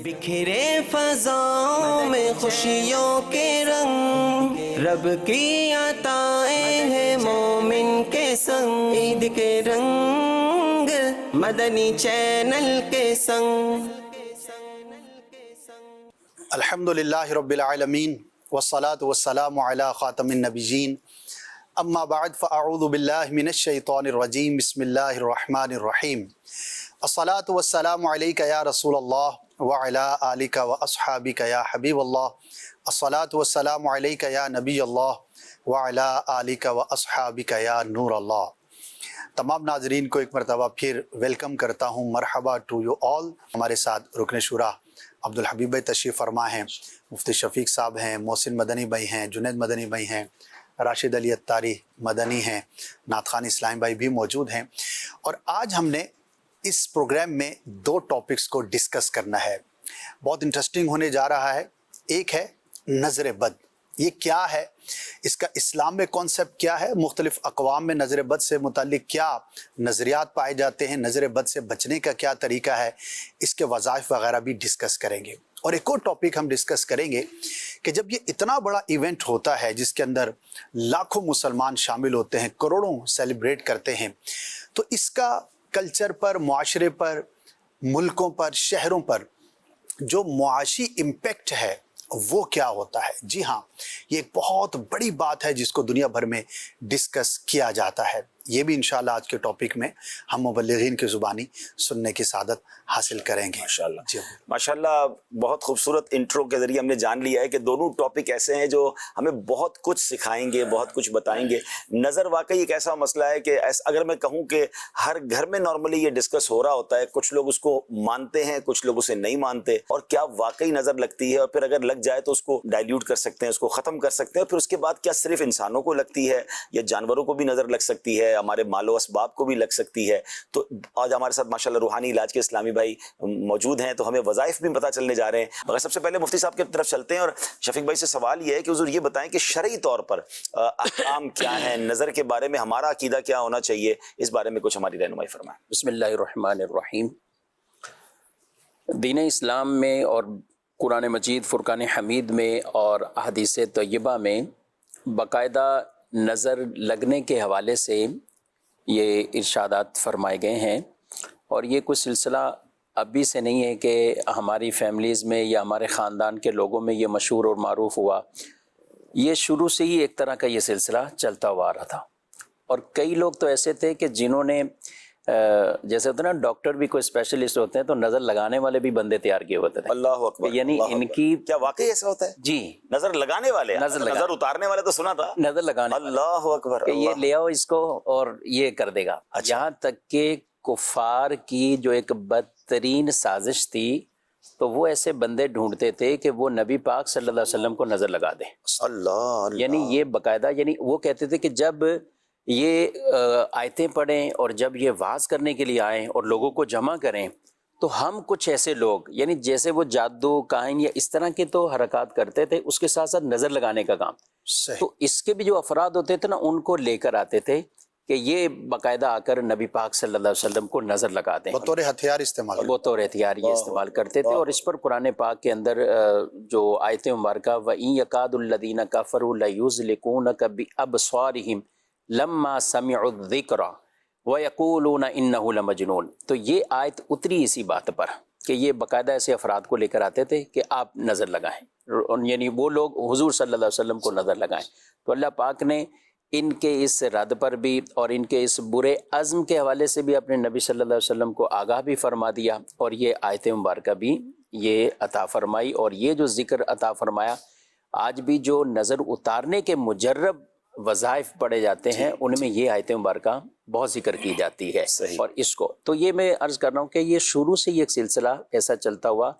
بکھرے فضاؤں میں خوشیوں کے رنگ، رب کی عطائیں ہیں مومن کے سنگ، عید کے رنگ مدنی چینل کے سنگ۔ الحمدللہ رب العالمین والصلاة والسلام علی خاتم النبیین، اما بعد فاعوذ باللہ من الشیطان الرجیم، بسم اللہ الرحمن الرحیم۔ الصلاة والسلام علیک یا رسول اللہ وعلی آلک واصحابک یا حبیب اللہ، الصلاة والسلام علیک یا نبی اللہ وعلی آلک واصحابک یا نور اللہ۔ تمام ناظرین کو ایک مرتبہ پھر ویلکم کرتا ہوں، مرحبا ٹو یو آل۔ ہمارے ساتھ رکن شورا عبدالحبیب بھائی تشریف فرما ہیں، مفتی شفیق صاحب ہیں، محسن مدنی بھائی ہیں، جنید مدنی بھائی ہیں، راشد علی اتاری مدنی ہیں، نعت خوان اسلام بھائی بھی موجود ہیں۔ اور آج ہم نے اس پروگرام میں دو ٹاپکس کو ڈسکس کرنا ہے، بہت انٹرسٹنگ ہونے جا رہا ہے۔ ایک ہے نظر بد، یہ کیا ہے، اس کا اسلام میں کانسیپٹ کیا ہے، مختلف اقوام میں نظر بد سے متعلق کیا نظریات پائے جاتے ہیں، نظر بد سے بچنے کا کیا طریقہ ہے، اس کے وظائف وغیرہ بھی ڈسکس کریں گے۔ اور ایک اور ٹاپک ہم ڈسکس کریں گے کہ جب یہ اتنا بڑا ایونٹ ہوتا ہے جس کے اندر لاکھوں مسلمان شامل ہوتے ہیں، کروڑوں سیلیبریٹ کرتے ہیں، تو اس کا کلچر پر، معاشرے پر، ملکوں پر، شہروں پر جو معاشی امپیکٹ ہے وہ کیا ہوتا ہے۔ جی ہاں، یہ ایک بہت بڑی بات ہے جس کو دنیا بھر میں ڈسکس کیا جاتا ہے۔ یہ بھی انشاءاللہ آج کے ٹاپک میں ہم مبلغین کی زبانی سننے کی سعادت حاصل کریں گے۔ ماشاءاللہ جی ماشاءاللہ، بہت خوبصورت انٹرو کے ذریعے ہم نے جان لیا ہے کہ دونوں ٹاپک ایسے ہیں جو ہمیں بہت کچھ سکھائیں گے، بہت کچھ بتائیں گے۔ نظر واقعی ایک ایسا مسئلہ ہے کہ اگر میں کہوں کہ ہر گھر میں نارملی یہ ڈسکس ہو رہا ہوتا ہے، کچھ لوگ اس کو مانتے ہیں، کچھ لوگ اسے نہیں مانتے، اور کیا واقعی نظر لگتی ہے، اور پھر اگر لگ جائے تو اس کو ڈائلیوٹ کر سکتے ہیں، اس کو ختم کر سکتے ہیں، پھر اس کے بعد کیا صرف انسانوں کو لگتی ہے یا جانوروں کو بھی نظر لگ سکتی ہے، ہمارے مال و اسباب کو بھی لگ سکتی ہے۔ تو آج ہمارے ساتھ ماشاءاللہ روحانی علاج کے اسلامی بھائی موجود ہیں، تو ہمیں وظائف بھی پتہ چلنے جا رہے ہیں۔ مگر سب سے پہلے مفتی صاحب کی طرف چلتے ہیں، اور شفیق بھائی سے سوال یہ ہے کہ حضور یہ بتائیں کہ شرعی طور پر احکام کیا ہیں، نظر کے بارے میں ہمارا عقیدہ کیا ہونا چاہیے، اس بارے میں کچھ ہماری رہنمائی فرمائیں۔ بسم اللہ الرحمن الرحیم۔ دین اسلام میں اور قرآن مجید فرقان حمید میں اور احادیث طیبہ میں باقاعدہ نظر لگنے کے حوالے سے یہ ارشادات فرمائے گئے ہیں، اور یہ کوئی سلسلہ ابھی سے نہیں ہے کہ ہماری فیملیز میں یا ہمارے خاندان کے لوگوں میں یہ مشہور اور معروف ہوا۔ یہ شروع سے ہی ایک طرح کا یہ سلسلہ چلتا ہوا آ رہا تھا، اور کئی لوگ تو ایسے تھے کہ جنہوں نے جیسے ہوتا ہے نا، ڈاکٹر بھی کوئی اسپیشلسٹ ہوتے ہیں تو نظر لگانے والے بھی بندے تیار کیے ہوتے تھے۔ اللہ اکبر، یعنی اللہ ان اکبر۔ کی کیا واقعی ایسا ہوتا ہے؟ جی، نظر لگانے والے، نظر اتارنے والے تو سنا تھا، نظر لگانے والے، اللہ اکبر، کہ یہ اللہ۔ لے آؤ اس کو اور یہ کر دے گا۔ اچھا۔ یہاں تک کہ کفار کی جو ایک بدترین سازش تھی، تو وہ ایسے بندے ڈھونڈتے تھے کہ وہ نبی پاک صلی اللہ علیہ وسلم کو نظر لگا دیں۔ اللہ، یعنی یہ باقاعدہ، یعنی وہ کہتے تھے کہ جب یہ آیتیں پڑھیں اور جب یہ وعظ کرنے کے لیے آئیں اور لوگوں کو جمع کریں، تو ہم کچھ ایسے لوگ، یعنی جیسے وہ جادو کاہن یا اس طرح کے تو حرکات کرتے تھے، اس کے ساتھ ساتھ نظر لگانے کا کام، صحیح۔ تو اس کے بھی جو افراد ہوتے تھے نا، ان کو لے کر آتے تھے کہ یہ باقاعدہ آ کر نبی پاک صلی اللہ علیہ وسلم کو نظر لگا دیں، بطور ہتھیار استعمال وہ طور احتیاط یہ استعمال کرتے تھے۔ اور اس پر قرآن پاک کے اندر جو آیت مبارکہ وَإِن يَكَادُ الَّذِينَ كَفَرُوا لَيُزْلِقُونَكَ بِأَبْصَارِهِمْ لَمَّا سَمِعُوا الذِّكْرَ وَيَقُولُونَ إِنَّهُ لَمَجْنُونَ، تو یہ آیت اتری اسی بات پر کہ یہ باقاعدہ ایسے افراد کو لے کر آتے تھے کہ آپ نظر لگائیں، یعنی وہ لوگ حضور صلی اللہ علیہ وسلم کو نظر لگائیں۔ تو اللہ پاک نے ان کے اس رد پر بھی اور ان کے اس برے عزم کے حوالے سے بھی اپنے نبی صلی اللہ علیہ وسلم کو آگاہ بھی فرما دیا، اور یہ آیت مبارکہ بھی یہ عطا فرمائی، اور یہ جو ذکر عطا فرمایا، آج بھی جو نظر اتارنے کے مجرب وظائف پڑھے جاتے ہیں ان میں یہ آیت مبارکہ بہت ذکر کی جاتی ہے۔ صحیح۔ اور اس کو تو یہ میں عرض کر رہا ہوں کہ یہ شروع سے یہ ایک سلسلہ ایسا چلتا ہوا،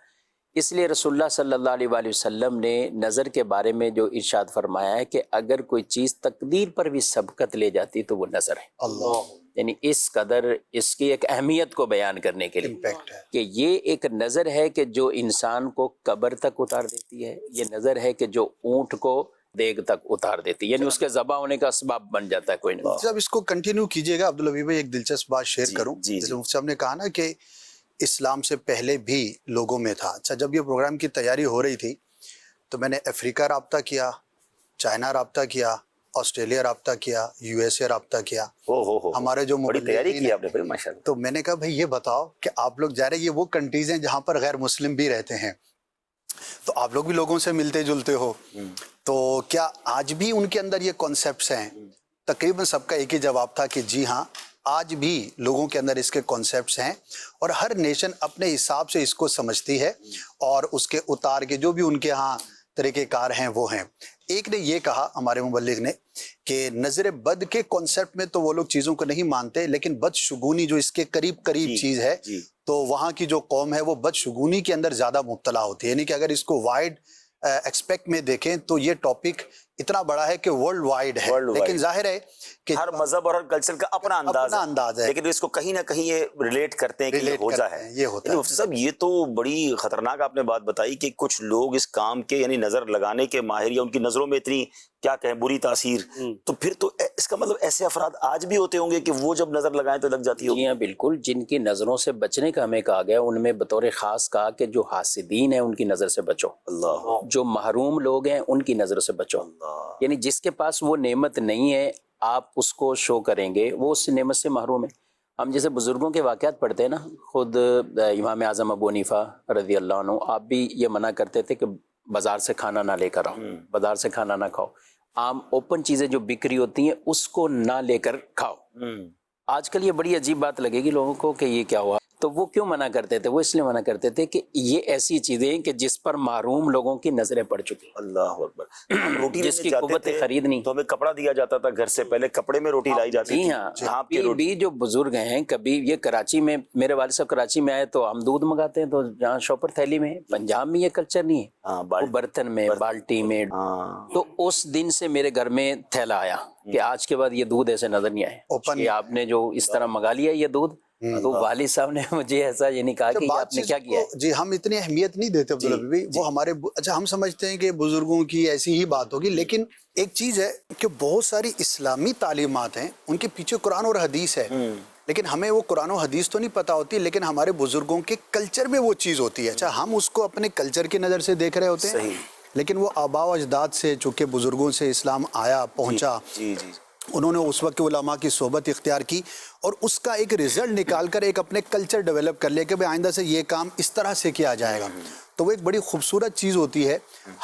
اس لیے رسول اللہ صلی اللہ علیہ وآلہ وسلم نے نظر کے بارے میں جو ارشاد فرمایا ہے کہ اگر کوئی چیز تقدیر پر بھی سبقت لے جاتی تو وہ نظر ہے، اللہ، یعنی اس قدر اس کی ایک اہمیت کو بیان کرنے کے لیے امپیکٹ ہے۔ کہ یہ ایک نظر ہے کہ جو انسان کو قبر تک اتار دیتی ہے، یہ نظر ہے کہ جو اونٹ کو دیگ تک اتار دیتی ہے، یعنی اس کے ذبح ہونے کا اسباب بن جاتا ہے کوئی نہیں۔ جب اس کو کنٹینیو کیجئے گا عبدالحبیب بھائی، ایک دلچسپ بات شیئر کروں۔ جی جیسے مفتی صاحب نے کہا نا کہ اسلام سے پہلے بھی لوگوں میں تھا. اچھا جب یہ پروگرام کی تیاری ہو رہی تھی تو میں نے افریقہ رابطہ کیا, چائنا رابطہ کیا, آسٹریلیا رابطہ کیا, یو ایس اے رابطہ کیا. ہمارے جو بڑی تیاری کی آپ نے پھر ماشاءاللہ. تو میں نے کہا بھائی یہ بتاؤ کہ آپ لوگ جا رہے یہ وہ کنٹریز ہیں جہاں پر غیر مسلم بھی رہتے ہیں, تو آپ لوگ بھی لوگوں سے ملتے جلتے ہو, تو کیا آج بھی ان کے اندر یہ کانسیپٹس ہیں؟ تقریباً سب کا ایک ہی جواب تھا کہ جی ہاں, آج بھی لوگوں کے اندر اس کے کانسیپٹس ہیں اور ہر نیشن اپنے حساب سے اس کو سمجھتی ہے اور اس کے اتار کے جو بھی ان کے ہاں طریقہ کار ہیں وہ ہیں. ایک نے یہ کہا ہمارے مبلغ نے کہ نظر بد کے کانسیپٹ میں تو وہ لوگ چیزوں کو نہیں مانتے, لیکن بدشگونی جو اس کے قریب چیز ہے تو وہاں کی جو قوم ہے وہ بدشگونی کے اندر زیادہ مبتلا ہوتی ہے. یعنی کہ اگر اس کو وائڈ ایکسپیکٹ میں دیکھیں تو یہ ٹاپک اتنا بڑا ہے کہ ورلڈ وائڈ ہے, لیکن ظاہر ہے کہ ہر مذہب اور ہر کلچر کا اپنا انداز ہے, لیکن اس کو کہیں نہ کہیں یہ ریلیٹ کرتے ہیں کہ یہ ہو جا ہے. یہ ہوتا ہے. مفتی صاحب یہ تو بڑی خطرناک آپ نے بات بتائی کہ کچھ لوگ اس کام کے یعنی نظر لگانے کے ماہر یا ان کی نظروں میں اتنی کیا کہیں بری تاثیر, تو پھر تو اس کا مطلب ایسے افراد آج بھی ہوتے ہوں گے کہ وہ جب نظر لگائیں تو لگ جاتی ہوگی. جی ہاں بالکل, جن کی نظروں سے بچنے کا ہمیں کہا گیا ان میں بطور خاص کہا کہ جو حاسدین ہیں ان کی نظر سے بچو, اللہ, جو محروم لوگ ہیں ان کی نظر سے بچو. یعنی جس کے پاس وہ نعمت نہیں ہے آپ اس کو شو کریں گے وہ اس نعمت سے محروم ہے. ہم جیسے بزرگوں کے واقعات پڑھتے ہیں نا, خود امام اعظم ابو حنیفہ رضی اللہ عنہ آپ بھی یہ منع کرتے تھے کہ بازار سے کھانا نہ لے کر آؤ, بازار سے کھانا نہ کھاؤ, عام اوپن چیزیں جو بکری ہوتی ہیں اس کو نہ لے کر کھاؤ. آج کل یہ بڑی عجیب بات لگے گی لوگوں کو کہ یہ کیا ہوا, تو وہ کیوں منع کرتے تھے؟ وہ اس لیے منع کرتے تھے کہ یہ ایسی چیزیں ہیں کہ جس پر محروم لوگوں کی نظریں پڑ چکی. اللہ اکبر. روٹی جس کی قوت خرید نہیں, تو ہمیں کپڑا دیا جاتا تھا گھر سے پہلے, کپڑے میں روٹی لائی جاتی تھی. جی ہاں, بھی جو بزرگ ہیں کبھی یہ کراچی میں, میرے والد صاحب کراچی میں آئے تو ہم دودھ منگاتے ہیں تو جہاں شوپر تھیلی میں, پنجاب میں یہ کلچر نہیں ہے, وہ برتن میں بالٹی میں. تو اس دن سے میرے گھر میں تھیلا آیا کہ آج کے بعد یہ دودھ ایسے نظر نہیں آئے کہ آپ نے جو اس طرح منگا لیا یہ دودھ. تو والد صاحب نے مجھے ایسا یہ نہیں کہا کہ آپ نے کیا کیا ہے. جی ہم اتنی اہمیت نہیں دیتے عبداللہ بھی, وہ ہمارے اچھا ہم سمجھتے ہیں کہ بزرگوں کی ایسی ہی بات ہوگی, لیکن ایک چیز ہے کہ بہت ساری اسلامی تعلیمات ہیں ان کے پیچھے قرآن اور حدیث ہے, لیکن ہمیں وہ قرآن و حدیث تو نہیں پتہ ہوتی, لیکن ہمارے بزرگوں کے کلچر میں وہ چیز ہوتی ہے. اچھا ہم اس کو اپنے کلچر کی نظر سے دیکھ رہے ہوتے ہیں, لیکن وہ آباء و اجداد سے چونکہ بزرگوں سے اسلام آیا پہنچا, انہوں نے اس وقت علماء کی صحبت اختیار کی اور اس کا ایک رزلٹ نکال کر ایک اپنے کلچر ڈیولپ کر لیا کہ بھئی آئندہ سے یہ کام اس طرح سے کیا جائے گا. تو وہ ایک بڑی خوبصورت چیز ہوتی ہے.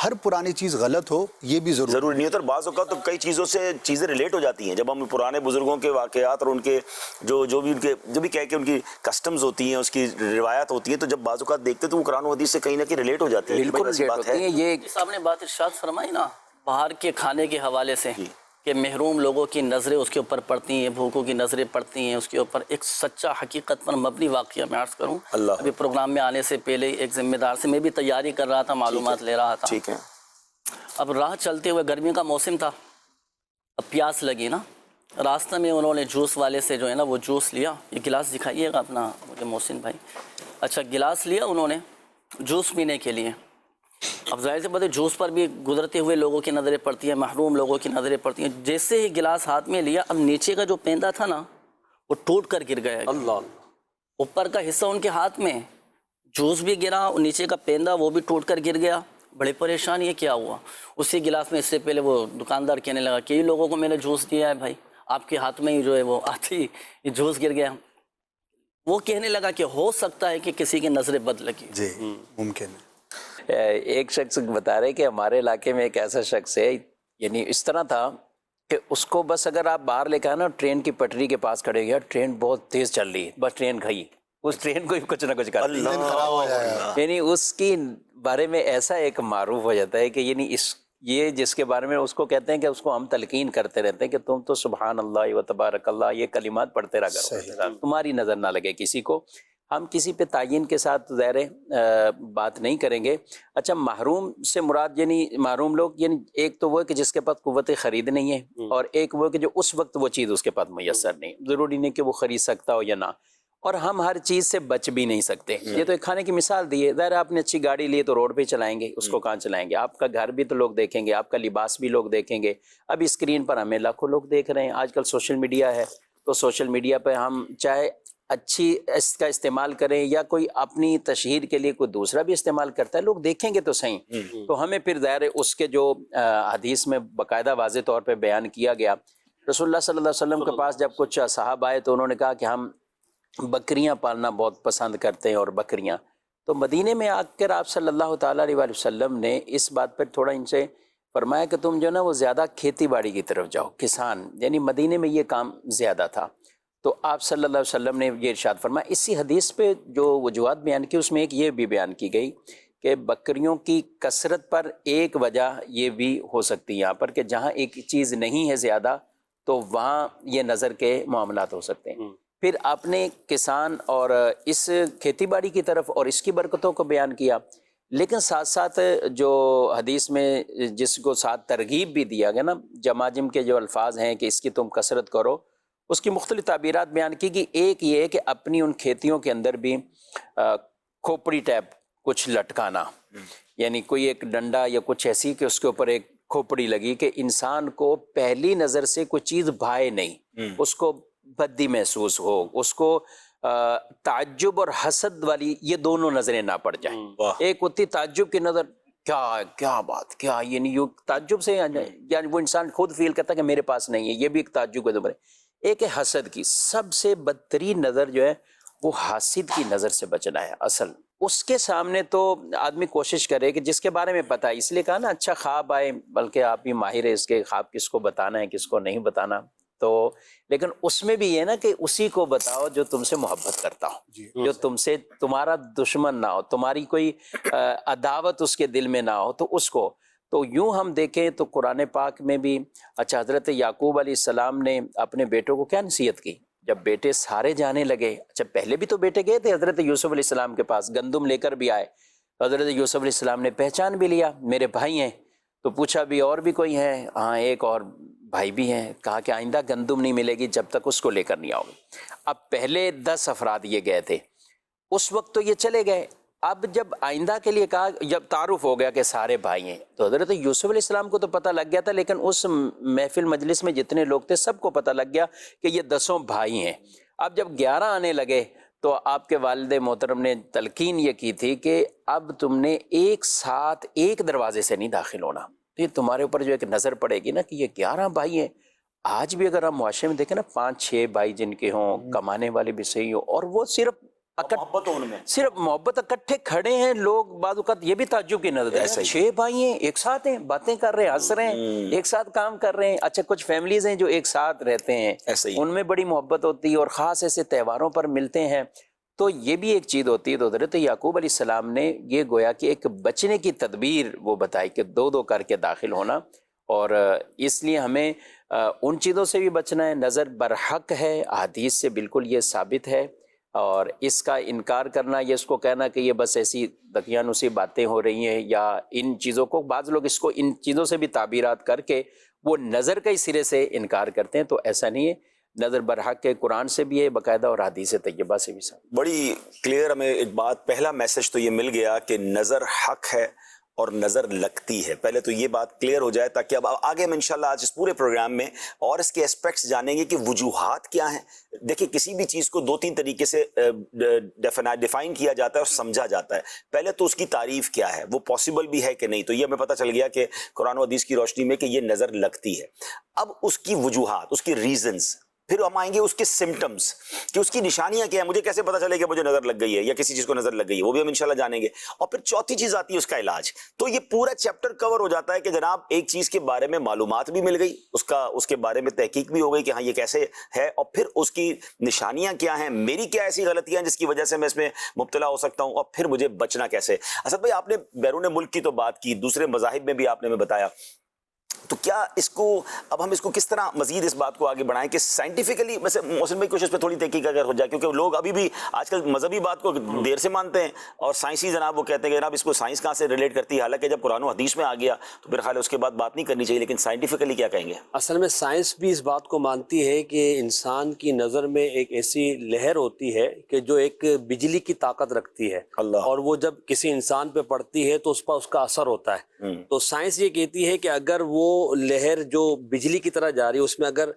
ہر پرانی چیز غلط ہو یہ بھی ضروری نہیں ہوتا, اور بعض اوقات تو کئی چیزوں سے چیزیں ریلیٹ ہو جاتی ہیں. جب ہم پرانے بزرگوں کے واقعات اور ان کے جو بھی کہہ کے ان کی کسٹمز ہوتی ہیں, اس کی روایات ہوتی ہیں, تو جب بعض اوقات دیکھتے تو وہ قرآن و حدیث سے کہیں نہ کہیں ریلیٹ ہو جاتی ہے. بالکل ریلیٹ ہوتی ہے. یہ صاحب نے بات ارشاد فرمائی نا باہر کے کھانے کے حوالے سے کہ محروم لوگوں کی نظریں اس کے اوپر پڑتی ہیں, بھوکوں کی نظریں پڑتی ہیں اس کے اوپر. ایک سچا حقیقت پر مبنی واقعہ میں عرض کروں. ابھی پروگرام میں آنے سے پہلے ایک ذمہ دار سے میں بھی تیاری کر رہا تھا, معلومات لے رہا تھا. ٹھیک ہے. اب راہ چلتے ہوئے گرمی کا موسم تھا, اب پیاس لگی نا, راستہ میں انہوں نے جوس والے سے جو ہے نا وہ جوس لیا. یہ گلاس دکھائیے گا اپنا مجھے محسن بھائی. اچھا گلاس لیا انہوں نے جوس پینے کے لیے. اب ظاہر سی بات ہے جوس پر بھی گزرتے ہوئے لوگوں کی نظریں پڑتی ہیں, محروم لوگوں کی نظریں پڑتی ہیں. جیسے ہی گلاس ہاتھ میں لیا, اب نیچے کا جو پیندا تھا نا وہ ٹوٹ کر گر گیا. اللہ, اوپر کا حصہ ان کے ہاتھ میں, جوس بھی گرا اور نیچے کا پیندا وہ بھی ٹوٹ کر گر گیا. بڑے پریشان یہ کیا ہوا. اسی گلاس میں اس سے پہلے وہ دکاندار کہنے لگا کئی لوگوں کو میں نے جوس دیا ہے بھائی, آپ کے ہاتھ میں ہی جو ہے وہ آتی یہ جوس گر گیا. وہ کہنے لگا کہ ہو سکتا ہے کہ کسی کی نظر بد لگی. جی ممکن ہے. ایک شخص بتا رہے کہ ہمارے علاقے میں ایک ایسا شخص ہے, یعنی اس طرح تھا کہ اس کو بس اگر آپ باہر لے کے آئے نا, ٹرین کی پٹری کے پاس کھڑے گیا, ٹرین بہت تیز چل رہی ہے, بس ٹرین کھئی, اس ٹرین کو کچھ نہ کچھ کر, یعنی اس کی بارے میں ایسا ایک معروف ہو جاتا ہے کہ یعنی یہ جس کے بارے میں اس کو کہتے ہیں کہ اس کو ہم تلقین کرتے رہتے ہیں کہ تم تو سبحان اللہ و تبارک اللہ یہ کلمات پڑھتے رہا کرو, تمہاری نظر نہ لگے کسی کو. ہم کسی پہ تعین کے ساتھ ظاہر بات نہیں کریں گے. اچھا محروم سے مراد یعنی محروم لوگ یعنی ایک تو وہ کہ جس کے پاس قوت خرید نہیں ہے, اور ایک وہ کہ جو اس وقت وہ چیز اس کے پاس میسر نہیں. ضروری نہیں کہ وہ خرید سکتا ہو یا نہ, اور ہم ہر چیز سے بچ بھی نہیں سکتے. یہ تو ایک کھانے کی مثال دی ہے. ظاہر آپ نے اچھی گاڑی لی تو روڈ پہ چلائیں گے, اس کو کہاں چلائیں گے. آپ کا گھر بھی تو لوگ دیکھیں گے, آپ کا لباس بھی لوگ دیکھیں گے. اب اسکرین پر ہمیں لاکھوں لوگ دیکھ رہے ہیں. آج کل سوشل میڈیا ہے, تو سوشل میڈیا پہ ہم چاہے اچھی اس کا استعمال کریں یا کوئی اپنی تشہیر کے لیے کوئی دوسرا بھی استعمال کرتا ہے، لوگ دیکھیں گے تو صحیح، تو ہمیں پھر ظاہر ہے اس کے جو حدیث میں باقاعدہ واضح طور پہ بیان کیا گیا، رسول اللہ صلی اللہ علیہ وسلم کے پاس جب کچھ صحابہ آئے تو انہوں نے کہا کہ ہم بکریاں پالنا بہت پسند کرتے ہیں، اور بکریاں، تو مدینے میں آ کر آپ صلی اللہ تعالیٰ علیہ وآلہ وسلم نے اس بات پر تھوڑا ان سے فرمایا کہ تم جو نا وہ زیادہ کھیتی باڑی کی طرف جاؤ، کسان، یعنی مدینے میں یہ کام زیادہ تھا، تو آپ صلی اللہ علیہ وسلم نے یہ ارشاد فرمایا۔ اسی حدیث پہ جو وجوہات بیان کی اس میں ایک یہ بھی بیان کی گئی کہ بکریوں کی کثرت پر ایک وجہ یہ بھی ہو سکتی ہے یہاں پر کہ جہاں ایک چیز نہیں ہے زیادہ تو وہاں یہ نظر کے معاملات ہو سکتے ہیں۔ پھر آپ نے کسان اور اس کھیتی باڑی کی طرف اور اس کی برکتوں کو بیان کیا، لیکن ساتھ ساتھ جو حدیث میں جس کو ساتھ ترغیب بھی دیا گیا نا، جماجم کے جو الفاظ ہیں کہ اس کی تم کثرت کرو، اس کی مختلف تعبیرات بیان کی کہ ایک یہ ہے کہ اپنی ان کھیتیوں کے اندر بھی کھوپڑی ٹائپ کچھ لٹکانا، یعنی کوئی ایک ڈنڈا یا کچھ ایسی کہ اس کے اوپر ایک کھوپڑی لگی کہ انسان کو پہلی نظر سے کوئی چیز بھائے نہیں، اس کو بدی محسوس ہو، اس کو تعجب اور حسد والی یہ دونوں نظریں نہ پڑ جائیں۔ ایک ہوتی تعجب کی نظر، کیا بات، کیا، یعنی تعجب سے یعنی وہ انسان خود فیل کرتا ہے کہ میرے پاس نہیں ہے، یہ بھی ایک تعجب کا زمرہ ہے۔ ایک ہے حسد کی، سب سے بدترین نظر جو ہے وہ حاسد کی نظر سے بچنا ہے اصل۔ اس کے سامنے تو آدمی کوشش کرے کہ جس کے بارے میں پتہ ہے، اس لیے کہا نا اچھا خواب آئے، بلکہ آپ بھی ماہر ہے اس کے خواب کس کو بتانا ہے کس کو نہیں بتانا، تو لیکن اس میں بھی یہ نا کہ اسی کو بتاؤ جو تم سے محبت کرتا ہو، جو تم سے تمہارا دشمن نہ ہو، تمہاری کوئی عداوت اس کے دل میں نہ ہو، تو اس کو۔ تو یوں ہم دیکھیں تو قرآن پاک میں بھی اچھا حضرت یعقوب علیہ السلام نے اپنے بیٹوں کو کیا نصیحت کی جب بیٹے سارے جانے لگے؟ اچھا پہلے بھی تو بیٹے گئے تھے حضرت یوسف علیہ السلام کے پاس، گندم لے کر بھی آئے، حضرت یوسف علیہ السلام نے پہچان بھی لیا میرے بھائی ہیں، تو پوچھا بھی اور بھی کوئی ہیں؟ ہاں ایک اور بھائی بھی ہیں۔ کہا کہ آئندہ گندم نہیں ملے گی جب تک اس کو لے کر نہیں آؤ گے۔ اب پہلے 10 افراد یہ گئے تھے، اس وقت تو یہ چلے گئے، اب جب آئندہ کے لیے کہا، جب تعارف ہو گیا کہ سارے بھائی ہیں، تو حضرت یوسف علیہ السلام کو تو پتہ لگ گیا تھا، لیکن اس محفل مجلس میں جتنے لوگ تھے سب کو پتہ لگ گیا کہ یہ 10 بھائی ہیں۔ اب جب 11 آنے لگے تو آپ کے والد محترم نے تلقین یہ کی تھی کہ اب تم نے ایک ساتھ ایک دروازے سے نہیں داخل ہونا، تو یہ تمہارے اوپر جو ایک نظر پڑے گی نا کہ یہ 11 بھائی ہیں۔ آج بھی اگر ہم معاشرے میں دیکھیں نا 5-6 بھائی جن کے ہوں، کمانے والے بھی صحیح ہوں، اور وہ صرف صرف محبت اکٹھے کھڑے ہیں، لوگ بعض اوقات یہ بھی تعجب کی نظر ہے، 6 بھائی ہیں ایک ساتھ ہیں، باتیں کر رہے ہیں، ہنس رہے ہیں، ایک ساتھ کام کر رہے ہیں۔ اچھا کچھ فیملیز ہیں جو ایک ساتھ رہتے ہیں، ان میں بڑی محبت ہوتی ہے اور خاص ایسے تہواروں پر ملتے ہیں، تو یہ بھی ایک چیز ہوتی ہے۔ تو حضرت یعقوب علیہ السلام نے یہ گویا کہ ایک بچنے کی تدبیر وہ بتائی کہ 2 کر کے داخل ہونا، اور اس لیے ہمیں ان چیزوں سے بھی بچنا ہے۔ نظر برحق ہے، حدیث سے بالکل یہ ثابت ہے، اور اس کا انکار کرنا یا اس کو کہنا کہ یہ بس ایسی دقیانوسی باتیں ہو رہی ہیں، یا ان چیزوں کو بعض لوگ اس کو ان چیزوں سے بھی تعبیرات کر کے وہ نظر کا ہی سرے سے انکار کرتے ہیں، تو ایسا نہیں ہے۔ نظر برحق کے قرآن سے بھی ہے باقاعدہ اور حدیث طیبہ سے بھی ثابت۔ بڑی کلیئر ہمیں ایک بات، پہلا میسج تو یہ مل گیا کہ نظر حق ہے اور نظر لگتی ہے۔ پہلے تو یہ بات کلیئر ہو جائے تاکہ اب آگے ہم انشاءاللہ آج اس پورے پروگرام میں اور اس کے اسپیکٹس جانیں گے کہ وجوہات کیا ہیں۔ دیکھیں کسی بھی چیز کو 2-3 طریقے سے ڈیفائن کیا جاتا ہے اور سمجھا جاتا ہے۔ پہلے تو اس کی تعریف کیا ہے، وہ پاسبل بھی ہے کہ نہیں، تو یہ ہمیں پتہ چل گیا کہ قرآن و حدیث کی روشنی میں کہ یہ نظر لگتی ہے۔ اب اس کی وجوہات، اس کی ریزنز، پھر ہم آئیں گے اس کے سمٹمز کہ اس کی نشانیاں کیا ہیں، مجھے کیسے پتہ چلے کہ مجھے نظر لگ گئی ہے یا کسی چیز کو نظر لگ گئی ہے، وہ بھی ہم انشاءاللہ جانیں گے۔ اور پھر چوتھی چیز آتی ہے اس کا علاج۔ تو یہ پورا چیپٹر کور ہو جاتا ہے کہ جناب ایک چیز کے بارے میں معلومات بھی مل گئی، اس کے بارے میں تحقیق بھی ہو گئی کہ ہاں یہ کیسے ہے، اور پھر اس کی نشانیاں کیا ہیں، میری کیا ایسی غلطیاں ہیں جس کی وجہ سے میں اس میں مبتلا ہو سکتا ہوں، اور پھر مجھے بچنا کیسے۔ اسد بھائی آپ نے بیرون ملک کی تو بات کی، دوسرے مذاہب میں بھی آپ نے ہمیں بتایا، تو کیا اس کو اب ہم اس کو کس طرح مزید اس بات کو آگے بڑھائیں کہ سائنٹیفکلی، ویسے محسن بھائی کوشش پہ تھوڑی تحقیق اگر ہو جائے، کیونکہ لوگ ابھی بھی آج کل مذہبی بات کو دیر سے مانتے ہیں، اور سائنسی جناب وہ کہتے ہیں کہ جناب اس کو سائنس کہاں سے ریلیٹ کرتی ہے، حالانکہ جب قرآن و حدیث میں آ گیا تو پھر خیال ہے اس کے بعد بات نہیں کرنی چاہیے، لیکن سائنٹیفکلی کیا کہیں گے؟ اصل میں سائنس بھی اس بات کو مانتی ہے کہ انسان کی نظر میں ایک ایسی لہر ہوتی ہے کہ جو ایک بجلی کی طاقت رکھتی ہے، اور وہ جب کسی انسان پہ پڑتی ہے تو اس پر اس کا اثر ہوتا ہے۔ تو سائنس یہ کہتی ہے کہ اگر وہ وہ لہر جو بجلی کی طرح جا رہی ہے اس میں اگر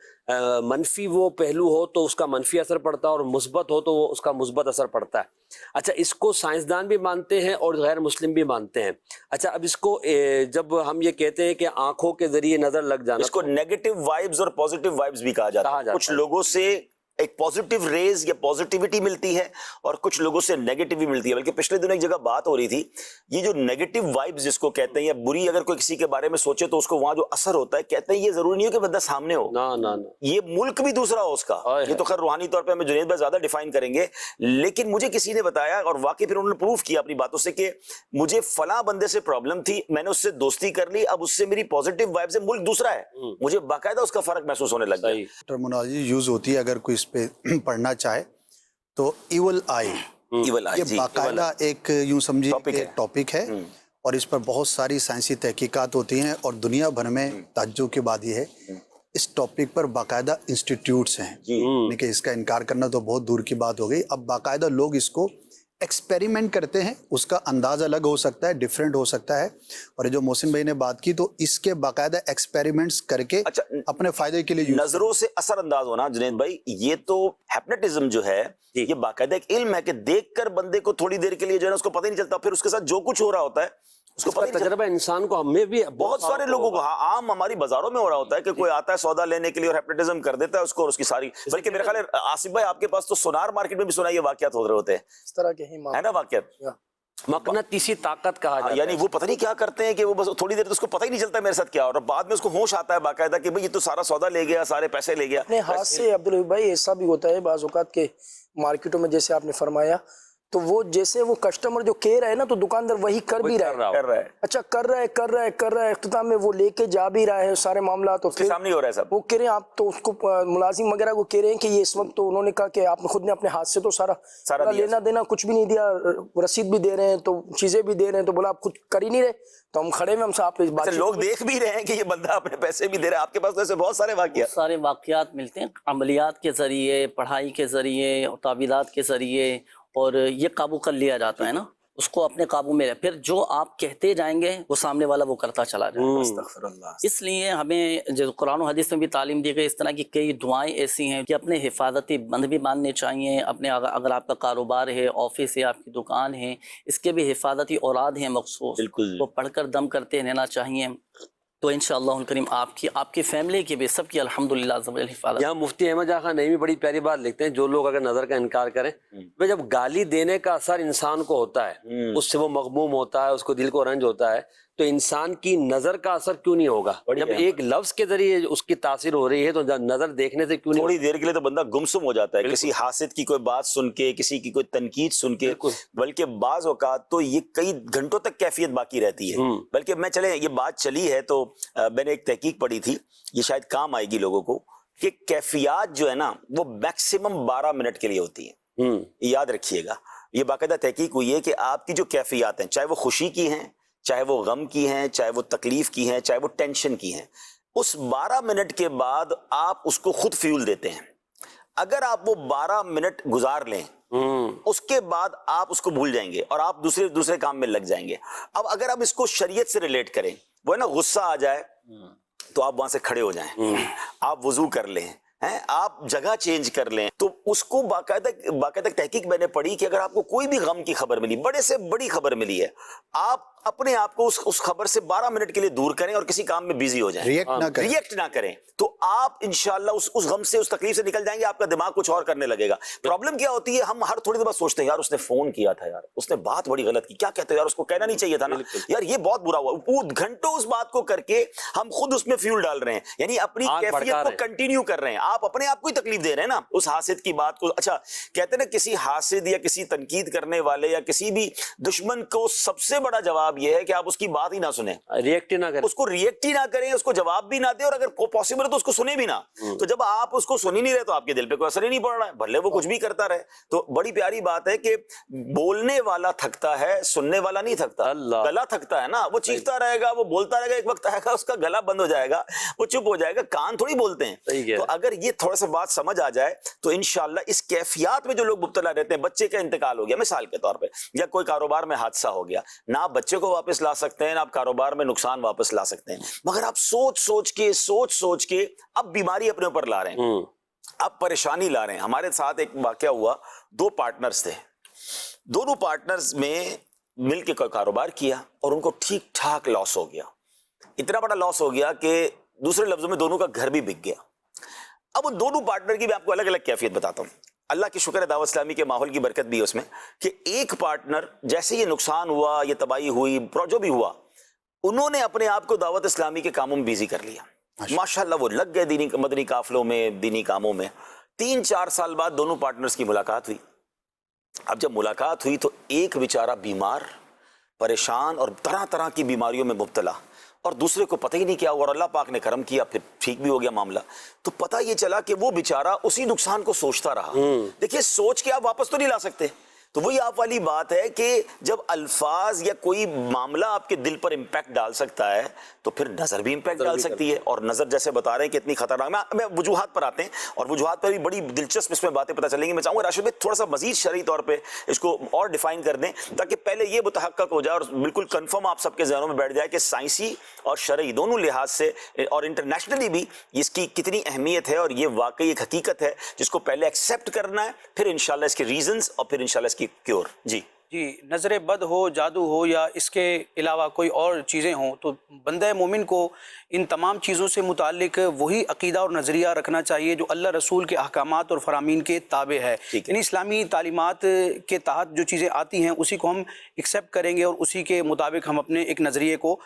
منفی وہ پہلو ہو تو اس کا منفی اثر پڑتا ہے اور مثبت ہو تو وہ اس کا مثبت اثر پڑتا ہے. اچھا اس کو سائنسدان بھی مانتے ہیں اور غیر مسلم بھی مانتے ہیں. اچھا اب اس کو جب ہم یہ کہتے ہیں کہ آنکھوں کے ذریعے نظر لگ جانا, اس کو نیگیٹو وائبز اور پوزیٹو وائبز بھی کہا جاتا ہے. کچھ لوگوں سے ایک پوزیٹیو ریز یا پوزیٹیوٹی ملتی ہے اور کچھ لوگوں سے نیگیٹو بھی ملتی ہے. بلکہ پچھلے دنوں ایک جگہ بات ہو رہی تھی, یہ جو نیگیٹو وائبز جس کو کہتے ہیں یا بری اگر کوئی کسی کے بارے میں سوچے تو اس کو وہاں جو اثر ہوتا ہے, کہتے ہیں یہ ضروری نہیں ہو کہ بندہ سامنے ہو, یہ ملک بھی دوسرا ہو اس کا. یہ تو خیر روحانی طور پہ ہمیں جنید بھائی زیادہ ڈیفائن کریں گے, لیکن مجھے کسی نے بتایا اور واقعی پھر انہوں نے پروف کیا اپنی باتوں سے کہ مجھے فلاں بندے سے پرابلم تھی, میں نے اس سے دوستی کر لی, اب اس سے میری پوزیٹیو وائب سے ملک دوسرا ہے, مجھے باقاعدہ اس کا فرق محسوس ہونے لگ گیا. ٹرمینالوجی یوز ہوتی ہے, اگر کوئی اس پہ پڑھنا چاہے تو ایول آئی, یہ باقاعدہ ایک یوں سمجھیے کہ ٹاپک ہے اور اس پر بہت ساری سائنسی تحقیقات ہوتی ہیں اور دنیا بھر میں تعجب کی بات یہ ہے اس ٹاپک پر باقاعدہ انسٹیٹیوٹس ہیں. یعنی کہ اس کا انکار کرنا تو بہت دور کی بات ہو گئی, اب باقاعدہ لوگ اس کو ایکسپیریمنٹ کرتے ہیں. اس کا انداز الگ ہو سکتا ہے, ڈیفرنٹ ہو سکتا ہے, اور جو محسن بھائی نے بات کی تو اس کے باقاعدہ ایکسپیریمنٹس کر کے اپنے فائدے کے لیے نظروں سے اثر انداز ہونا. جنید بھائی یہ تو ہیپنوٹزم جو ہے یہ باقاعدہ ایک علم ہے کہ دیکھ کر بندے کو تھوڑی دیر کے لیے جو ہے اس کو پتہ ہی نہیں چلتا, پھر اس کے ساتھ جو کچھ ہو رہا ہوتا ہے اس کو پتہ نہیں تجربہ انسان کو ہمیں بھی بہت سارے لوگوں کو عام ہماری بازاروں میں ہو رہا ہوتا ہے کہ کوئی آتا ہے سودا لینے کے لیے اور ہیپنوٹزم کر دیتا ہے اس کو اور اس کی ساری. بلکہ میرے خیال ہے آصف بھائی آپ کے پاس تو سونار مارکیٹ میں بھی سنا یہ واقعات ہو رہے ہوتے ہیں اس طرح کے ہی ہے نا واقعات, مقناطیسی طاقت کہا جاتا ہے. یعنی وہ پتہ نہیں کیا کرتے ہیں کہ وہ بس تھوڑی دیر تو اس کو پتہ ہی نہیں چلتا میرے ساتھ کیا, اور بعد میں اس کو ہوش آتا ہے باقاعدہ کہ بھئی یہ تو سارا سودا لے گیا, سارے پیسے لے گیا. اپنے ہاتھ سے عبدالوہاب بھائی ایسا بھی ہوتا ہے بعض اوقات کے مارکیٹوں میں, جیسے آپ نے فرمایا تو وہ جیسے وہ کسٹمر جو کہہ رہا ہے نا تو دکاندار وہی کر بھی رہا ہے, اچھا کر رہا ہے, اختتام میں وہ لے کے جا بھی رہا ہے سارے معاملات, اور پھر سامنے ہو رہا ہے سب. وہ کہہ رہے ہیں آپ تو اس کو ملازم وغیرہ کو کہہ رہے ہیں کہ یہ اس وقت تو انہوں نے کہا کہ آپ نے خود نے اپنے ہاتھ سے تو سارا لینا دینا کچھ بھی نہیں دیا, رسید بھی دے رہے ہیں تو چیزیں بھی دے رہے ہیں, تو بولا آپ کچھ کر ہی نہیں رہے تو ہم کھڑے میں ہم صاحب پہ بات. لوگ دیکھ بھی رہے ہیں کہ یہ بندہ اپنے پیسے بھی دے رہا ہے. آپ کے پاس تو ایسے بہت سارے واقعات ملتے ہیں عملیات کے ذریعے, پڑھائی کے ذریعے, تعویذات کے ذریعے, اور یہ قابو کر لیا جاتا ہے نا, اس کو اپنے قابو میں رہے, پھر جو آپ کہتے جائیں گے وہ سامنے والا وہ کرتا چلا جائے گا. استغفر اللہ. اس لیے ہمیں جو قرآن و حدیث میں بھی تعلیم دی گئی, اس طرح کی کئی دعائیں ایسی ہیں کہ اپنے حفاظتی بند بھی باندھنے چاہیے. اپنے اگر آپ کا کاروبار ہے, آفس ہے, آپ کی دکان ہے, اس کے بھی حفاظتی اوراد ہیں مخصوص, وہ پڑھ کر دم کرتے رہنا چاہیے. تو انشاءاللہ الکریم آپ کی فیملی کی بھی سب کی الحمدللہ حفاظت. یہاں مفتی احمد جاں خان نعیمی بڑی پیاری بات لکھتے ہیں, جو لوگ اگر نظر کا انکار کریں, جب گالی دینے کا اثر انسان کو ہوتا ہے, اس سے وہ مغموم ہوتا ہے, اس کو دل کو رنج ہوتا ہے, تو انسان کی نظر کا اثر کیوں نہیں ہوگا؟ جب ایک لفظ کے ذریعے اس کی تاثیر ہو رہی ہے تو نظر دیکھنے سے کیوں نہیں؟ تھوڑی دیر کے لیے تو بندہ گمسم ہو جاتا ہے کسی حاسد کی کوئی بات سن کے, کسی کی کوئی تنقید سن کے, بلکہ بعض اوقات تو یہ کئی گھنٹوں تک کیفیت باقی رہتی ہے. بلکہ میں چلے یہ بات چلی ہے تو میں نے ایک تحقیق پڑھی تھی, یہ شاید کام آئے گی لوگوں کو, کہ کیفیات جو ہے نا وہ میکسیمم 12 منٹ کے لیے ہوتی ہیں. یاد رکھیے گا, یہ باقاعدہ تحقیق ہوئی ہے کہ آپ کی جو کیفیات ہیں, چاہے وہ خوشی کی ہیں, چاہے وہ غم کی ہیں, چاہے وہ تکلیف کی ہیں, چاہے وہ ٹینشن کی ہیں, اس 12 منٹ کے بعد آپ اس کو خود فیول دیتے ہیں. اگر آپ وہ 12 منٹ گزار لیں, اس کے بعد آپ اس کو بھول جائیں گے اور آپ دوسرے کام میں لگ جائیں گے. اب اگر آپ اس کو شریعت سے ریلیٹ کریں, وہ ہے نا غصہ آ جائے تو آپ وہاں سے کھڑے ہو جائیں, آپ وضو کر لیں, آپ جگہ چینج کر لیں. تو اس کو باقاعدہ تحقیق میں نے پڑھی کہ اگر آپ کو کوئی بھی غم کی خبر ملی, بڑے سے بڑی خبر ملی ہے, آپ اپنے آپ کو اس خبر سے 12 منٹ کے لیے دور کریں اور کسی کام میں بیزی ہو جائیں, ریئیکٹ نہ کریں, تو آپ انشاءاللہ اس غم سے, اس تکلیف سے نکل جائیں گے. آپ کا دماغ کچھ اور کرنے لگے گا. پرابلم کیا ہوتی ہے, ہم ہر تھوڑی دیر بعد سوچتے ہیں یار اس نے فون کیا تھا, یار اس نے بات بڑی غلط کی, کیا کہتے ہیں یار, اس کو کہنا نہیں چاہیے تھا نا, یار یہ بہت برا ہوا. گھنٹوں اس بات کو کر کے ہم خود اس میں فیول ڈال رہے ہیں, یعنی اپنی کیفیت کو کنٹینیو کر رہے ہیں. آپ اپنے آپ کو ہی تکلیف دے رہے ہیں نا اس حاسد کی بات کو. اچھا کہتے ہیں نا کسی حاسد یا کسی تنقید کرنے والے یا کسی بھی دشمن کو سب سے بڑا جواب یہ ہے کہ آپ اس کی بات ہی نہ سنیں, ریئیکٹ نہ کریں, اس کو ریئیکٹ ہی نہ کریں, اس کو جواب بھی نہ دیں, اور اگر پاسبل ہے تو اس کو سنیں بھی نہ. تو جب آپ اس کو سن ہی نہیں رہے تو آپ کے دل پہ کوئی اثر ہی نہیں پڑ رہا ہے, بھلے وہ کچھ بھی کرتا رہے. تو بڑی پیاری بات ہے کہ بولنے والا تھکتا ہے, سننے والا نہیں تھکتا. گلا تھکتا ہے نا, وہ چیختا رہے گا, وہ بولتا رہے گا, ایک وقت آئے گا اس کا گلا بند ہو جائے گا, وہ چپ ہو جائے گا. کان تھوڑی بولتے ہیں. تو اگر یہ تھوڑا سا بات سمجھ آ جائے تو انشاءاللہ اس کیفیات میں جو لوگ مبتلا رہتے ہیں, بچے کا انتقال ہو گیا مثال کے طور پہ, یا کوئی کاروبار میں حادثہ ہو گیا, نہ آپ بچے کو کو واپس لا سکتے ہیں، نہ آپ کاروبار میں نقصان واپس لا سکتے ہیں، مگر آپ سوچ سوچ کے اب بیماری اپنے اوپر لا رہے ہیں، اب پریشانی لا رہے ہیں۔ ہمارے ساتھ ایک واقعہ ہوا، 2 پارٹنرز تھے، دونوں پارٹنرز میں مل کے کوئی کاروبار کیا اور ان کو ٹھیک ٹھاک لاس ہو گیا، اتنا بڑا لاس ہو گیا کہ دوسرے لفظوں میں دونوں کا گھر بھی بک گیا۔ اب ان دونوں پارٹنر کی میں آپ کو الگ الگ کیفیت بتاتا ہوں۔ اللہ کی شکر ہے دعوت اسلامی کے ماحول کی برکت بھی ہے اس میں، کہ ایک پارٹنر جیسے یہ نقصان ہوا، یہ تباہی ہوئی، جو بھی ہوا، انہوں نے اپنے آپ کو دعوت اسلامی کے کاموں میں بیزی کر لیا، ماشاءاللہ وہ لگ گئے دینی مدنی قافلوں میں، دینی کاموں میں۔ 3-4 سال بعد دونوں پارٹنرز کی ملاقات ہوئی۔ اب جب ملاقات ہوئی تو ایک بیچارہ بیمار، پریشان اور طرح طرح کی بیماریوں میں مبتلا، اور دوسرے کو پتہ ہی نہیں کیا، اور اللہ پاک نے کرم کیا، پھر ٹھیک بھی ہو گیا معاملہ۔ تو پتہ یہ چلا کہ وہ بیچارہ اسی نقصان کو سوچتا رہا۔ دیکھیے سوچ کے آپ واپس تو نہیں لا سکتے، تو وہی آپ والی بات ہے کہ جب الفاظ یا کوئی معاملہ آپ کے دل پر امپیکٹ ڈال سکتا ہے تو پھر نظر بھی امپیکٹ ڈال سکتی ہے، اور نظر جیسے بتا رہے ہیں کہ اتنی خطرناک۔ میں وجوہات پر آتے ہیں، اور وجوہات پر بھی بڑی دلچسپ اس میں باتیں پتہ چلیں گی۔ میں چاہوں گا راشد بھائی تھوڑا سا مزید شرعی طور پہ اس کو اور ڈیفائن کر دیں، تاکہ پہلے یہ متحقق ہو جائے اور بالکل کنفرم آپ سب کے ذہنوں میں بیٹھ جائے کہ سائنسی اور شرعی دونوں لحاظ سے اور انٹرنیشنلی بھی اس کی کتنی اہمیت ہے، اور یہ واقعی ایک حقیقت ہے جس کو پہلے ایکسیپٹ کرنا ہے، پھر انشاءاللہ اس کے ریزنز اور پھر انشاءاللہ اس کی کیور۔ جی نظر بد ہو، جادو ہو، یا اس کے علاوہ کوئی اور چیزیں ہوں، تو بندہ مومن کو ان تمام چیزوں سے متعلق وہی عقیدہ اور نظریہ رکھنا چاہیے جو اللہ رسول کے احکامات اور فرامین کے تابع ہے۔ یعنی اسلامی تعلیمات کے تحت جو چیزیں آتی ہیں اسی کو ہم ایکسیپٹ کریں گے، اور اسی کے مطابق ہم اپنے ایک نظریے کو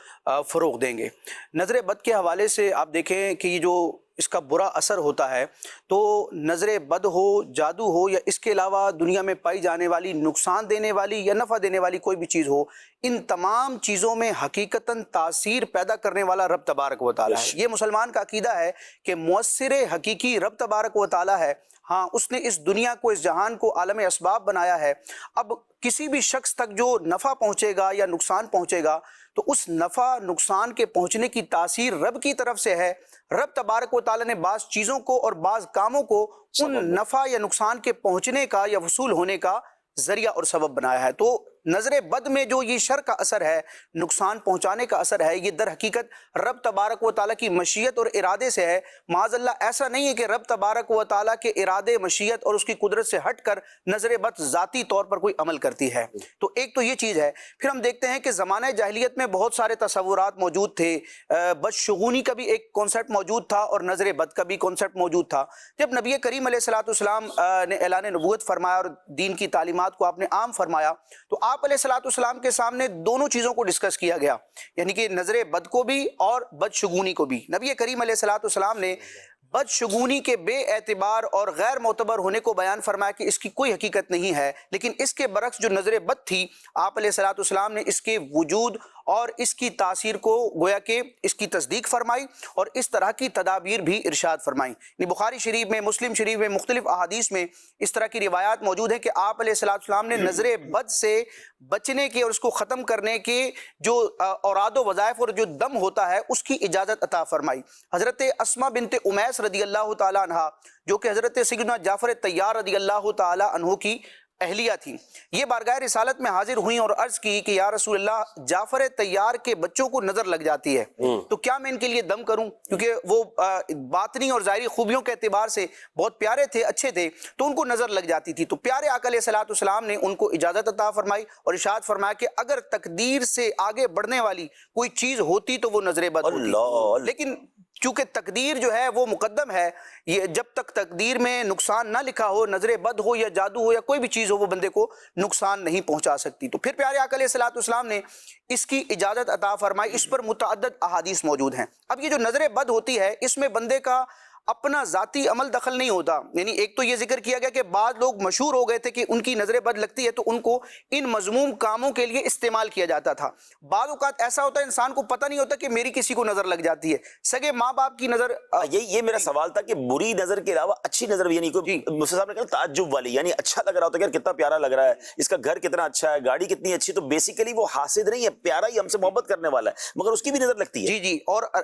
فروغ دیں گے۔ نظر بد کے حوالے سے آپ دیکھیں کہ یہ جو اس کا برا اثر ہوتا ہے، تو نظر بد ہو، جادو ہو، یا اس کے علاوہ دنیا میں پائی جانے والی نقصان دینے والی یا نفع دینے والی کوئی بھی چیز ہو، ان تمام چیزوں میں حقیقتاً تاثیر پیدا کرنے والا رب تبارک و تعالیٰ ہے۔ یہ مسلمان کا عقیدہ ہے کہ مؤثر حقیقی رب تبارک و تعالیٰ ہے۔ ہاں، اس نے اس دنیا کو، اس جہان کو عالم اسباب بنایا ہے۔ اب کسی بھی شخص تک جو نفع پہنچے گا یا نقصان پہنچے گا، تو اس نفع نقصان کے پہنچنے کی تاثیر رب کی طرف سے ہے۔ رب تبارک و تعالیٰ نے بعض چیزوں کو اور بعض کاموں کو ان نفع یا نقصان کے پہنچنے کا یا وصول ہونے کا ذریعہ اور سبب بنایا ہے۔ تو نظر بد میں جو یہ شر کا اثر ہے، نقصان پہنچانے کا اثر ہے، یہ در حقیقت رب تبارک و تعالیٰ کی مشیت اور ارادے سے ہے۔ معاذ اللہ ایسا نہیں ہے کہ رب تبارک و تعالیٰ کے ارادے، مشیت اور اس کی قدرت سے ہٹ کر نظر بد ذاتی طور پر کوئی عمل کرتی ہے۔ تو ایک تو یہ چیز ہے۔ پھر ہم دیکھتے ہیں کہ زمانہ جاہلیت میں بہت سارے تصورات موجود تھے۔ بدشگونی کا بھی ایک کانسیپٹ موجود تھا اور نظر بد کا بھی کانسیپٹ موجود تھا۔ جب نبی کریم علیہ الصلوۃ والسلام نے اعلان نبوت فرمایا اور دین کی تعلیمات کو آپ نے عام فرمایا، تو آپ علیہ الصلوۃ والسلام کے سامنے دونوں چیزوں کو ڈسکس کیا گیا، یعنی کہ نظر بد کو بھی اور بدشگونی کو بھی۔ نبی کریم علیہ الصلوۃ والسلام نے بدشگونی کے بے اعتبار اور غیر معتبر ہونے کو بیان فرمایا کہ اس کی کوئی حقیقت نہیں ہے، لیکن اس کے برعکس جو نظر بد تھی، آپ علیہ الصلوۃ والسلام نے اس کے وجود اور اس کی تاثیر کو گویا کہ اس کی تصدیق فرمائی، اور اس طرح کی تدابیر بھی ارشاد فرمائی۔ بخاری شریف میں، مسلم شریف میں، مختلف احادیث میں اس طرح کی روایات موجود ہیں کہ آپ علیہ الصلوۃ والسلام نے نظر بد سے بچنے کے اور اس کو ختم کرنے کے جو اوراد و وظائف اور جو دم ہوتا ہے اس کی اجازت عطا فرمائی۔ حضرت اسماء بنت امیس رضی اللہ تعالی عنہ، جو کہ حضرت سیدنا جعفر طیار رضی اللہ تعالی عنہ کی اہلیہ تھی، یہ بارگاہ رسالت میں حاضر ہوئیں اور عرض کی کہ یا رسول اللہ، جعفر طیار کے بچوں کو نظر لگ جاتی ہے، تو کیا میں ان کے لیے دم کروں؟ کیونکہ وہ باطنی اور ظاہری خوبیوں کے اعتبار سے بہت پیارے تھے، اچھے تھے، تو ان کو نظر لگ جاتی تھی۔ تو پیارے آقا علیہ الصلوۃ والسلام نے ان کو اجازت عطا فرمائی اور ارشاد فرمایا کہ اگر تقدیر سے آگے بڑھنے والی کوئی چیز ہوتی تو وہ نظر بد ہوتی، لیکن چونکہ تقدیر جو ہے وہ مقدم ہے، یہ جب تک تقدیر میں نقصان نہ لکھا ہو، نظر بد ہو یا جادو ہو یا کوئی بھی چیز ہو، وہ بندے کو نقصان نہیں پہنچا سکتی۔ تو پھر پیارے آقا علیہ الصلوۃ والسلام نے اس کی اجازت عطا فرمائی۔ اس پر متعدد احادیث موجود ہیں۔ اب یہ جو نظر بد ہوتی ہے، اس میں بندے کا اپنا ذاتی عمل دخل نہیں ہوتا۔ یعنی ایک تو یہ ذکر کیا گیا کہ بعض لوگ مشہور ہو گئے تھے کہ ان کی نظر بد لگتی ہے تو ان کو ان مذموم کاموں کے لیے استعمال کیا جاتا تھا۔ بعض اوقات ایسا ہوتا ہے انسان کو پتہ نہیں ہوتا کہ میری کسی کو نظر لگ جاتی ہے، سگے ماں باپ کی نظر۔ یہ میرا سوال تھا کہ بری نظر کے علاوہ اچھی نظر بھی، یعنی کوئی مفتی صاحب نے کہا تعجب والی، یعنی اچھا لگ رہا ہوتا ہے کہ کتنا پیارا لگ رہا ہے، اس کا گھر کتنا اچھا ہے، گاڑی کتنی اچھی، تو بیسیکلی وہ حاسد نہیں ہے، پیارا ہی ہم سے محبت کرنے والا ہے، مگر اس کی بھی نظر لگتی ہے۔ جی، اور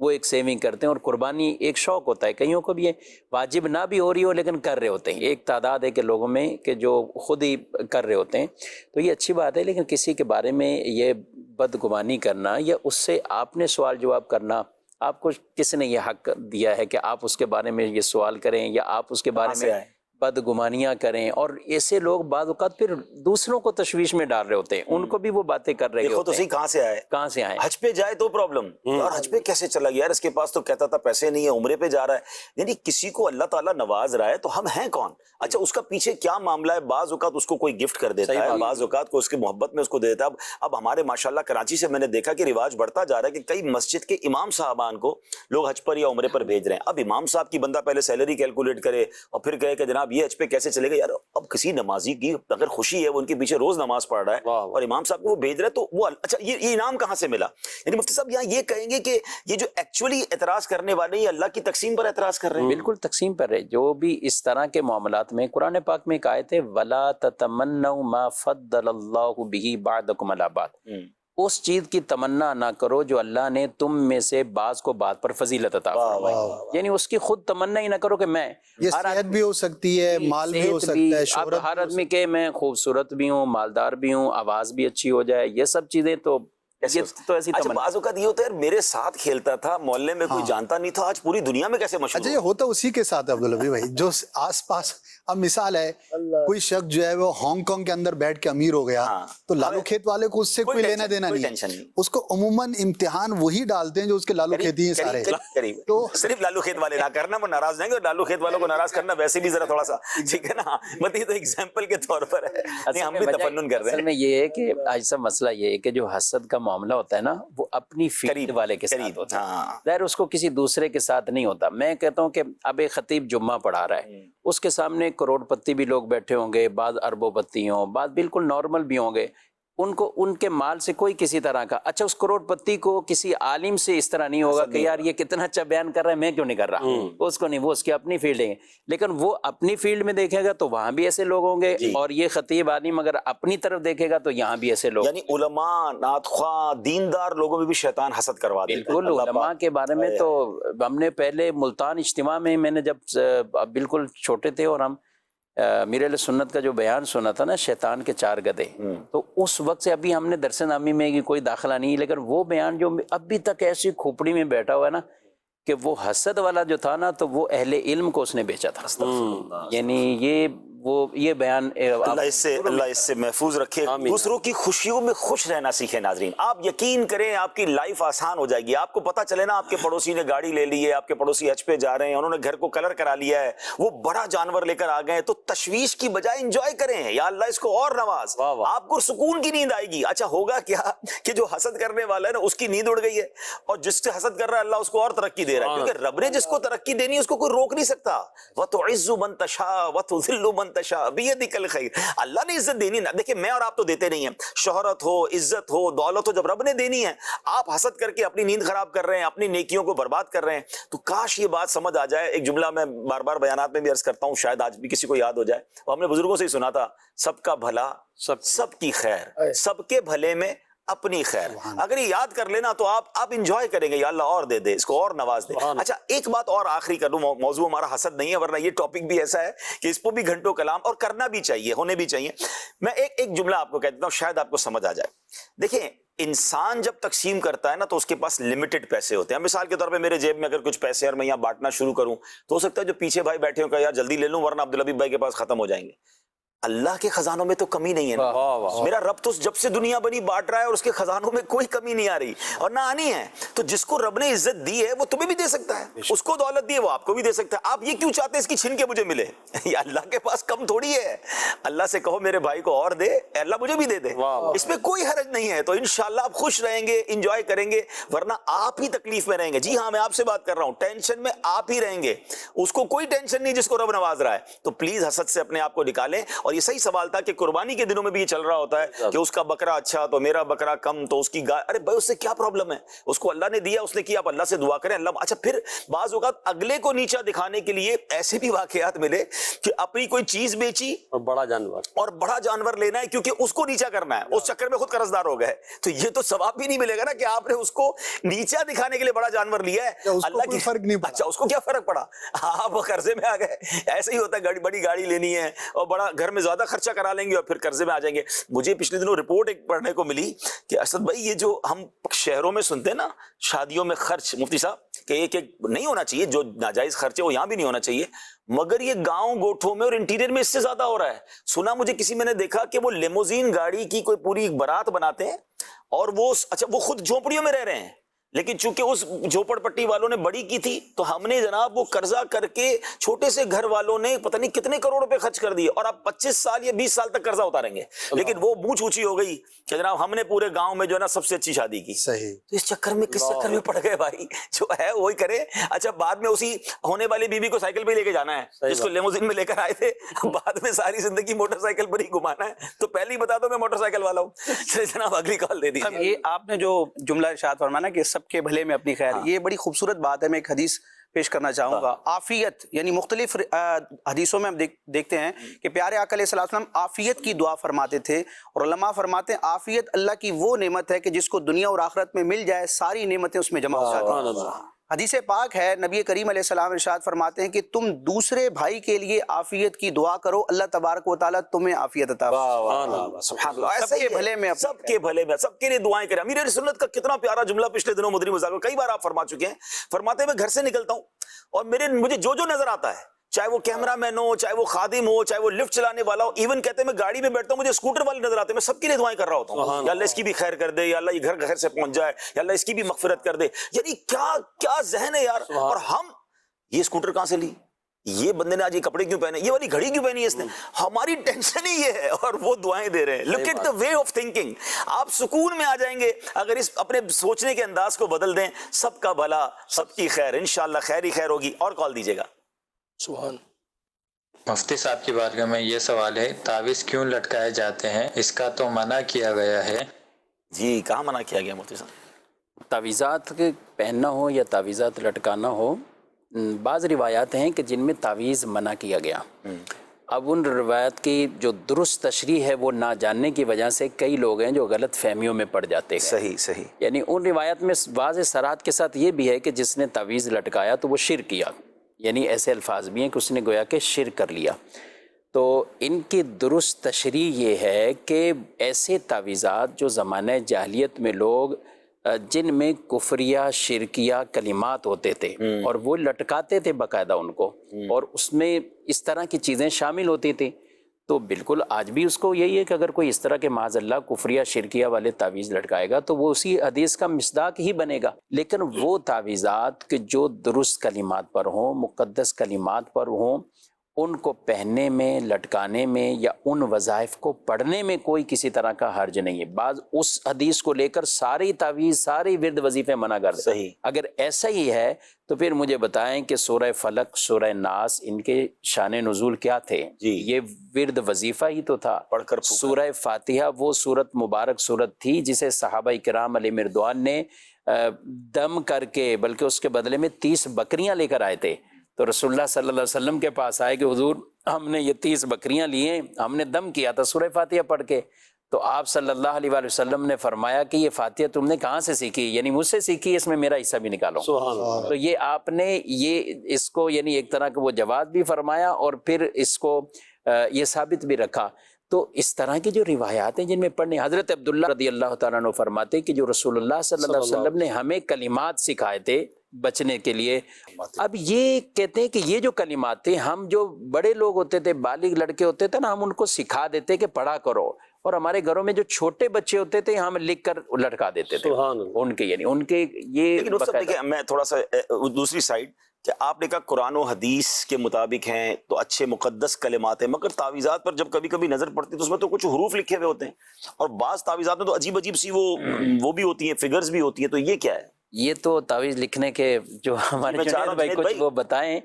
وہ ایک سیونگ کرتے ہیں. اور قربانی ایک شوق ہوتا ہے, کئیوں کو بھی ہے واجب نہ بھی ہو رہی ہو لیکن کر رہے ہوتے ہیں. ایک تعداد ہے کہ لوگوں میں کہ جو خود ہی کر رہے ہوتے ہیں, تو یہ اچھی بات ہے. لیکن کسی کے بارے میں یہ بدگمانی کرنا یا اس سے آپ نے سوال جواب کرنا, آپ کو کس نے یہ حق دیا ہے کہ آپ اس کے بارے میں یہ سوال کریں یا آپ اس کے بارے میں بدگمانیاں کریں؟ اور ایسے لوگ بعض اوقات پھر دوسروں کو تشویش میں ڈال رہے ہوتے ہیں, ان کو بھی وہ باتیں کر رہے دیکھو تو صحیح کہاں سے آئے حج پہ جائے تو پرابلم, اور حج پہ کیسے چلا گیا یار, اس کے پاس تو کہتا تھا پیسے نہیں ہے, عمرے پہ جا رہا ہے. یعنی کسی کو اللہ تعالیٰ نواز رہا ہے تو ہم ہیں کون؟ اچھا اس کا پیچھے کیا معاملہ ہے؟ بعض اوقات اس کو کوئی گفٹ کر دیتا ہے, بعض اوقات کو اس کی محبت میں اس کو دے دیتا ہے. اب ہمارے ماشاءاللہ کراچی سے میں نے دیکھا کہ رواج بڑھتا جا رہا ہے کہ کئی مسجد کے امام صاحبان کو لوگ حج پر یا عمرے پر بھیج رہے ہیں. اب امام صاحب کی بندہ پہلے سیلری کیلکولیٹ کرے اور پھر کہے کہ جناب یہ حج پہ کیسے چلے گا. یار اب کسی نمازی کی اگر خوشی ہے, وہ ان کے پیچھے روز نماز پڑھ رہا ہے اور امام صاحب کو وہ بھیج رہا ہے, تو وہ اچھا یہ انعام کہاں سے ملا؟ یعنی مفتی صاحب یہاں یہ کہیں گے کہ یہ جو ایکچولی اعتراض کرنے والے یہ اللہ کی تقسیم پر اعتراض کر رہے ہیں. بالکل تقسیم پر ہے. جو بھی اس طرح کے معاملات میں قرآن پاک میں ایک آیت ہے وَلَا تَتَمَنَّوْا مَا فَضَّلَ اللَّهُ بِهِ بَعْضَكُمْ عَلَىٰ بَعْضٍ, اس چیز کی تمنا نہ کرو جو اللہ نے تم میں سے بعض کو بعض پر فضیلت عطا فرمائی. یعنی اس کی خود تمنا ہی نہ کرو کہ میں, یہ صحت بھی ہو سکتی ہے, مال بھی ہو سکتا ہے, اب ہر آدمی کہ میں خوبصورت بھی ہوں, مالدار بھی ہوں, آواز بھی اچھی ہو جائے, یہ سب چیزیں تو ایسی اچھا بعض اوقات یہ ہوتا ہے میرے ساتھ کھیلتا تھا, محلے میں کوئی جانتا نہیں تھا, آج پوری دنیا میں کیسے مشہور. اچھا یہ ہوتا اسی کے ساتھ عبداللطیف بھائی جو آس پاس. اب مثال ہے کوئی شخص جو ہے وہ ہانگ کانگ کے اندر بیٹھ کے امیر ہو گیا, تو لالو کھیت والے کو اس سے کوئی لینا دینا نہیں, اس کو عموماً امتحان وہی ڈالتے ہیں جو اس کے لالو کھیتی ہیں سارے. تو صرف لالو کھیت والے نہ کرنا, وہ ناراض جائیں گے, اور لالو کھیت والوں کو ناراض کرنا ویسے بھی ذرا تھوڑا سا ٹھیک ہے نا, مطلب یہ تو ایگزامپل کے طور پر ہے, ہم بھی تفنن کر رہے ہیں. اصل میں یہ ہے کہ ایسا مسئلہ یہ ہے کہ جو حسد کا معاملہ ہوتا ہے نا وہ اپنی فیلڈ والے کے ساتھ ہوتا ہے, ظاہر اس کو کسی دوسرے کے ساتھ نہیں ہوتا. میں کہتا ہوں کہ اب ایک خطیب جمعہ پڑھا رہا ہے, اس کے سامنے کروڑ پتی بھی لوگ بیٹھے ہوں گے, بعض اربوں پتی ہوں, بعض بالکل نارمل بھی ہوں گے, ان کو ان کے مال سے کوئی کسی طرح کا, اچھا اس کروڑ پتی کو کسی عالم سے اس طرح نہیں ہوگا کہ یار یہ کتنا اچھا بیان کر رہا ہے میں کیوں نہیں کر رہا, اس کو نہیں, وہ اس کی اپنی فیلڈ ہے. لیکن وہ اپنی فیلڈ میں دیکھے گا تو وہاں بھی ایسے لوگ ہوں گے, اور یہ خطیب عالم اگر اپنی طرف دیکھے گا تو یہاں بھی ایسے لوگ. یعنی علماء, نعت خواہ, دیندار لوگوں میں بھی شیطان حسد کروا دیتا ہے. بالکل علماء کے بارے میں تو ہم نے پہلے ملتان اجتماع میں نے جب بالکل چھوٹے تھے اور ہم میر علیہ سنت کا جو بیان سنا تھا نا شیطان کے 4 گدھے, تو اس وقت سے ابھی ہم نے درس نامی میں کوئی داخلہ نہیں, لیکن وہ بیان جو ابھی تک ایسی کھوپڑی میں بیٹھا ہوا ہے نا کہ وہ حسد والا جو تھا نا تو وہ اہل علم کو اس نے بیچا تھا. یعنی یہ بیان اللہ اس سے محفوظ رکھے. دوسروں کی خوشیوں میں خوش رہنا سیکھیں ناظرین. آپ یقین کریں آپ کی لائف آسان ہو جائے گی. آپ کو پتہ چلے نا آپ کے پڑوسی نے گاڑی لے لی ہے, آپ کے پڑوسی حج پہ جا رہے ہیں, انہوں نے گھر کو کلر کرا لیا ہے, وہ بڑا جانور لے کر آ گئے, تو تشویش کی بجائے انجوائے کریں, یا اللہ اس کو اور نواز, آپ کو سکون کی نیند آئے گی. اچھا ہوگا کیا کہ جو حسد کرنے والا ہے نا اس کی نیند اڑ گئی ہے, اور جس سے حسد کر رہا ہے اللہ اس کو اور ترقی دے رہا ہے, کیونکہ رب نے جس کو ترقی دینی ہے اس کو کوئی روک نہیں سکتا. وَتُعِزُّ مَن تَشَاءُ وَتُذِلُّ مَن تَشَاءُ بِيَدِكَ الْخَيْرُ. اللہ نے عزت دینی, دیکھیں میں اور آپ تو دیتے نہیں ہیں, شہرت ہو, عزت ہو, دولت ہو, جب رب نے دینی ہے, آپ حسد کر کے اپنی نیند خراب کر رہے ہیں, اپنی نیکیوں کو برباد کر رہے ہیں. تو کاش یہ بات سمجھ آ جائے. ایک جملہ میں بار بار بیانات میں بھی عرض کرتا ہوں, شاید آج بھی کسی کو یاد ہو جائے, وہ ہم نے بزرگوں سے ہی سنا تھا, سب کا بھلا سب کی خیر, سب کے بھلے میں اپنی خیر. اگر یہ یاد کر لینا تو آپ انجوائے کریں گے, یا اللہ اور دے دے, اس کو اور نواز دے. اچھا ایک بات اور آخری کر لوں, موضوع ہمارا حسد نہیں ہے ورنہ یہ ٹاپک بھی ایسا ہے کہ اس کو بھی گھنٹوں کلام اور کرنا بھی چاہیے, ہونے بھی چاہیے. میں ایک جملہ آپ کو کہہ دیتا ہوں, شاید آپ کو سمجھ آ جائے. دیکھیں انسان جب تقسیم کرتا ہے نا تو اس کے پاس لمیٹڈ پیسے ہوتے ہیں. مثال کے طور پہ میرے جیب میں اگر کچھ پیسے اور میں یہاں بانٹنا شروع کروں تو ہو سکتا ہے جو پیچھے بھائی بیٹھے ہوں کہ یار جلدی لے لوں ورنہ عبدالحبیب بھائی کے پاس ختم ہو جائیں گے. اللہ کے خزانوں میں تو کمی نہیں ہے نا. میرا رب تو جب سے دنیا بنی بانٹ رہا ہے اور اس کے خزانوں میں کوئی کمی نہیں آ رہی اور نہ آنی ہے. تو جس کو رب نے عزت دی ہے وہ تمہیں بھی دے سکتا ہے, اس کو دولت دی ہے وہ آپ کو بھی دے سکتا ہے. آپ یہ کیوں چاہتے ہیں اس کی چھین کے مجھے ملے؟ یہ اللہ کے پاس کم تھوڑی ہے. اللہ سے کہو میرے بھائی کو اور دے, اللہ مجھے بھی دے دے, اس میں کوئی حرج نہیں ہے. تو انشاءاللہ آپ خوش رہیں گے, انجوائے کریں گے, ورنہ آپ ہی تکلیف میں رہیں گے. جی ہاں میں آپ سے بات کر رہا ہوں, ٹینشن میں آپ ہی رہیں گے, اس کو کوئی ٹینشن نہیں جس کو رب نواز رہا ہے. تو پلیز حسد سے اپنے آپ کو نکالیں. اور اور یہ صحیح سوال تھا کہ قربانی کے دنوں میں بھی یہ چل رہا ہوتا ہے کہ اس کا بکرا اچھا تو میرا بکرا کم تو اس کی گائے. ارے بھائی اس سے کیا پرابلم ہے؟ اس کو اللہ نے دیا, اس نے کیا, آپ اللہ سے دعا کریں. اللہ اچھا پھر بعض اوقات اگلے کو نیچا دکھانے کے لیے ایسے بھی واقعات ملے کہ اپنی کوئی چیز بیچی اور بڑا جانور لینا ہے کیونکہ اس کو نیچا کرنا ہے, اس چکر میں خود قرض دار ہو گئے. تو یہ تو ثواب بھی نہیں ملے گا نا کہ آپ نے اس کو نیچا دکھانے کے لیے بڑا جانور لیا ہے. اللہ کی فرق نہیں. اچھا اس کو کیا فرق پڑا, آپ قرضے میں آ گئے. ایسے ہی ہوتا ہے, بڑی گاڑی لینی ہے اور بڑا گھر میں زیادہ خرچہ کرا لیں گے اور پھر قرضے میں آ جائیں گے. مجھے پچھلے دنوں رپورٹ ایک پڑھنے کو ملی کہ اسد بھائی یہ جو ہم شہروں میں سنتے ہیں نا شادیوں میں خرچ, مفتی صاحب کہ ایک نہیں ہونا چاہیے, جو ناجائز خرچ ہے وہ یہاں بھی نہیں ہونا چاہیے, مگر یہ گاؤں گوٹھوں میں اور انٹیریئر میں اس سے زیادہ ہو رہا ہے. سنا مجھے کسی میں نے دیکھا کہ وہ لیموزین گاڑی کی کوئی پوری بارات بناتے ہیں اور وہ اچھا وہ خود جھونپڑیوں میں رہ رہے ہیں, لیکن چونکہ اس جھوپڑ پٹی والوں نے بڑی کی تھی تو ہم نے جناب وہ قرضہ کر کے چھوٹے سے گھر والوں نے پتہ نہیں کتنے کروڑ روپے خرچ کر دیے, اور اب 25 سال یا 20 سال تک قرضہ اتاریں گے. لیکن وہ مونچھ اونچی ہو گئی کہ جناب ہم نے پورے گاؤں میں جو ہے نا سب سے اچھی شادی کی. صحیح. تو اس چکر میں کس چکر میں پڑ گئے بھائی, جو ہے وہی کرے. اچھا بعد میں اسی ہونے والی بیوی کو سائیکل پہ لے کے جانا ہے جس کو لیموزین میں لے کر آئے تھے, بعد میں ساری زندگی موٹر سائیکل پر ہی گھمانا ہے. تو پہلے ہی بتا دو میں موٹر سائیکل والا ہوں. چلے جناب اگلی کال دے دیجیے. یہ آپ نے جو جملہ ارشاد فرمایا کہ سب کے بھلے میں اپنی خیر, یہ بڑی خوبصورت بات ہے. میں ایک حدیث پیش کرنا چاہوں گا. عافیت یعنی مختلف حدیثوں میں ہم دیکھتے ہیں کہ پیارے آقا علیہ الصلوۃ والسلام عافیت کی دعا فرماتے تھے, اور علماء فرماتے ہیں عافیت اللہ کی وہ نعمت ہے کہ جس کو دنیا اور آخرت میں مل جائے ساری نعمتیں اس میں جمع ہو جاتی ہیں. حدیث پاک ہے, نبی کریم علیہ السلام ارشاد فرماتے ہیں کہ تم دوسرے بھائی کے لیے عافیت کی دعا کرو, اللہ تبارک و تعالیٰ تمہیں عافیت عطا فرمائے. سبحان اللہ. سب کے بھلے میں, سب کے بھلے میں, سب کے لیے دعائیں کریں. امیر سنت کا کتنا پیارا جملہ پچھلے دنوں مدنی مذاکرہ کئی بار آپ فرما چکے ہیں. فرماتے ہیں میں گھر سے نکلتا ہوں اور مجھے جو نظر آتا ہے, چاہے وہ کیمرہ مین ہو, چاہے وہ خادم ہو, چاہے وہ لفٹ چلانے والا ہو, ایون کہتے ہیں میں گاڑی میں بیٹھتا ہوں مجھے اسکوٹر والے نظر آتے ہیں, میں سب کے لیے دعائیں کر رہا ہوتا ہوں. یا اللہ اس کی بھی خیر کر دے, یا اللہ یہ گھر خیر سے پہنچ جائے, یا اللہ اس کی بھی مغفرت کر دے. یعنی کیا ذہن ہے یار. اور ہم یہ اسکوٹر کہاں سے لی, یہ بندے نے آج یہ کپڑے کیوں پہنے, یہ والی گھڑی کیوں پہنی ہے اس نے, ہماری ٹینشن ہی یہ ہے اور وہ دعائیں دے رہے ہیں. Look at the way of thinking. آپ سکون میں آ جائیں گے اگر اس اپنے سوچنے کے انداز کو بدل دیں. سب کا بھلا, سب کی خیر, انشاءاللہ خیر ہی خیر ہوگی. اور کال دیجیے گا. سبحان. مفتی صاحب کی بارگاہ میں یہ سوال ہے, تعویذ کیوں لٹکائے جاتے ہیں؟ اس کا تو منع کیا گیا ہے. جی کہاں منع کیا گیا مفتی صاحب؟ تعویذات کے پہننا ہو یا تعویذات لٹکانا ہو, بعض روایات ہیں کہ جن میں تعویذ منع کیا گیا. اب ان روایات کی جو درست تشریح ہے وہ نہ جاننے کی وجہ سے کئی لوگ ہیں جو غلط فہمیوں میں پڑ جاتے ہیں. صحیح. یعنی ان روایات میں واضح صراحت کے ساتھ یہ بھی ہے کہ جس نے تعویذ لٹکایا تو وہ شرک کیا, یعنی ایسے الفاظ بھی ہیں کہ اس نے گویا کہ شرک کر لیا. تو ان کی درست تشریح یہ ہے کہ ایسے تعویذات جو زمانہ جاہلیت میں لوگ جن میں کفریہ شرکیہ کلمات ہوتے تھے اور وہ لٹکاتے تھے باقاعدہ ان کو, اور اس میں اس طرح کی چیزیں شامل ہوتی تھیں, تو بالکل آج بھی اس کو یہی ہے کہ اگر کوئی اس طرح کے معاذ اللہ کفریہ شرکیہ والے تعویذ لٹکائے گا تو وہ اسی حدیث کا مصداق ہی بنے گا. لیکن وہ تعویذات کہ جو درست کلمات پر ہوں, مقدس کلمات پر ہوں, ان کو پہننے میں, لٹکانے میں یا ان وظائف کو پڑھنے میں کوئی کسی طرح کا حرج نہیں ہے. بعض اس حدیث کو لے کر ساری تعویذ ساری ورد وظیفے منع کر دیں. صحیح. اگر ایسا ہی ہے تو پھر مجھے بتائیں کہ سورہ فلق, سورہ ناس, ان کے شان نزول کیا تھے؟ یہ ورد وظیفہ ہی تو تھا. پڑھ کر سورہ فاتحہ وہ سورت مبارک سورت تھی جسے صحابہ کرام علیہ مردوان نے دم کر کے, بلکہ اس کے بدلے میں 30 بکریاں لے کر آئے تھے. تو رسول اللہ صلی اللہ علیہ وسلم کے پاس آئے کہ حضور ہم نے یہ 30 بکریاں لیے, ہم نے دم کیا تھا سورہ فاتحہ پڑھ کے. تو آپ صلی اللہ علیہ وآلہ وسلم نے فرمایا کہ یہ فاتحہ تم نے کہاں سے سیکھی؟ یعنی مجھ سے سیکھی, اس میں میرا حصہ بھی نکالو. تو یہ آپ نے یہ اس کو یعنی ایک طرح کا وہ جواز بھی فرمایا اور پھر اس کو یہ ثابت بھی رکھا. تو اس طرح کی جو روایات ہیں جن میں پڑھنے, حضرت عبداللہ رضی اللہ تعالیٰ عنہ فرماتے کہ جو رسول اللہ صلی اللہ علیہ وسلم نے ہمیں کلمات سکھائے تھے بچنے کے لیے. اب یہ کہتے ہیں کہ یہ جو کلمات تھے, ہم جو بڑے لوگ ہوتے تھے, بالغ لڑکے ہوتے تھے نا, ہم ان کو سکھا دیتے کہ پڑھا کرو, اور ہمارے گھروں میں جو چھوٹے بچے ہوتے تھے ہم لکھ کر لٹکا دیتے تھے ان کے, یعنی ان کے یہ. لیکن میں تھوڑا سا دوسری سائڈ کہ آپ نے کہا قرآن و حدیث کے مطابق ہیں تو اچھے مقدس کلمات ہیں, مگر تعویذات پر جب کبھی کبھی نظر پڑتی تو اس میں تو کچھ حروف لکھے ہوئے ہوتے ہیں, اور بعض تعویذات میں تو عجیب عجیب سی وہ بھی ہوتی ہیں, فگرز بھی ہوتی ہیں. تو یہ کیا ہے؟ یہ تو تعویذ لکھنے کے جو ہمارے جنید بھائی کچھ وہ بتائیں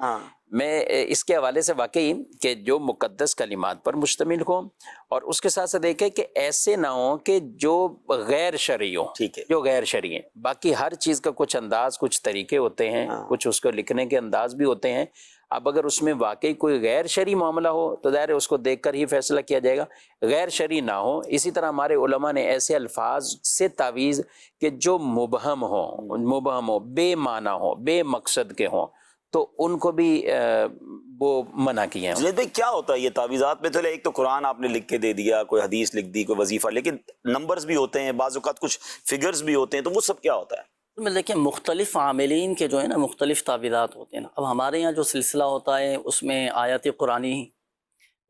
میں اس کے حوالے سے واقعی کہ جو مقدس کلمات پر مشتمل ہوں، اور اس کے ساتھ ساتھ دیکھیں کہ ایسے نہ ہوں کہ جو غیر شرعی ہوں، ٹھیک ہے، جو غیر شرعی ہیں۔ باقی ہر چیز کا کچھ انداز، کچھ طریقے ہوتے ہیں، کچھ اس کو لکھنے کے انداز بھی ہوتے ہیں۔ اب اگر اس میں واقعی کوئی غیر شرعی معاملہ ہو تو ظاہر ہے اس کو دیکھ کر ہی فیصلہ کیا جائے گا، غیر شرعی نہ ہو۔ اسی طرح ہمارے علماء نے ایسے الفاظ سے تعویذ کہ جو مبہم ہو، بے معنی ہو، بے مقصد کے ہوں، تو ان کو بھی وہ منع کیے ہیں۔ جنید بھائی کیا ہوتا ہے یہ تعویذات میں؟ تو ایک تو قرآن آپ نے لکھ کے دے دیا، کوئی حدیث لکھ دی، کوئی وظیفہ، لیکن نمبرز بھی ہوتے ہیں، بعض اوقات کچھ فگرز بھی ہوتے ہیں، تو وہ سب کیا ہوتا ہے؟ میں دیکھیں مختلف عاملین کے جو ہے نا مختلف تعویذات ہوتے ہیں نا۔ اب ہمارے یہاں جو سلسلہ ہوتا ہے اس میں آیات قرآنی،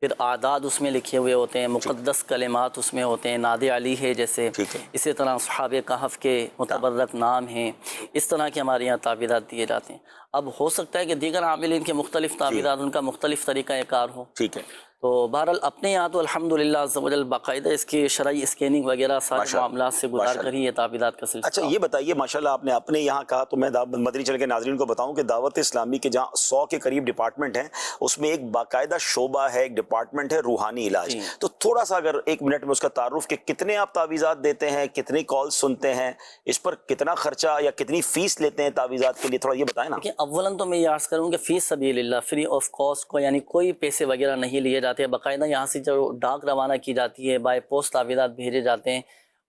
پھر اعداد اس میں لکھے ہوئے ہوتے ہیں، مقدس کلمات اس میں ہوتے ہیں، ناد علی ہے جیسے، اسی طرح اصحاب کہف کے متبرک نام ہیں، اس طرح کے ہمارے یہاں تعویذات دیے جاتے ہیں۔ اب ہو سکتا ہے کہ دیگر عاملین کے مختلف تعویذات، ان کا مختلف طریقہ کار ہو۔ ٹھیک ہے، تو بہرحال اپنے یہاں تو الحمدللہ عز و جل باقاعدہ اس کی شرعی اسکیننگ وغیرہ سارے معاملات سے گزار کر ہی یہ تعویذات کا سلسلہ۔ اچھا یہ بتائیے، ماشاءاللہ آپ نے اپنے یہاں کہا، تو میں مدنی چینل کے ناظرین کو بتاؤں کہ دعوت اسلامی کے جہاں 100 کے قریب ڈپارٹمنٹ ہیں، اس میں ایک باقاعدہ شعبہ ہے، ایک ڈپارٹمنٹ ہے روحانی علاج۔ تو تھوڑا سا اگر 1 منٹ میں اس کا تعارف، کہ کتنے آپ تعویذات دیتے ہیں، کتنی کال سنتے ہیں، اس پر کتنا خرچہ یا کتنی فیس لیتے ہیں تعویذات کے لیے، تھوڑا یہ بتائیں نا۔ اولاً تو میں یہ عرض کروں کہ فی سبیل اللہ، فری آف کاسٹ کو، یعنی کوئی پیسے وغیرہ نہیں لیے جاتے۔ باقاعدہ یہاں سے جو ڈاک روانہ کی جاتی ہے، بائی پوسٹ تعویذات بھیجے جاتے ہیں،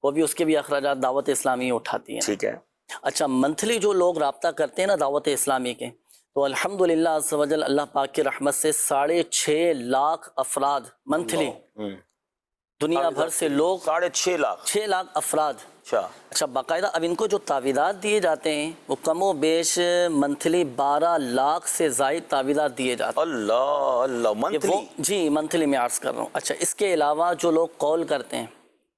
وہ بھی اس کے بھی اخراجات دعوت اسلامی اٹھاتی ہے۔ ٹھیک ہے۔ اچھا منتھلی جو لوگ رابطہ کرتے ہیں نا دعوت اسلامی کے، تو الحمدللہ عز و جل اللہ پاک کی رحمت سے 6.5 لاکھ افراد منتھلی دنیا بھر سے لوگ، 6.5 لاکھ افراد۔ اچھا باقاعدہ اب ان کو جو تعویذات دیے جاتے ہیں وہ کم و بیش منتھلی 12 لاکھ سے زائد تعویذات دیے جاتے ہیں۔ اللہ منتھلی؟ جی منتھلی میں عرض کر رہا ہوں۔ اچھا اس کے علاوہ جو لوگ کال کرتے ہیں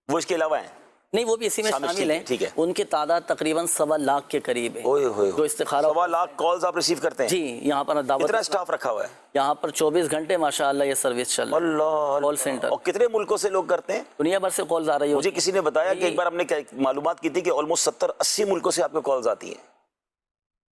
وہ اس کے علاوہ ہیں؟ نہیں، وہ بھی اسی میں شامل ہیں۔ ٹھیک ہے۔ ان کی تعداد تقریباً 1.25 لاکھ کے قریب ہے جو استخارہ۔ 1.25 لاکھ کالز آپ ریسیو کرتے ہیں؟ جی، یہاں پر دعوت، کتنا اسٹاف رکھا ہوا ہے یہاں پر 24 گھنٹے ماشاءاللہ یہ سروس چل رہی ہے، کال سینٹر۔ اور کتنے ملکوں سے لوگ کرتے ہیں؟ دنیا بھر سے کالز آ رہی ہے۔ مجھے کسی نے بتایا کہ ایک بار ہم نے معلومات کی تھی کہ آلموسٹ 70-80 ملکوں سے آپ کو کالز آتی ہیں۔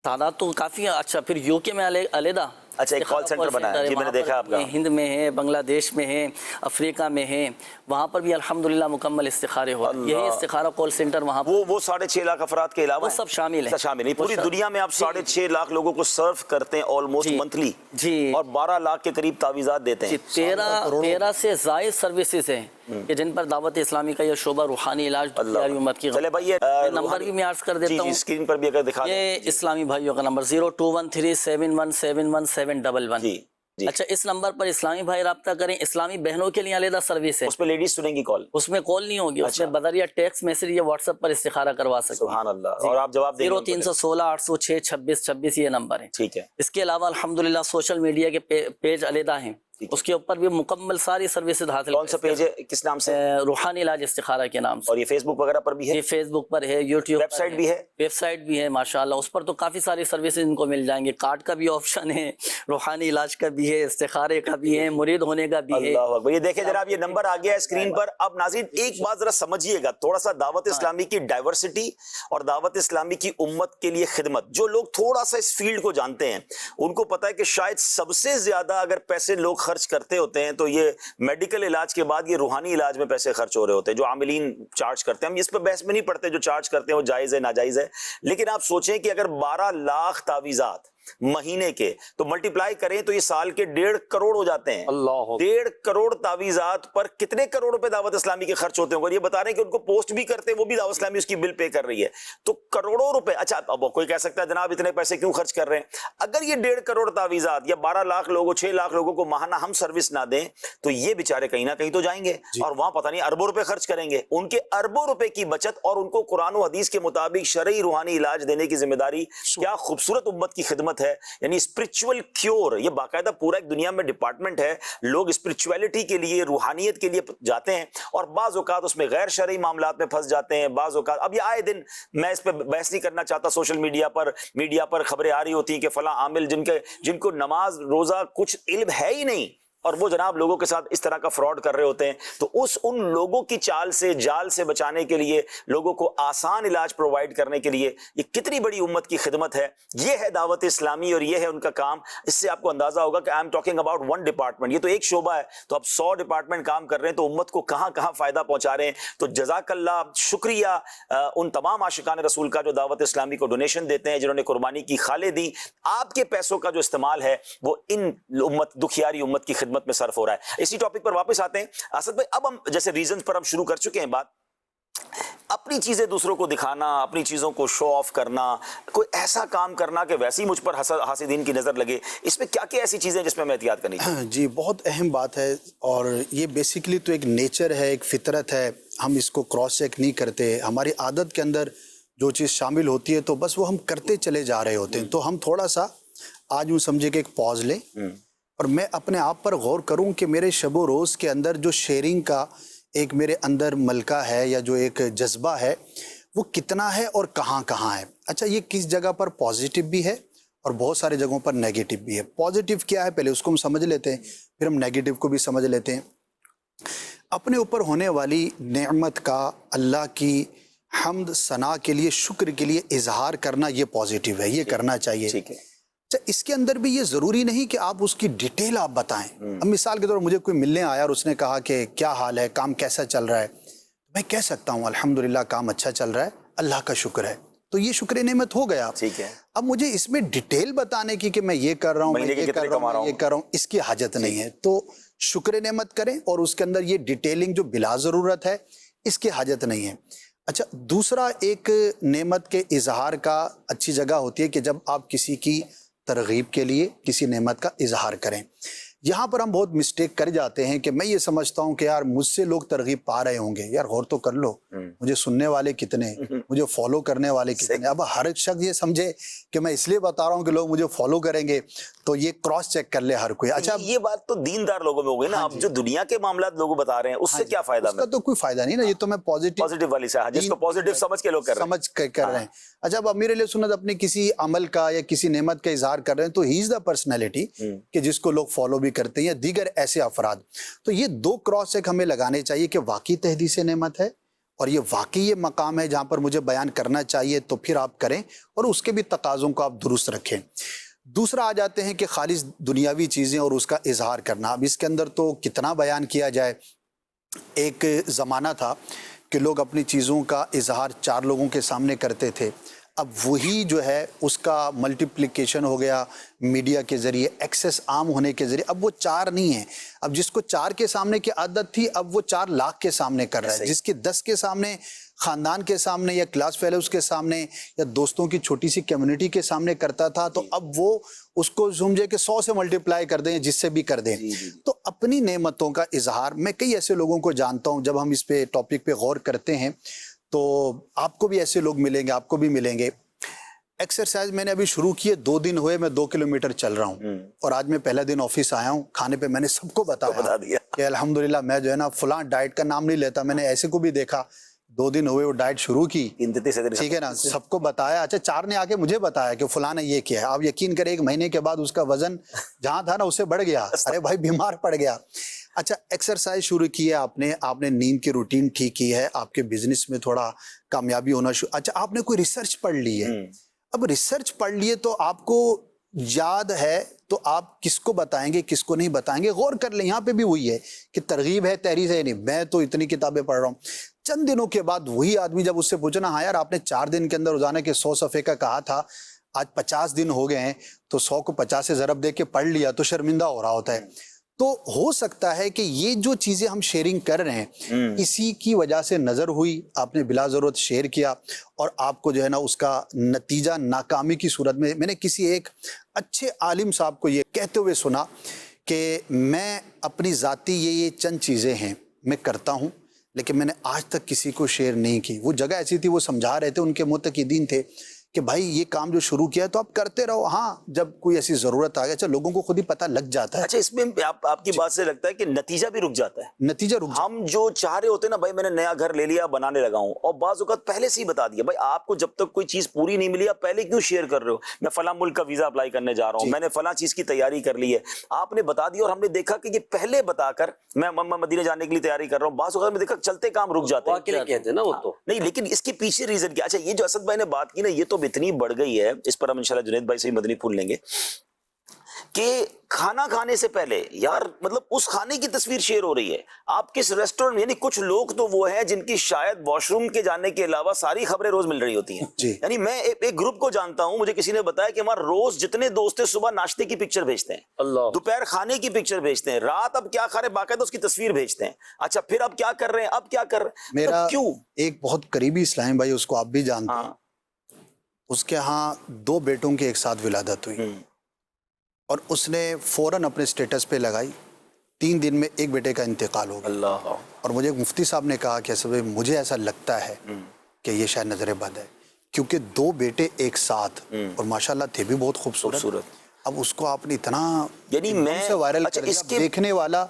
تعداد تو کافی ہے۔ اچھا پھر یو کے میں علیحدہ اچھا ایک کال سینٹر بنا ہے، جی میں نے دیکھا آپ کا، ہند میں ہے، بنگلہ دیش میں ہے، افریقہ میں ہے، وہاں پر بھی الحمدللہ مکمل استخارے ہوتے ہیں۔ یہی استخارہ کال سینٹر وہاں پر وہ 6.5 لاکھ افراد کے علاوہ وہ سب شامل ہیں۔ شامل ہیں۔ پوری دنیا میں آپ 6.5 لاکھ لوگوں کو سرو کرتے ہیں آلموسٹ منتھلی، جی، اور 12 لاکھ کے قریب تعویذات دیتے ہیں۔ 13 سے زائد سروسز ہیں کہ جن پر دعوت اسلامی کا یہ شعبہ روحانی علاج دنیا امت کی۔ چلے بھائی نمبر بھی میں عرض کر دیتا ہوں، اسکرین پر بھی اگر دکھا دیں، یہ اسلامی بھائیوں کا نمبر 021371717111۔ اچھا اس نمبر پر اسلامی بھائی رابطہ کریں۔ اسلامی بہنوں کے لیے علیحدہ سروس ہے، اس پہ لیڈیز سنیں گی کال، اس میں کال نہیں ہوگی، اس میں بذریعہ ٹیکسٹ میسج یا واٹس ایپ پر استخارہ کروا سکتے ہیں۔ سبحان اللہ، اور آپ جواب دیں گے۔ 0316-806-2626 یہ نمبر ہے۔ ٹھیک ہے۔ اس کے علاوہ الحمدللہ سوشل میڈیا کے پیج علیحدہ ہیں، اس کے اوپر بھی مکمل ساری سروسز حاصل۔ کون سا پیج ہے، کس نام سے؟ روحانی علاج استخارہ کے نام سے۔ اور یہ فیس بک وغیرہ پر بھی ہے؟ یہ فیس بک پر ہے، یوٹیوب، ویب سائٹ بھی ہے؟ ویب سائٹ بھی ہے ماشاءاللہ، اس پر تو کافی ساری سروسز ان کو مل جائیں گے۔ کارڈ کا بھی آپشن ہے، روحانی علاج کا بھی ہے، استخارے کا بھی ہے، مرید ہونے کا بھی ہے۔ اللہ اکبر، یہ دیکھیں جناب، یہ نمبر آ گیا ہے اسکرین پر۔ اب ناظرین ایک بات ذرا سمجھیے گا، تھوڑا سا دعوت اسلامی کی ڈائیورسٹی اور دعوت اسلامی کی امت کے لیے خدمت، جو لوگ تھوڑا سا اس فیلڈ کو جانتے ہیں ان کو پتا ہے کہ شاید سب سے زیادہ اگر پیسے لوگ خرچ کرتے ہوتے ہیں تو یہ میڈیکل علاج کے بعد یہ روحانی علاج میں پیسے خرچ ہو رہے ہوتے ہیں، جو عاملین چارج کرتے ہیں۔ ہم اس پہ بحث میں نہیں پڑتے، جو چارج کرتے ہیں وہ جائز ہے ناجائز ہے، لیکن آپ سوچیں کہ اگر 12 لاکھ تعویذات مہینے کے تو ملٹیپلائی کریں تو یہ سال کے 1.5 کروڑ ہو جاتے ہیں۔ 1.5 کروڑ تعویذات پر کتنے کروڑ روپے دعوت اسلامی کے خرچ ہوتے ہیں؟ اور یہ بتا رہے ہیں کہ ان کو پوسٹ بھی کرتے ہیں، وہ بھی دعوت اسلامی اس کی بل پے کر رہی ہے، تو کروڑوں روپے۔ اچھا اب کوئی کہہ سکتا ہے جناب اتنے پیسے کیوں خرچ کر رہے ہیں؟ اگر یہ 1.5 کروڑ تعویذات یا 12 لاکھ لوگوں 6 لاکھ لوگوں کو ماہانہ ہم سروس نہ دیں تو یہ بیچارے کہیں نہ کہیں تو جائیں گے اور وہاں پتہ نہیں اربوں روپے خرچ کریں گے۔ ان کے اربوں روپے کی بچت اور ان کو قرآن و حدیث کے مطابق شرعی روحانی علاج دینے کی ذمہ داری، کیا خوبصورت امت کی خدمت ہے۔ یعنی اسپرچول کیور، یہ باقاعدہ پورا ایک دنیا میں ڈپارٹمنٹ ہے، لوگ اسپرچویلٹی کے لیے، روحانیت کے لیے جاتے ہیں اور بعض اوقات اس میں غیر شرعی معاملات میں پھنس جاتے ہیں۔ بعض اوقات اب یہ آئے دن، میں اس پہ بحث نہیں کرنا چاہتا، سوشل میڈیا پر خبریں آ رہی ہوتی ہیں کہ فلاں عامل جن کو نماز روزہ کچھ علم ہے ہی نہیں، اور وہ جناب لوگوں کے ساتھ اس طرح کا فراڈ کر رہے ہوتے ہیں. تو ان لوگوں کی چال سے جال سے بچانے کے لیے, لوگوں کو آسان علاج پرووائڈ کرنے کے لیے یہ کتنی بڑی امت کی خدمت ہے. یہ ہے دعوت اسلامی اور یہ ہے ان کا کام. اس سے آپ کو اندازہ ہوگا کہ I am talking about one department, یہ تو ایک شعبہ ہے, تو اب 100 ڈپارٹمنٹ کام کر رہے ہیں, تو امت کو کہاں کہاں فائدہ پہنچا رہے ہیں. تو جزاک اللہ, شکریہ ان تمام عاشقان رسول کا جو دعوت اسلامی کو ڈونیشن دیتے ہیں, جنہوں نے قربانی کی خالیں دی. آپ کے پیسوں کا جو استعمال ہے وہ ان دکھیاری امت کی خدمت میں صرف ہو رہا ہے. اسی ٹاپک پر واپس آتے ہیں اسد بھائی. اب ہم جیسے ریزنز پر ہم شروع کر چکے ہیں بات, اپنی چیزیں دوسروں کو دکھانا, اپنی چیزوں کو شو آف کرنا, کوئی ایسا کام کرنا کہ ویسے ہی مجھ پر حاسدین کی نظر لگے, اس میں کیا کیا ایسی چیزیں جس میں ہمیں احتیاط کرنی چاہیے؟ جی بہت اہم بات ہے, اور یہ بیسیکلی تو ایک نیچر ہے, ایک فطرت ہے, ہم اس کو کراس چیک نہیں کرتے. ہماری عادت کے اندر جو چیز شامل ہوتی ہے تو بس وہ ہم کرتے چلے جا رہے ہوتے ہیں. تو ہم تھوڑا سا آج یوں سمجھے کہ ایک پاز لیں اور میں اپنے آپ پر غور کروں کہ میرے شب و روز کے اندر جو شیئرنگ کا ایک میرے اندر ملکہ ہے یا جو ایک جذبہ ہے وہ کتنا ہے اور کہاں کہاں ہے. اچھا, یہ کس جگہ پر پازیٹیو بھی ہے اور بہت سارے جگہوں پر نیگیٹو بھی ہے. پازیٹیو کیا ہے پہلے اس کو ہم سمجھ لیتے ہیں, پھر ہم نیگیٹو کو بھی سمجھ لیتے ہیں. اپنے اوپر ہونے والی نعمت کا اللہ کی حمد ثنا کے لیے, شکر کے لیے اظہار کرنا, یہ پازیٹیو ہے, یہ کرنا چاہیے. ٹھیک ہے. اچھا, اس کے اندر بھی یہ ضروری نہیں کہ آپ اس کی ڈیٹیل آپ بتائیں. اب مثال کے طور پر مجھے کوئی ملنے آیا اور اس نے کہا کہ کیا حال ہے, کام کیسا چل رہا ہے, میں کہہ سکتا ہوں الحمدللہ کام اچھا چل رہا ہے, اللہ کا شکر ہے, تو یہ شکر نعمت ہو گیا. ٹھیک ہے. اب مجھے اس میں ڈیٹیل بتانے کی کہ میں یہ کر رہا ہوں, میں یہ کر رہا ہوں, یہ کر رہا ہوں, اس کی حاجت نہیں ہے. تو شکر نعمت کریں اور اس کے اندر یہ ڈیٹیلنگ جو بلا ضرورت ہے اس کی حاجت نہیں ہے. اچھا, دوسرا ایک نعمت کے اظہار کا اچھی جگہ ہوتی ہے کہ جب آپ کسی کی ترغیب کے لیے کسی نعمت کا اظہار کریں. یہاں پر ہم بہت مسٹیک کر جاتے ہیں کہ میں یہ سمجھتا ہوں کہ یار مجھ سے لوگ ترغیب پا رہے ہوں گے. یار غور تو کر لو, مجھے سننے والے کتنے, مجھے فالو کرنے والے کتنے. اب ہر ایک شخص یہ سمجھے کہ میں اس لیے بتا رہا ہوں کہ لوگ مجھے فالو کریں گے, تو یہ کراس چیک کر لے ہر کوئی. اچھا, یہ بات تو دیندار لوگوں میں ہو گئی نا. اب جو دنیا کے معاملات لوگوں بتا رہے ہیں اس سے کیا فائدہ؟ اس کا تو کوئی فائدہ نہیں نا, یہ تو میں پازیٹیو والی سے, جس کو پازیٹیو سمجھ کے لوگ کر رہے ہیں. اچھا, اب امیر علیہ سنت اپنی کسی عمل کا یا کسی نعمت کا اظہار کر رہے ہیں تو ہی از دا پرسنالٹی کہ جس کو لوگ فالو بھی کرتے ہیں, یا دیگر ایسے افراد. تو یہ دو کراس چیک ہمیں لگانے چاہیے کہ واقعی تحدیث نعمت ہے اور یہ واقعی یہ مقام ہے جہاں پر مجھے بیان کرنا چاہیے, تو پھر آپ کریں اور اس کے بھی تقاضوں کو آپ درست رکھیں. دوسرا آ جاتے ہیں کہ خالص دنیاوی چیزیں اور اس کا اظہار کرنا. اب اس کے اندر تو کتنا بیان کیا جائے. ایک زمانہ تھا کہ لوگ اپنی چیزوں کا اظہار 4 لوگوں کے سامنے کرتے تھے. اب وہی جو ہے اس کا ملٹیپلیکیشن ہو گیا میڈیا کے ذریعے, ایکسیس عام ہونے کے ذریعے. اب وہ 4 نہیں ہیں, اب جس کو 4 کے سامنے کی عادت تھی اب وہ 4 لاکھ کے سامنے کر رہا ہے. جس کی 10 کے سامنے, خاندان کے سامنے یا کلاس فیلوز کے سامنے یا دوستوں کی چھوٹی سی کمیونٹی کے سامنے کرتا تھا, تو اب وہ اس کو سمجھے کہ 100 سے ملٹیپلائی کر دیں, جس سے بھی کر دیں. تو اپنی نعمتوں کا اظہار, میں کئی ایسے لوگوں کو جانتا ہوں, جب ہم اس پہ ٹاپک پہ غور کرتے ہیں تو آپ کو بھی ایسے لوگ ملیں گے, آپ کو بھی ملیں گے. ایکسرسائز میں نے ابھی شروع کی ہے, 2 دن ہوئے میں 2 کلومیٹر چل رہا ہوں, اور آج میں پہلا دن آفس آیا ہوں. کھانے پہ میں نے سب کو بتا دیا کہ الحمدللہ میں جو ہے نا فلاں ڈائٹ کا نام نہیں لیتا, میں نے ایسے کو بھی دیکھا 2 دن ہوئے وہ ڈائٹ شروع کی, ٹھیک ہے نا, سب کو بتایا. اچھا, 4 نے آ کے مجھے بتایا کہ فلاں نے یہ کیا ہے. آپ یقین کریں 1 مہینے کے بعد اس کا وزن جہاں تھا نا اس سے بڑھ گیا. ارے بھائی بیمار پڑ گیا. اچھا, ایکسرسائز شروع کی ہے آپ نے نیند کی روٹین ٹھیک کی ہے, آپ کے بزنس میں تھوڑا کامیابی ہونا شروع. اچھا, آپ نے کوئی ریسرچ پڑھ لی ہے. اب ریسرچ پڑھ لیے تو آپ کو یاد ہے تو آپ کس کو بتائیں گے, کس کو نہیں بتائیں گے. غور کر لیں, یہاں پہ بھی وہی ہے کہ ترغیب ہے تحریض ہے نہیں. میں تو اتنی کتابیں پڑھ رہا ہوں. چند دنوں کے بعد وہی آدمی جب اس سے پوچھنا, ہاں یار آپ نے 4 دن کے اندر روزانہ کے 100 صفحے کا کہا تھا, آج 50 دن ہو گئے ہیں, تو 100 کو 50 سے ضرب دے کے پڑھ لیا, تو شرمندہ ہو رہا ہوتا ہے. تو ہو سکتا ہے کہ یہ جو چیزیں ہم شیئرنگ کر رہے ہیں اسی کی وجہ سے نظر ہوئی, آپ نے بلا ضرورت شیئر کیا, اور آپ کو جو ہے نا اس کا نتیجہ ناکامی کی صورت میں. میں نے کسی ایک اچھے عالم صاحب کو یہ کہتے ہوئے سنا کہ میں اپنی ذاتی یہ چند چیزیں ہیں میں کرتا ہوں, لیکن میں نے آج تک کسی کو شیئر نہیں کی. وہ جگہ ایسی تھی, وہ سمجھا رہے تھے, ان کے معتقدین تھے کہ بھائی یہ کام جو شروع کیا ہے تو آپ کرتے رہو, ہاں جب کوئی ایسی ضرورت آ گیا, اچھا لوگوں کو خود ہی پتہ لگ جاتا ہے. اچھا اس میں آپ کی بات سے لگتا ہے کہ نتیجہ بھی رک جاتا ہے, نتیجہ رک جاتا ہے. ہم جو چاہ رہے ہوتے ہیں نا بھائی میں نے نیا گھر لے لیا بنانے لگا ہوں, اور بعض اوقات پہلے سے ہی بتا دیا بھائی آپ کو جب تک کوئی چیز پوری نہیں ملی آپ پہلے کیوں شیئر کر رہے ہو, میں فلاں ملک کا ویزا اپلائی کرنے جا رہا ہوں, میں نے فلاں چیز کی تیاری کر لی ہے, آپ نے بتا دیا, اور ہم نے دیکھا کہ یہ پہلے بتا کر میں مدینے جانے کے لیے تیاری کر رہا ہوں, بعض اوقات میں دیکھا چلتے کام رک جاتے ہیں. کہتے ہیں نا وہ تو نہیں لیکن اس کے پیچھے ریزن کیا. اچھا یہ جو اسد بھائی نے بات کی نا یہ تو اتنی بڑھ گئی ہے, اس پر ہم انشاءاللہ جنید بھائی سے ہی مدنی پھول لیں گے, کہ کھانا کھانے سے پہلے یار مطلب اس کھانے کی تصویر شیئر ہو رہی ہے, آپ کس ریسٹورنٹ, یعنی کچھ لوگ تو وہ ہیں جن کی شاید واش روم کے جانے کے علاوہ ساری خبریں روز مل رہی ہوتی ہیں. یعنی میں ایک گروپ کو جانتا ہوں, مجھے کسی نے بتایا کہ ہمارا روز جتنے دوست ہیں صبح ناشتے کی پکچر بھیجتے ہیں, دوپہر کھانے کی پکچر بھیجتے ہیں, رات اب کیا کھا رہے باقاعدہ اس کی تصویر بھیجتے ہیں. اچھا پھر اب کیا کر رہے ہیں, اب کیا کر رہے ہیں, میرا کیوں؟ ایک بہت قریبی اسلام بھائی, اس کو آپ بھی جانتے ہیں, اس کے ہاں 2 بیٹوں کی ایک ساتھ ولادت ہوئی, اور اس نے فوراً اپنے سٹیٹس پہ لگائی, 3 دن میں ایک بیٹے کا انتقال ہو گیا. اور مجھے مفتی صاحب نے کہا کہ مجھے ایسا لگتا ہے کہ یہ شاید نظر بد ہے, کیونکہ 2 بیٹے ایک ساتھ, اور ماشاءاللہ تھے بھی بہت خوبصورت. اب اس کو آپ نے اتنا یعنی میں وائرل کر دیا, دیکھنے والا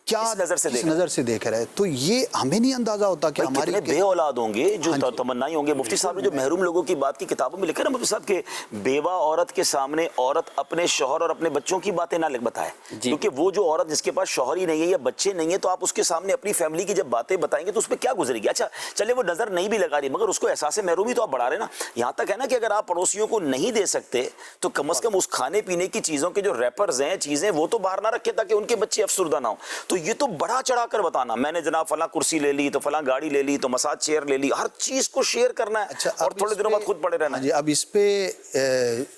کیا اس نظر سے دیکھ رہا ہے, تو یہ ہمیں نہیں اندازہ ہوتا کہ ہماری بے اولاد ہوں گے جو تمنائی ہوں گے. مفتی صاحب نے جو محروم لوگوں کی بات کی کتابوں میں لکھا نا مفتی صاحب کہ بیوہ عورت کے سامنے عورت اپنے شوہر اور اپنے بچوں کی باتیں نہ بتائے, کیونکہ وہ جو عورت جس کے پاس شوہر ہی نہیں ہے یا بچے نہیں ہیں, تو آپ اس کے سامنے اپنی فیملی کی جب باتیں بتائیں گے تو اس پہ کیا گزرے گی. اچھا چلے وہ نظر نہیں بھی لگا رہی, مگر اس کو احساس محرومی تو آپ بڑھا رہے نا. یہاں تک ہے نا کہ اگر آپ پڑوسیوں کو نہیں دے سکتے تو کم از کم اس کھانے پینے کی چیزوں کے جو ریپرز ہیں چیزیں وہ تو باہر نہ رکھیں تاکہ ان کے بچے افسردہ نہ ہوں. تو یہ تو بڑا چڑھا کر بتانا, میں نے جناب فلاں کرسی لے لی تو فلاں گاڑی لے لی تو مساج چیئر لے لی, ہر چیز کو شیئر کرنا ہے. اچھا, اور تھوڑے دنوں بعد خود پڑے رہنا. جی اب اس پہ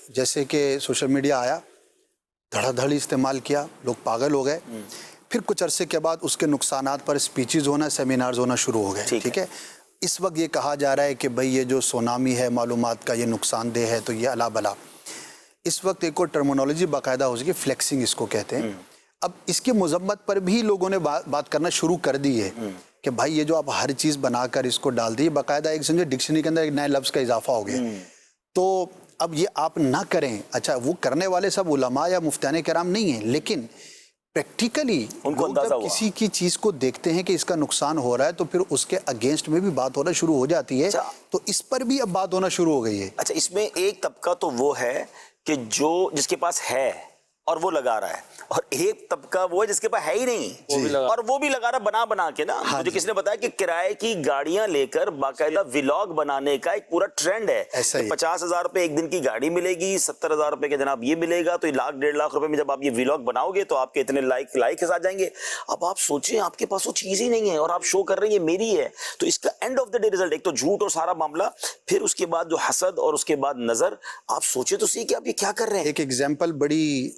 جیسے کہ سوشل میڈیا آیا, دھڑا دھڑی استعمال کیا, لوگ پاگل ہو گئے. پھر کچھ عرصے کے بعد اس کے نقصانات پر سپیچز ہونا, سیمینارز ہونا شروع ہو گئے. ٹھیک ہے, اس وقت یہ کہا جا رہا ہے کہ بھئی یہ جو سونامی ہے معلومات کا یہ نقصان دہ ہے, تو یہ الا بلا. اس وقت ایک اور ٹرمینالوجی باقاعدہ ہو سکی, فلیکسنگ اس کو کہتے ہیں. اب اس کی مذمت پر بھی لوگوں نے بات کرنا شروع کر دی ہے کہ بھائی یہ جو آپ ہر چیز بنا کر اس کو ڈال دیے, باقاعدہ ایک سمجھے ڈکشنری کے اندر ایک نئے لفظ کا اضافہ ہو گیا. تو اب یہ آپ نہ کریں. اچھا وہ کرنے والے سب علماء یا مفتیان کرام نہیں ہیں, لیکن پریکٹیکلی جب کسی کی چیز کو دیکھتے ہیں کہ اس کا نقصان ہو رہا ہے تو پھر اس کے اگینسٹ میں بھی بات ہونا شروع ہو جاتی ہے. تو اس پر بھی اب بات ہونا شروع ہو گئی ہے. اچھا اس میں ایک طبقہ تو وہ ہے کہ جو جس کے پاس ہے اور وہ لگا رہا ہے, اور ایک طبقہ وہ ہے جس کے پاس ہے ہی نہیں اور وہ بھی لگا رہا بنا کے نا. مجھے کس نے بتایا کہ کرائے کی گاڑیاں لے کر باقاعدہ ولاگ بنانے کا ایک پورا ٹرینڈ ہے. 50,000 روپے ایک دن کی گاڑی ملے گی, 70,000 روپے کے جناب یہ ملے گا, تو 1,00,000 1.5 لاکھ روپے میں جب آپ یہ ولاگ بناؤ گے تو آپ کے اتنے لائک آ جائیں گے. اب آپ سوچیں آپ کے پاس وہ چیز ہی نہیں ہے اور آپ شو کر رہے ہیں یہ میری ہے, تو اس کا and of the day result ایک تو جھوٹ اور سارا معاملہ, پھر اس کے بعد جو حسد اور اس کے بعد نظر. آپ سوچیں تو صحیح کہ آپ یہ کیا کر رہے ہیں. ایک ایگزامپل بڑی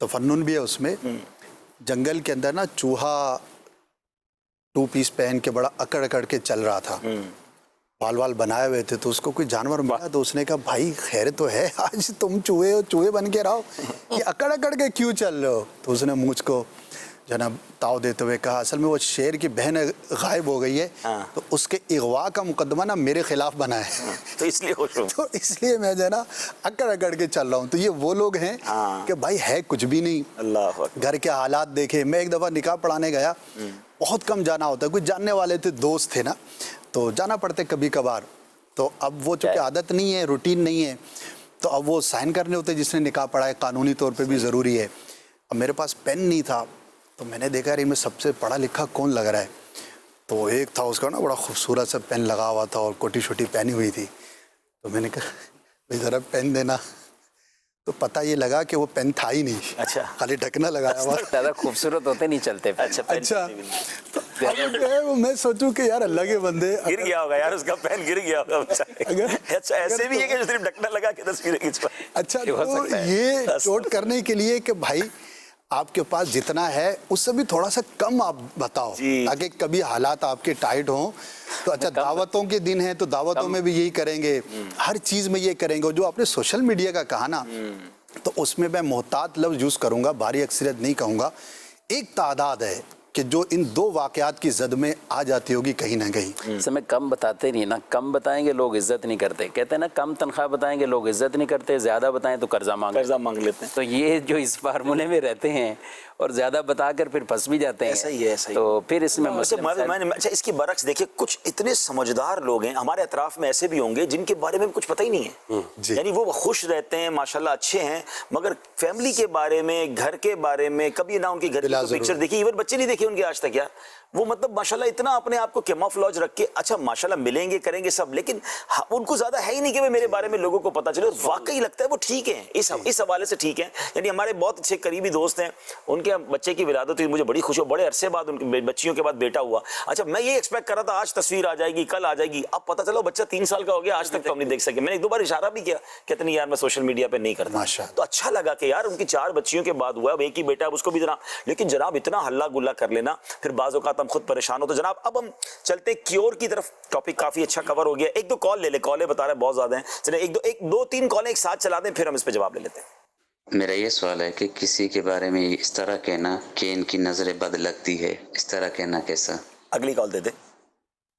تفنن بھی ہے اس میں. جنگل کے اندر نا چوہا 2 پیس پہن کے بڑا اکڑ کے چل رہا تھا, وال بنائے ہوئے تھے, تو اس کو کوئی جانور ملا تو اس نے کہا بھائی خیر تو ہے, آج تم چوہے بن کے رہو, یہ اکڑ کے کیوں چل رہے ہو. تو اس نے مجھ کو جناب تاؤ دیتے ہوئے کہا اصل میں وہ شیر کی بہن غائب ہو گئی ہے, تو اس کے اغوا کا مقدمہ نا میرے خلاف بنا ہے, تو اس لیے خوش ہوں, تو اس لیے میں جو ہے نا اکڑ کے چل رہا ہوں. تو یہ وہ لوگ ہیں کہ بھائی ہے کچھ بھی نہیں, اللہ گھر کے حالات دیکھے. میں ایک دفعہ نکاح پڑھانے گیا, بہت کم جانا ہوتا ہے, کچھ جاننے والے تھے, دوست تھے نا, تو جانا پڑتے کبھی کبھار. تو اب وہ چونکہ عادت نہیں ہے, روٹین نہیں ہے, تو اب وہ سائن کرنے ہوتے جس نے نکاح پڑھا ہے, قانونی طور پہ بھی ضروری ہے. اب میرے پاس پین نہیں تھا, تو میں نے دیکھا میں سب سے پڑھا لکھا کون لگ رہا ہے. تو ایک تھا اس کا نا بڑا خوبصورت سا پین لگا ہوا تھا اور کوٹی شوٹی پہنی ہوئی تھی. تو میں نے کہا بھائی ذرا پین دینا, تو پتہ یہ لگا کہ وہ پین تھا ہی نہیں. اچھا خالی ڈھکنا لگایا ہوا. زیادہ خوبصورت ہوتے نہیں چلتے. اچھا میں سوچوں کہ یار اللہ کے بندے گر گیا ہوگا یار, اس کا پین گر گیا ہوگا. اچھا ایسے بھی ہے کہ صرف ڈھکنا لگا کے تصویریں کھینچ پائے. اچھا تو یہ چوٹ کرنے کے لیے کہ بھائی آپ کے پاس جتنا ہے اس سے بھی تھوڑا سا کم آپ بتاؤ, تاکہ کبھی حالات آپ کے ٹائٹ ہوں. تو اچھا دعوتوں کے دن ہیں تو دعوتوں میں بھی یہی کریں گے, ہر چیز میں یہ کریں گے. جو آپ نے سوشل میڈیا کا کہا نا, تو اس میں محتاط لفظ یوز کروں گا, بھاری اکثریت نہیں کہوں گا. ایک تعداد ہے کہ جو ان دو واقعات کی زد میں آ جاتی ہوگی کہیں نہ کہیں. میں کم بتاتے نہیں نا, کم بتائیں گے لوگ عزت نہیں کرتے, کہتے ہیں نا کم تنخواہ بتائیں گے لوگ عزت نہیں کرتے, زیادہ بتائیں تو قرضہ مانگ لیتے ہیں. تو یہ جو اس فارمولے میں رہتے ہیں اور زیادہ بتا کر پھر پھنس بھی جاتے ہیں. ایسا ہی ہے, ایسا ہی. تو پھر اس میں اچھا اس کی برعکس دیکھیں, کچھ اتنے سمجھدار لوگ ہیں ہمارے اطراف میں ایسے بھی ہوں گے جن کے بارے میں کچھ پتہ ہی نہیں ہے, یعنی وہ خوش رہتے ہیں ماشاءاللہ اچھے ہیں, مگر فیملی کے بارے میں, گھر کے بارے میں کبھی نہ ان کی گھر کی پکچر دیکھی, ایون بچے نہیں دیکھے ان کے آج تک. یار وہ مطلب ماشاءاللہ اتنا اپنے آپ کو کیموفلاج رکھ کے, اچھا ماشاءاللہ ملیں گے کریں گے سب, لیکن ان کو زیادہ ہے ہی نہیں کہ میرے بارے میں لوگوں کو پتہ چلے. اور واقعی لگتا ہے وہ ٹھیک ہیں اس حوالے سے, ٹھیک ہیں. یعنی ہمارے بہت اچھے قریبی دوست ہیں, ان کے بچے کی ولادت ہوئی, مجھے بڑی خوشی ہو, بڑے عرصے بعد ان کی بچیوں کے بعد بیٹا ہوا. اچھا میں یہ ایکسپیکٹ کر رہا تھا آج تصویر آ جائے گی, کل آ جائے گی, اب پتہ چلا بچہ 3 سال کا ہو گیا, آج تک تو ہم نہیں دیکھ سکے. میں نے 1-2 بار اشارہ بھی کیا, کہتے نہیں یار میں سوشل میڈیا پہ نہیں کرتا. تو اچھا لگا کہ یار ان کی 4 بچیوں کے بعد ہوا, اب ایک ہی بیٹا, اب اس کو بھی ذرا, لیکن جناب اتنا ہلہ گلا کر لینا, پھر بعض اوقات ہم خود پریشان ہو. تو جناب اب ہم چلتے کیور کی طرف, ٹاپک کافی اچھا کور ہو گیا. 1-2 کال لے لے, کالیں بتا رہے ہیں بہت زیادہ ہیں, چلیں 1-2-3 کالیں ایک ساتھ چلا دیں, پھر ہم اس پہ جواب لے لیتے ہیں. میرا یہ سوال ہے کہ کسی کے بارے میں اس طرح کہنا کہ ان کی نظر بد لگتی ہے, اس طرح کہنا کیسا؟ اگلی کال دے دیں.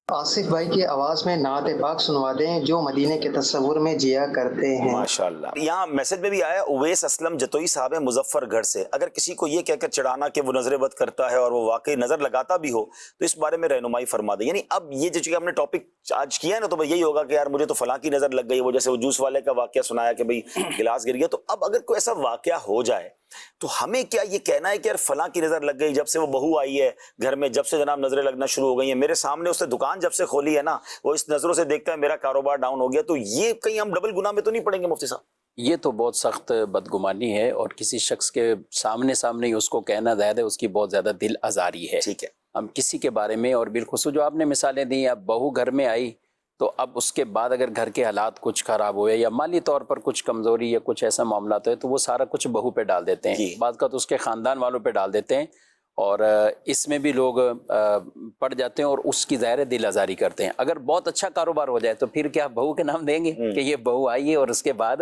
آصف بھائی کی آواز میں نعت پاک سنوا دیں جو مدینے کے تصور میں جیا کرتے ہیں. ماشاءاللہ. یہاں میسج میں بھی آیا, اویس اسلم جتوئی صاحب ہیں مظفر گڑھ سے, اگر کسی کو یہ کہہ کر چڑھانا کہ وہ نظر بد کرتا ہے اور وہ واقعی نظر لگاتا بھی ہو تو اس بارے میں رہنمائی فرما دیں. یعنی اب یہ جو ہم نے ٹاپک آج کیا ہے نا, تو یہی ہوگا کہ یار مجھے تو فلاں کی نظر لگ گئی, وہ جیسے وہ جوس والے کا واقعہ سنایا کہ بھئی گلاس گر گیا. تو اب اگر کوئی ایسا واقعہ ہو جائے تو ہمیں کیا یہ کہنا ہے کہ یار فلاں کی نظر لگ گئی, جب سے وہ بہو آئی ہے گھر میں, جب سے جناب نظریں لگنا شروع ہو گئی ہیں, میرے سامنے اس نے دکان جب سے کھولی ہے نا, وہ اس نظروں سے دیکھتا ہے میرا کاروبار ڈاؤن ہو گیا, تو یہ کہیں ہم ڈبل گناہ میں تو نہیں پڑیں گے مفتی صاحب؟ یہ تو بہت سخت بدگمانی ہے, اور کسی شخص کے سامنے ہی اس کو کہنا زیادہ اس کی بہت زیادہ دل آزاری ہے. ٹھیک ہے, ہم کسی کے بارے میں, اور بالخصوص جو آپ نے مثالیں دی, اب بہو گھر میں آئی تو اب اس کے بعد اگر گھر کے حالات کچھ خراب ہوئے یا مالی طور پر کچھ کمزوری یا کچھ ایسا معاملات ہوئے تو وہ سارا کچھ بہو پہ ڈال دیتے ہیں, بعض کا تو اس کے خاندان والوں پہ ڈال دیتے ہیں, اور اس میں بھی لوگ پڑ جاتے ہیں اور اس کی ظاہر دل آزاری کرتے ہیں. اگر بہت اچھا کاروبار ہو جائے تو پھر کیا بہو کے نام دیں گے کہ یہ بہو آئی ہے, اور اس کے بعد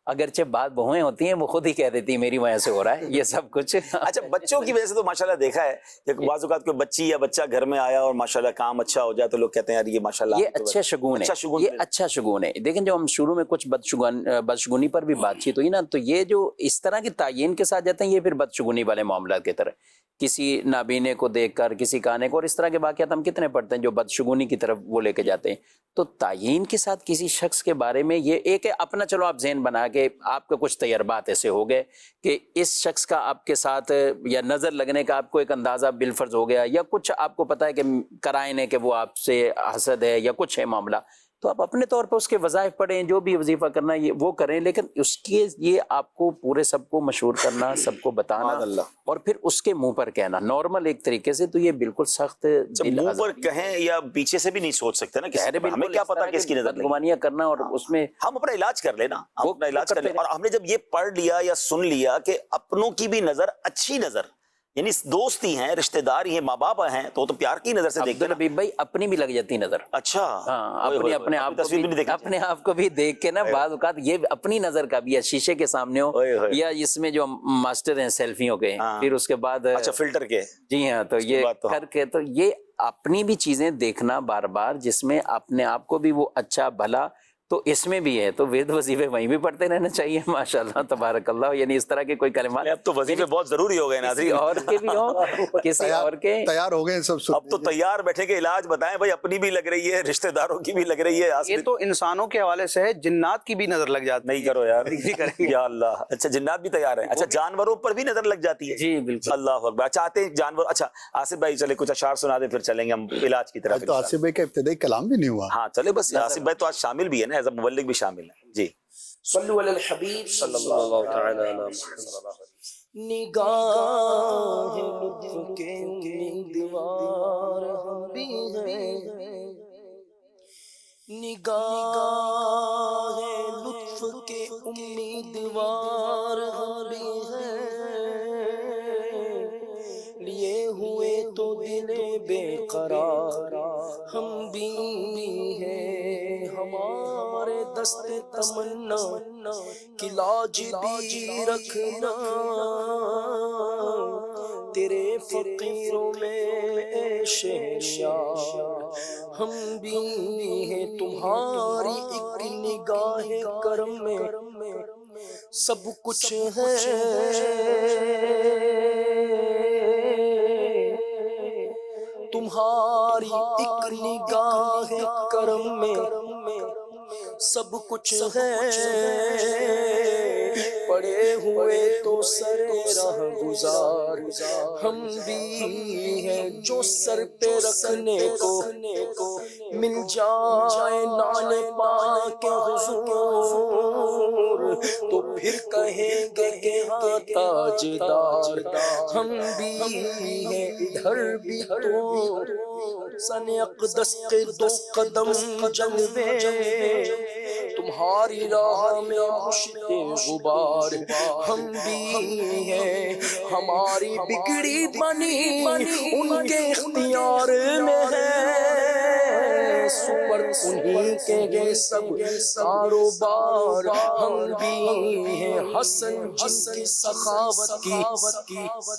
اگرچہ بعض بہویں ہوتی ہیں وہ خود ہی کہہ دیتی ہیں میری وجہ سے ہو رہا ہے یہ سب کچھ. اچھا بچوں کی وجہ سے تو ماشاءاللہ دیکھا ہے کہ بعض اوقات کوئی بچی یا بچہ گھر میں آیا اور ماشاءاللہ کام اچھا ہو جائے تو لوگ کہتے ہیں یار یہ ماشاءاللہ یہ اچھا شگون ہے, یہ اچھا شگون ہے. دیکھیں جو ہم شروع میں کچھ بدشگونی پر بھی بات چیت ہوئی نا, تو یہ جو اس طرح کی تعین کے ساتھ جاتے ہیں یہ پھر بدشگونی والے معاملات کی طرح, کسی نابینے کو دیکھ کر, کسی کانے کو, اور اس طرح کے واقعات ہم کتنے پڑھتے ہیں جو بدشگونی کی طرف وہ لے کے جاتے ہیں. تو تعین کے ساتھ کسی شخص کے بارے میں یہ ایک ہے اپنا, چلو آپ ذہن بنا کے آپ کے کچھ تجربات ایسے ہو گئے کہ اس شخص کا آپ کے ساتھ یا نظر لگنے کا آپ کو ایک اندازہ بالفرض ہو گیا, یا کچھ آپ کو پتا ہے کہ کرائن ہے کہ وہ آپ سے حسد ہے یا کچھ ہے معاملہ, تو آپ اپنے طور پہ اس کے وظائف پڑھیں, جو بھی وظیفہ کرنا ہے وہ کریں, لیکن اس کے یہ آپ کو پورے سب کو مشہور کرنا, سب کو بتانا اور پھر اس کے منہ پر کہنا نارمل ایک طریقے سے, تو یہ بالکل سخت. منہ پر کہیں یا پیچھے سے بھی نہیں سوچ سکتے نا, ہمیں کیا پتا کہ اس کی نظر بدگمانیاں کرنا, اور اس میں ہم اپنا علاج کر لینا, ہم اپنا علاج کر لیں. اور ہم نے جب یہ پڑھ لیا یا سن لیا کہ اپنوں کی بھی نظر اچھی نظر, یعنی دوست ہی ہیں, رشتہ دار ہی ہیں, ماں باپ ہیں, تو پیار کی نظر سے دیکھتے ہیں. بھائی اپنی بھی لگ جاتی نظر. اچھا ہاں, اپنے آپ کو بھی دیکھ کے نا بعض اوقات یہ اپنی نظر کا بھی شیشے کے سامنے ہو, یا اس میں جو ماسٹر ہیں سیلفیوں کے, پھر اس کے بعد اچھا فلٹر کے, جی ہاں, تو یہ کر کے, تو یہ اپنی بھی چیزیں دیکھنا بار بار, جس میں اپنے آپ کو بھی وہ اچھا بھلا تو اس میں بھی ہے. تو ورد وظیفے وہیں بھی پڑھتے رہنا چاہیے ماشاءاللہ تبارک اللہ, یعنی اس طرح کے کوئی کلمات. اب تو وظیفے بہت ضروری ہو گئے ناظرین, اور کے بھی ہوں, کسی اور کے تیار ہو گئے سب. اب تو تیار بیٹھے کے علاج بتائیں بھائی, اپنی بھی لگ رہی ہے, رشتہ داروں کی بھی لگ رہی ہے. یہ تو انسانوں کے حوالے سے ہے, جنات کی بھی نظر لگ جاتی. نہیں کرو یار, یا اللہ. اچھا جنات بھی تیار ہیں, اچھا جانوروں پر بھی نظر لگ جاتی ہے. جی بالکل, اللہ اکبر. چاہتے ہیں جانور. اچھا آصف بھائی چلے کچھ اشعار سنا دیں, پھر چلیں گے ہم علاج کی طرف. تو آصف بھائی کا ابتدائی کلام بھی نہیں ہوا. ہاں چلے بس, آصف بھائی تو آج شامل بھی ہے نا, ایز اے مبلغ بھی شامل ہے. جی صلو علی الحبیب صلی اللہ تعالی علیہ وسلم. نگاہ لطف کے امیدوار ہم بھی ہیں, نگاہ لطف کے امیدوار ہم بھی ہیں, لیے ہوئے تو دل بے قرار ہم بھی ہیں, ہمارے دست تمنا کی لاج بھی رکھنا, تیرے فقیروں میں شہریار ہم بھی ہیں تمہاری ایک نگاہ کرم میں سب کچھ ہے تمہاری ایک نگاہ کرم میں سب کچھ ہے پڑے ہوئے تو سر راہ گزار ہم بھی ہیں جو سر پہ رکھنے کو مل جائے نال پاک حضور تو پھر کہیں گے کہ ہاں تاجدار ہم بھی ہیں ادھر بھی تو سن اقدس کے دو قدم جلوے تمہاری راہ میں مشت غبار ہم بھی ہیں ہماری بگڑی بنی ان کے اختیار میں ہے سپر انہیں کے گے سب کاروبار ہم بھی ہیں حسن جن کی سخاوت کی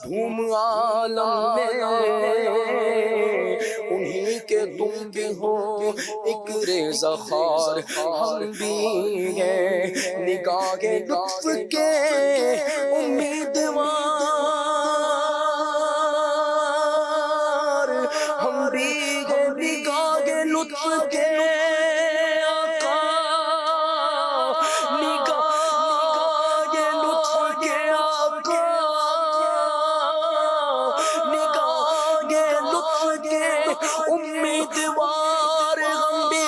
دھوم عالم میں انہیں کے تم بھی ہو ایک ریزہ خار ہم بھی ہیں نگاہ لطف کے امیدوار ہم بھی ہیں نگاہ لطف کے آقا نگاہ لطف کے آقا نگاہ لطف کے امیدوار ہم بھی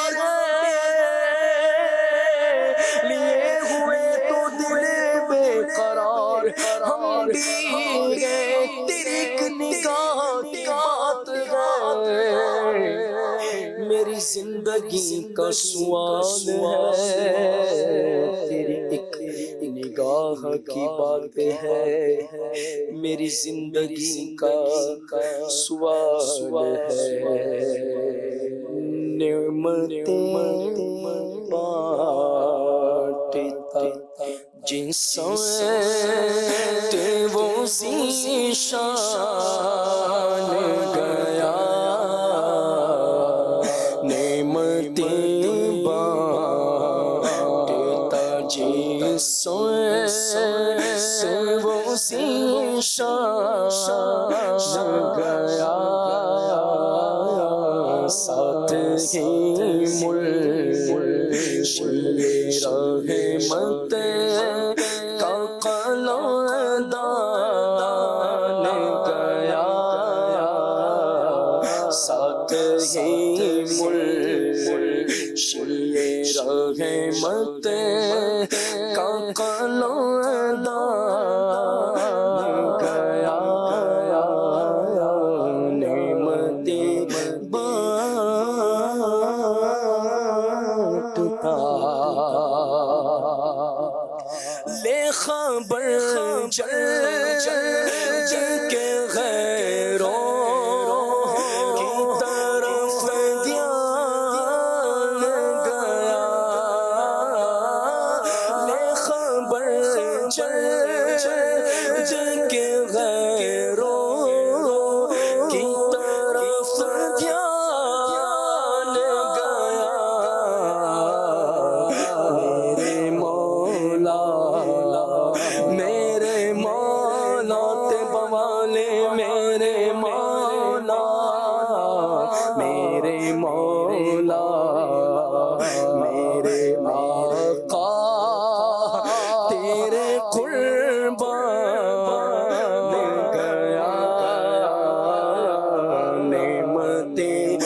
لیے ہوئے تو دل بے قرار ہم بھی گئے تیری ایک نگاہ کی بات ہے میری زندگی کا سوال ہے تیری ایک نگاہ کی بات ہے میری زندگی کا سوال ہے نعمتیں بانٹتا جن سمت وہ ذیشان گیا نعمتیں بانٹتا جن سمت وہ ذیشان گیا ساتھ ہی مرشد رحمت کا قلمدان گیا ساتھ ہی مرشد رحمت کا قلمدان گیا نعمتیں بانٹتا لے خبر جل کے غیروں کی طرف دھیان گیا لے خبر جل کے غیروں کی طرف دھیان گیا میرے مولا میرے مولا تے بوالے میرے مولا میرے مولا میرے آقا تیرے قربان گیا نعمتیں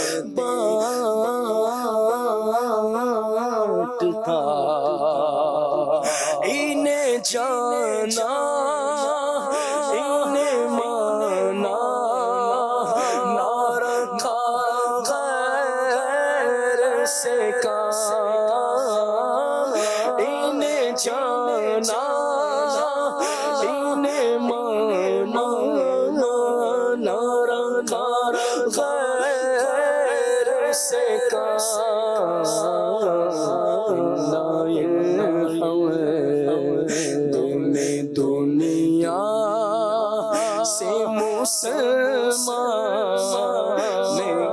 بانٹتا انہیں جانا انہیں مانا نہ رکھا غیر سے کام انہیں جانا انہیں مانا نہ رکھا غیر سے کام دنیا سے مسلمان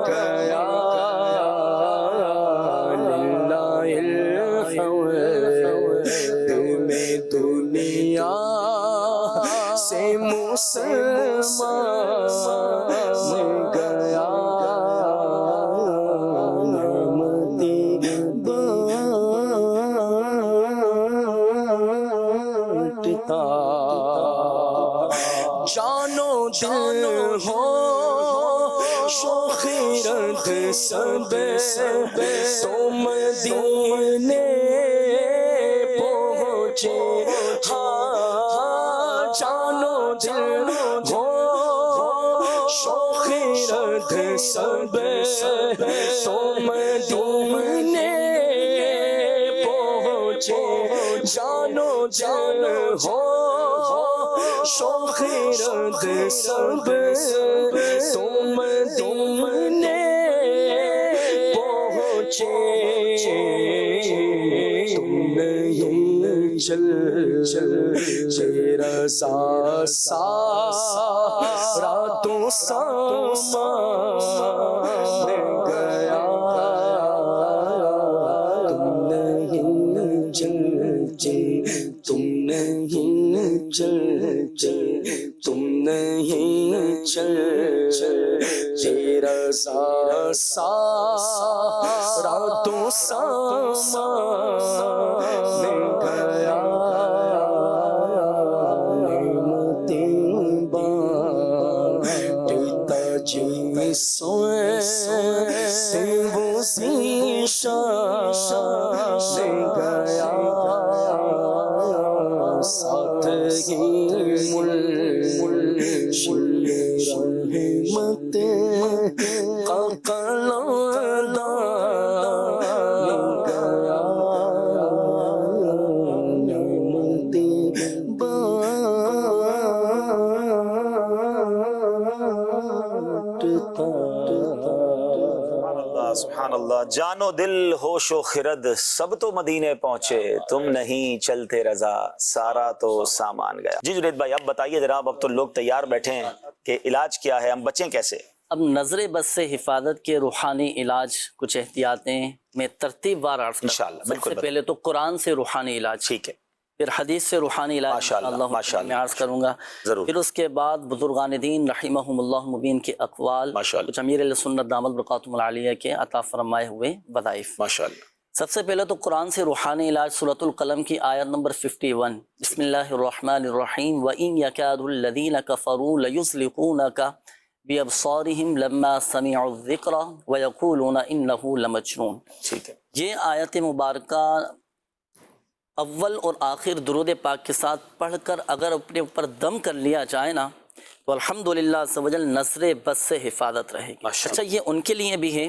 گیا للہ الحمد میں دنیا سے مسلمان گیا جانو دل ہو شوخیرت سب تو مدینے پہنچے ہاں جانو دل ہو شوخیرت سب تو مدینے پہنچے جانو دل ہو شوخیرت سب تم مدینے پہنچے تم نہیں چل رضا سارا تو سامان گیا تم نہیں تم نہیں تم نہیں تیرا سارا تو سامان گیا نعمتیں بانٹتا جی سوئے وہ شان گیا ساتھ ہی رحمت کا قلندر گیا نعمتیں بانٹتا سبحان اللہ. جانو دل ہوش و خرد سب تو مدینے پہنچے تم نہیں چلتے رضا سارا تو سامان گیا. جی جنید بھائی اب بتائیے جناب, اب تو لوگ تیار بیٹھے ہیں کہ علاج کیا ہے, ہم بچیں کیسے؟ اب نظر بد سے حفاظت کے روحانی علاج کچھ احتیاطیں میں ترتیب وار عرض کرتا ہوں. سب سے پہلے تو قرآن سے روحانی علاج, ٹھیک ہے, پھر حدیث سے روحانی علاج میں عرض کروں گا, پھر اس کے بعد بزرگان دین رحمہم اللہ مبین کے اقوال, کچھ امیر علیہ سنت دامت برکاتہم العالیہ کے عطا فرمائے ہوئے وظائف. ماشاءاللہ. سب سے پہلے تو قرآن سے روحانی علاج سورۃ القلم کی آیت نمبر 51, بسم اللہ الرحمن الرحیم وَإِن يَكَادُ الَّذِينَ كَفَرُوا لَيُزْلِقُونَكَ بِأَبْصَارِهِمْ لَمَّا سَمِعُوا الذِّكْرَ وَيَقُولُونَ إِنَّهُ لَمَجْنُونٌ. ٹھیک ہے, یہ آیت مبارکہ اول اور آخر درود پاک کے ساتھ پڑھ کر اگر اپنے اوپر دم کر لیا جائے نا تو الحمدللہ عز و جل نظر بد سے حفاظت رہے گی. اچھا یہ ان کے لیے بھی ہے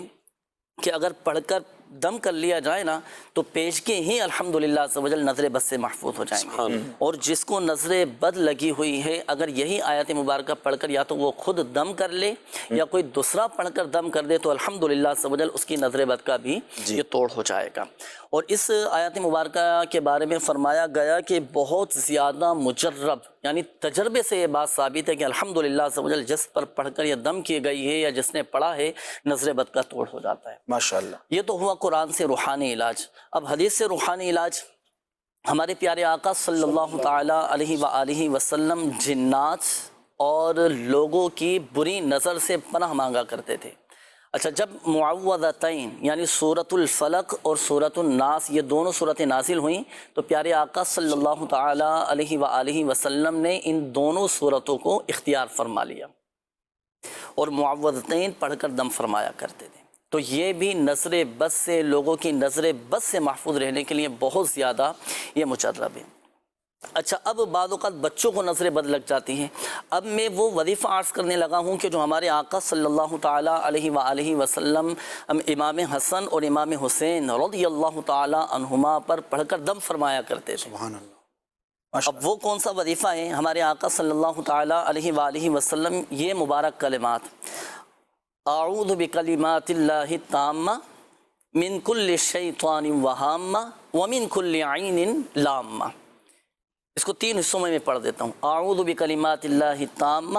کہ اگر پڑھ کر دم کر لیا جائے نا تو پیشگی ہی الحمدللہ عز و جل نظر بد سے محفوظ ہو جائیں گے. اور جس کو نظر بد لگی ہوئی ہے اگر یہی آیت مبارکہ پڑھ کر یا تو وہ خود دم کر لے یا کوئی دوسرا پڑھ کر دم کر دے تو الحمدللہ عز و جل اس کی نظر بد کا بھی یہ توڑ ہو جائے گا. اور اس آیت مبارکہ کے بارے میں فرمایا گیا کہ بہت زیادہ مجرب یعنی تجربے سے یہ بات ثابت ہے کہ الحمدللہ عز و جل جس پر پڑھ کر یہ دم کی گئی ہے یا جس نے پڑھا ہے نظر بد کا توڑ ہو جاتا ہے. ماشاءاللہ. یہ تو ہوا قرآن سے روحانی علاج. اب حدیث سے روحانی علاج, ہمارے پیارے آقا صلی اللہ تعالی علیہ وآلہ وسلم جنات اور لوگوں کی بری نظر سے پناہ مانگا کرتے تھے. اچھا جب معوذتین یعنی سورۃ الفلق اور سورۃ الناس یہ دونوں صورتیں نازل ہوئیں تو پیارے آقا صلی اللہ تعالی علیہ وآلہ وسلم نے ان دونوں صورتوں کو اختیار فرما لیا اور معوذتین پڑھ کر دم فرمایا کرتے تھے. تو یہ بھی نظر بد سے, لوگوں کی نظر بد سے محفوظ رہنے کے لیے بہت زیادہ یہ مجرب ہے. اچھا اب بعض اوقات بچوں کو نظر بد لگ جاتی ہیں. اب میں وہ وظیفہ عرض کرنے لگا ہوں کہ جو ہمارے آقا صلی اللہ تعالیٰ علیہ وآلہ وسلم امام حسن اور امام حسین رضی اللہ تعالیٰ عنہما پر پڑھ کر دم فرمایا کرتے تھے. سبحان اللہ. اب وہ کون سا وظیفہ ہے؟ ہمارے آقا صلی اللہ تعالیٰ علیہ وآلہ وسلم یہ مبارک کلمات اعوذ بکلمات اللہ التامہ من کل شیطان وہامہ ومن کل عین لامہ. اس کو 3 حصوں میں پڑھ دیتا ہوں. اعوذ بکلمات اللہ التامہ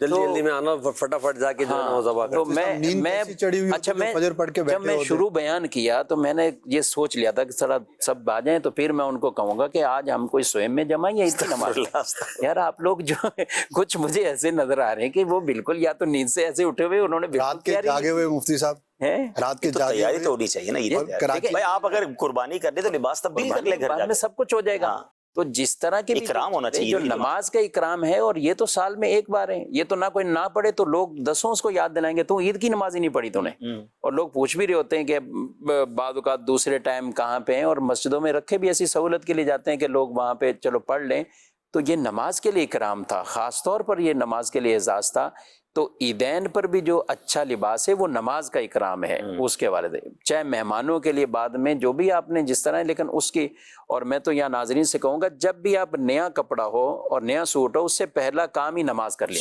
جلدی جلدی میں آنا فٹافٹ جا کے جو ہے نا وہ ذبح تو کرتے میں اچھا میں جب میں شروع بیان کیا تو میں نے یہ سوچ لیا تھا کہ سب آ جائیں تو پھر میں ان کو کہوں گا کہ آج ہم کوئی سوئم میں جمع یا عید کی نماز. یار آپ لوگ جو کچھ مجھے ایسے نظر آ رہے ہیں کہ وہ بالکل یا تو نیند سے ایسے اٹھے ہوئے, انہوں نے رات کے جاگے ہوئے مفتی صاحب رات کے جاگے تیاری تو ہونی چاہیے نا یہ. بھائی آپ اگر قربانی کر دیں تو لباس تبدیل کر لیں گھر بعد میں سب کچھ ہو جائے گا. تو جس طرح کی اکرام ہونا چاہیے جو نماز کا اکرام ہے, اور یہ تو سال میں ایک بار ہے, یہ تو نہ کوئی نہ پڑھے تو لوگ دسوں اس کو یاد دلائیں گے تو عید کی نماز ہی نہیں پڑھی تو نے. اور لوگ پوچھ بھی رہے ہوتے ہیں کہ بعض اوقات دوسرے ٹائم کہاں پہ ہیں, اور مسجدوں میں رکھے بھی ایسی سہولت کے لیے جاتے ہیں کہ لوگ وہاں پہ چلو پڑھ لیں. تو یہ نماز کے لیے اکرام تھا, خاص طور پر یہ نماز کے لیے اعزاز تھا. تو عیدین پر بھی جو اچھا لباس ہے وہ نماز کا اکرام ہے اس کے والد, چاہے مہمانوں کے لیے بعد میں جو بھی آپ نے جس طرح, لیکن اس کی. اور میں تو یہاں ناظرین سے کہوں گا جب بھی آپ نیا کپڑا ہو اور نیا سوٹ ہو, اس سے پہلا کام ہی نماز کر لیں.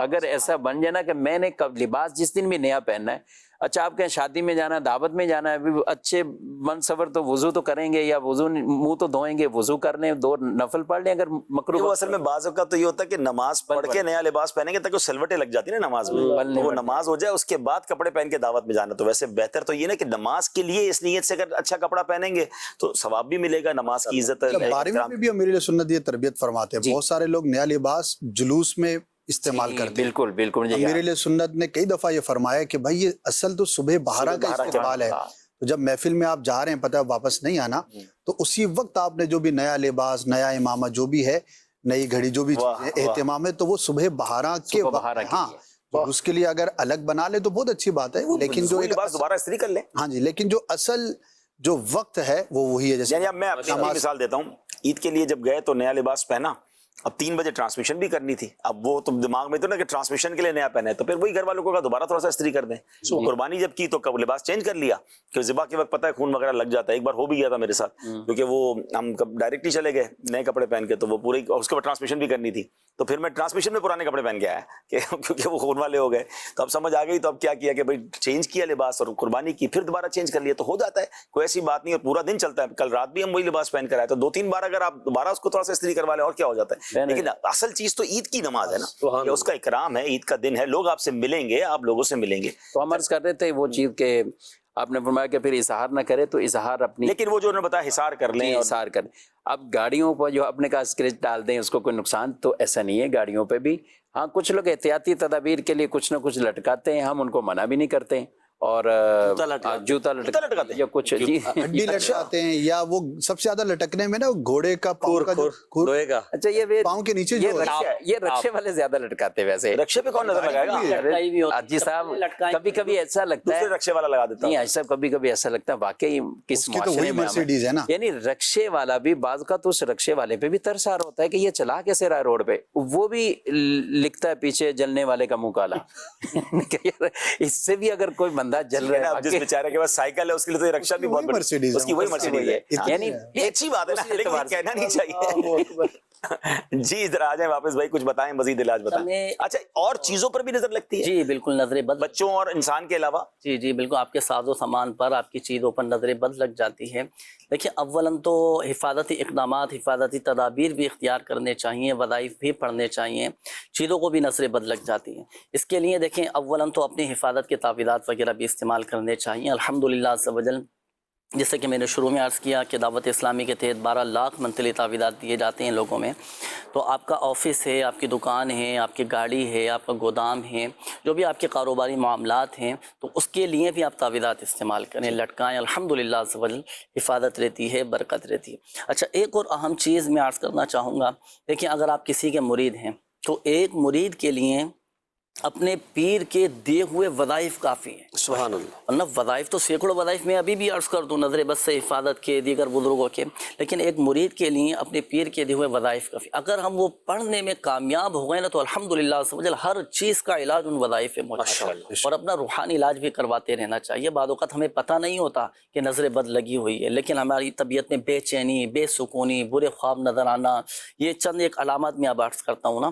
اگر ایسا بن جائے نا کہ میں نے لباس جس دن بھی نیا پہننا ہے, اچھا آپ کہیں شادی میں جانا ہے, دعوت میں جانا ہے, اچھے منصور تو وضو تو کریں گے, یا وضو منہ تو دھوئیں گے, وضو کر لیں, 2 نفل پڑھ لیں. اگر مکروہ اصل میں بعض اوقات تو یہ ہوتا ہے کہ نماز پڑھ کے نیا لباس پہنیں گے تاکہ سلوٹیں لگ جاتی ہیں نا نماز میں, وہ نماز ہو جائے اس کے بعد کپڑے پہن کے دعوت میں جانا. تو ویسے بہتر تو یہ نا کہ نماز کے لیے اس نیت سے اگر اچھا کپڑا پہنیں گے تو ثواب بھی ملے گا, نماز کی عزت. 12ویں میں بھی امیر سنت یہ تربیت فرماتے ہیں. بہت سارے لوگ نیا لباس جلوس میں استعمال کرتے ہیں. بالکل امیر سنت نے کئی دفعہ یہ فرمایا کہ بھائی یہ اصل تو صبح بہارا کا استقبال ہے. تو جب محفل میں آپ جا رہے ہیں, پتہ ہے واپس نہیں آنا, تو اسی وقت آپ نے جو بھی نیا لباس, نیا امامہ جو بھی ہے, نئی گھڑی جو بھی چیزیں اہتمام ہے, تو وہ صبح بہارا کے وقت. ہاں اس کے لیے اگر الگ بنا لے تو بہت اچھی بات ہے, لیکن جو ایک دوبارہ استری کر لیں. ہاں جی, لیکن جو اصل جو وقت ہے وہ وہی ہے. جیسے یعنی اب میں اپنی مثال دیتا ہوں, عید کے لیے جب گئے تو نیا لباس پہنا, اب 3 بجے ٹرانسمیشن بھی کرنی تھی. اب وہ تو دماغ میں تو نا کہ ٹرانسمیشن کے لیے نیا پہنا ہے, تو پھر وہی گھر والوں کو کہا دوبارہ تھوڑا سا استری کر دیں. قربانی جب کی تو لباس چینج کر لیا, کہ ذبح کے وقت پتہ ہے خون وغیرہ لگ جاتا ہے. ایک بار ہو بھی گیا تھا میرے ساتھ, کیونکہ وہ ہم ڈائریکٹلی چلے گئے نئے کپڑے پہن کے, تو وہ پورے اس کے بعد ٹرانسمیشن بھی کرنی تھی, تو پھر میں ٹرانسمیشن میں پرانے کپڑے پہن کے آیا کیونکہ وہ خون والے ہو گئے. تو اب سمجھ آ گئی, تو اب کیا کیا کہ بھائی چینج کیا لباس اور قربانی کی, پھر دوبارہ چینج کر لیا تو ہو جاتا ہے, کوئی ایسی بات نہیں. اور پورا دن چلتا ہے. کل رات بھی ہم وہی لباس پہن کر آئے, تو 2-3 بار اگر آپ دوبارہ اس کو تھوڑا سا استری کروا لیں اور کیا ہو جاتا ہے. لیکن اصل چیز تو عید کی نماز ہے نا, کہ اس کا اکرام ہے, عید کا دن ہے, لوگ آپ سے ملیں گے, آپ لوگوں سے ملیں گے. تو ہم عرض کر رہے تھے وہ چیز کہ آپ نے فرمایا کہ پھر اظہار نہ کرے, تو اظہار اپنی, لیکن وہ جو انہوں نے بتایا حصار کر لیں, حصار کریں. اب گاڑیوں پر جو اپنے کا اسکریچ ڈال دیں اس کو کوئی نقصان, تو ایسا نہیں ہے. گاڑیوں پہ بھی ہاں کچھ لوگ احتیاطی تدابیر کے لیے کچھ نہ کچھ لٹکاتے ہیں, ہم ان کو منع بھی نہیں کرتے ہیں. اور جوتا لٹکاتے ہیں یا کچھ ہڈی لٹکاتے ہیں, یا وہ سب سے زیادہ لٹکنے میں نا گھوڑے کا پاؤں کا, اچھا یہ پاؤں کے نیچے یہ رکشے والے زیادہ لٹکاتے ہیں. ویسے رکشے پہ کون نظر لگائے گا؟ حاجی صاحب کبھی کبھی ایسا لگتا ہے رکشے والا لگا دیتا نہیں, حاجی صاحب کبھی کبھی ایسا لگتا ہے واقعی کس معاشرے میں ہے نا, یعنی رکشے والا بھی بعض کا, تو اس رکشے والے پہ بھی ترس آ رہا ہوتا ہے کہ یہ چلا کیسے رہا ہے روڈ پہ, وہ بھی لکھتا ہے پیچھے جلنے والے کا منہ کالا. اس سے بھی اگر کوئی بندہ جل رہا ہے, جس بیچارے کے پاس سائیکل ہے اس کے لیے تو رکشہ بھی بہت مرسیڈیز, اس کی وہی مرسیڈیز ہے. یعنی یہ اچھی بات ہے, لیکن کہنا نہیں چاہیے. جی ادھر آ جائیں واپس بھائی, کچھ بتائیں, مزید علاج بتائیں. اچھا اور چیزوں پر بھی نظر لگتی ہے؟ جی بالکل, نظر بد, بچوں اور انسان کے علاوہ. جی بالکل, آپ کے ساز و سامان پر, آپ کی چیزوں پر نظر بد لگ جاتی ہے. دیکھیں اولاً تو حفاظتی اقدامات, حفاظتی تدابیر بھی اختیار کرنے چاہیے, وظائف بھی پڑھنے چاہیے, چیزوں کو بھی نظر بد لگ جاتی ہیں. اس کے لیے دیکھیں اولاً تو اپنی حفاظت کے تعویذات وغیرہ بھی استعمال کرنے چاہیے. الحمدللہ عز و جل, جیسے کہ میں نے شروع میں عرض کیا کہ دعوت اسلامی کے تحت 12 لاکھ منتھلی تعویذات دیے جاتے ہیں لوگوں میں. تو آپ کا آفس ہے, آپ کی دکان ہے, آپ کی گاڑی ہے, آپ کا گودام ہے, جو بھی آپ کے کاروباری معاملات ہیں, تو اس کے لیے بھی آپ تعویذات استعمال کریں, لٹکائیں. الحمدللہ عز و جل حفاظت رہتی ہے, برکت رہتی ہے. اچھا ایک اور اہم چیز میں عرض کرنا چاہوں گا, دیکھیں اگر آپ کسی کے مرید ہیں تو ایک مرید کے لیے اپنے پیر کے دیے ہوئے وظائف کافی ہیں. سبحان اللہ. ورنہ وظائف تو سینکڑوں وظائف میں ابھی بھی عرض کر دوں, نظر بد سے حفاظت کے, دیگر بزرگوں کے, لیکن ایک مرید کے لیے اپنے پیر کے دیے ہوئے وظائف کافی. اگر ہم وہ پڑھنے میں کامیاب ہو گئے نا, تو الحمدللہ سمجھ ہر چیز کا علاج ان وظائف میں موجود ہے. اور اپنا روحانی علاج بھی کرواتے رہنا چاہیے. بعض اوقات ہمیں پتہ نہیں ہوتا کہ نظر بد لگی ہوئی ہے, لیکن ہماری طبیعت میں بے چینی, بے سکونی, برے خواب نظر آنا, یہ چند ایک علامات میں اب عرض کرتا ہوں نا,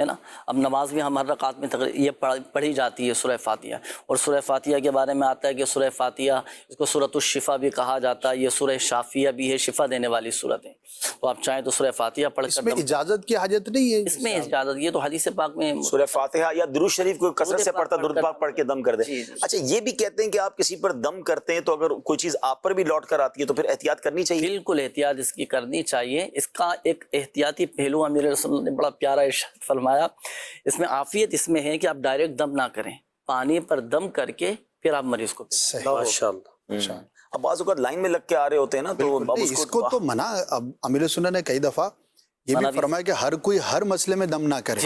ہے نا. اب نماز میں ہم ہر رکعت میں یہ پڑھی جاتی ہے سورہ فاتحہ, اور سورہ فاتحہ کے بارے میں آتا ہے کہ سورہ فاتحہ اس کو سورۃ الشفا بھی کہا جاتا ہے, یہ سورہ شافیہ بھی ہے, شفا دینے والی سورت ہے. تو آپ چاہیں تو سورہ فاتحہ پڑھ اس کر میں اجازت کی حاجت نہیں ہے, اس میں اجازت, یہ تو حدیث پاک میں سورہ فاتحہ یا درود شریف کو کثرت سے پڑھتا, درود پاک پڑھ کے دم کر دے. اچھا یہ بھی کہتے ہیں کہ آپ کسی پر دم کرتے ہیں تو اگر کوئی چیز آپ پر بھی لوٹ کر آتی ہے تو پھر احتیاط کرنی چاہیے. بالکل احتیاط اس کی کرنی چاہیے. اس کا ایک احتیاطی پہلو امیر رسول نے بڑا پیارا ارشاد فرمایا, اس میں عافیت اس میں ہے کہ آپ ڈائریکٹ دم نہ کریں, پانی پر دم کر کے پھر آپ مریض کو ماشاءاللہ. اب بعض اوقات لائن میں لگ کے آ رہے ہوتے ہیں نا, تو اب اس کو تو منع, اب امیر سنت نے کئی دفعہ یہ بھی فرمایا کہ ہر کوئی ہر مسئلے میں دم نہ کرے.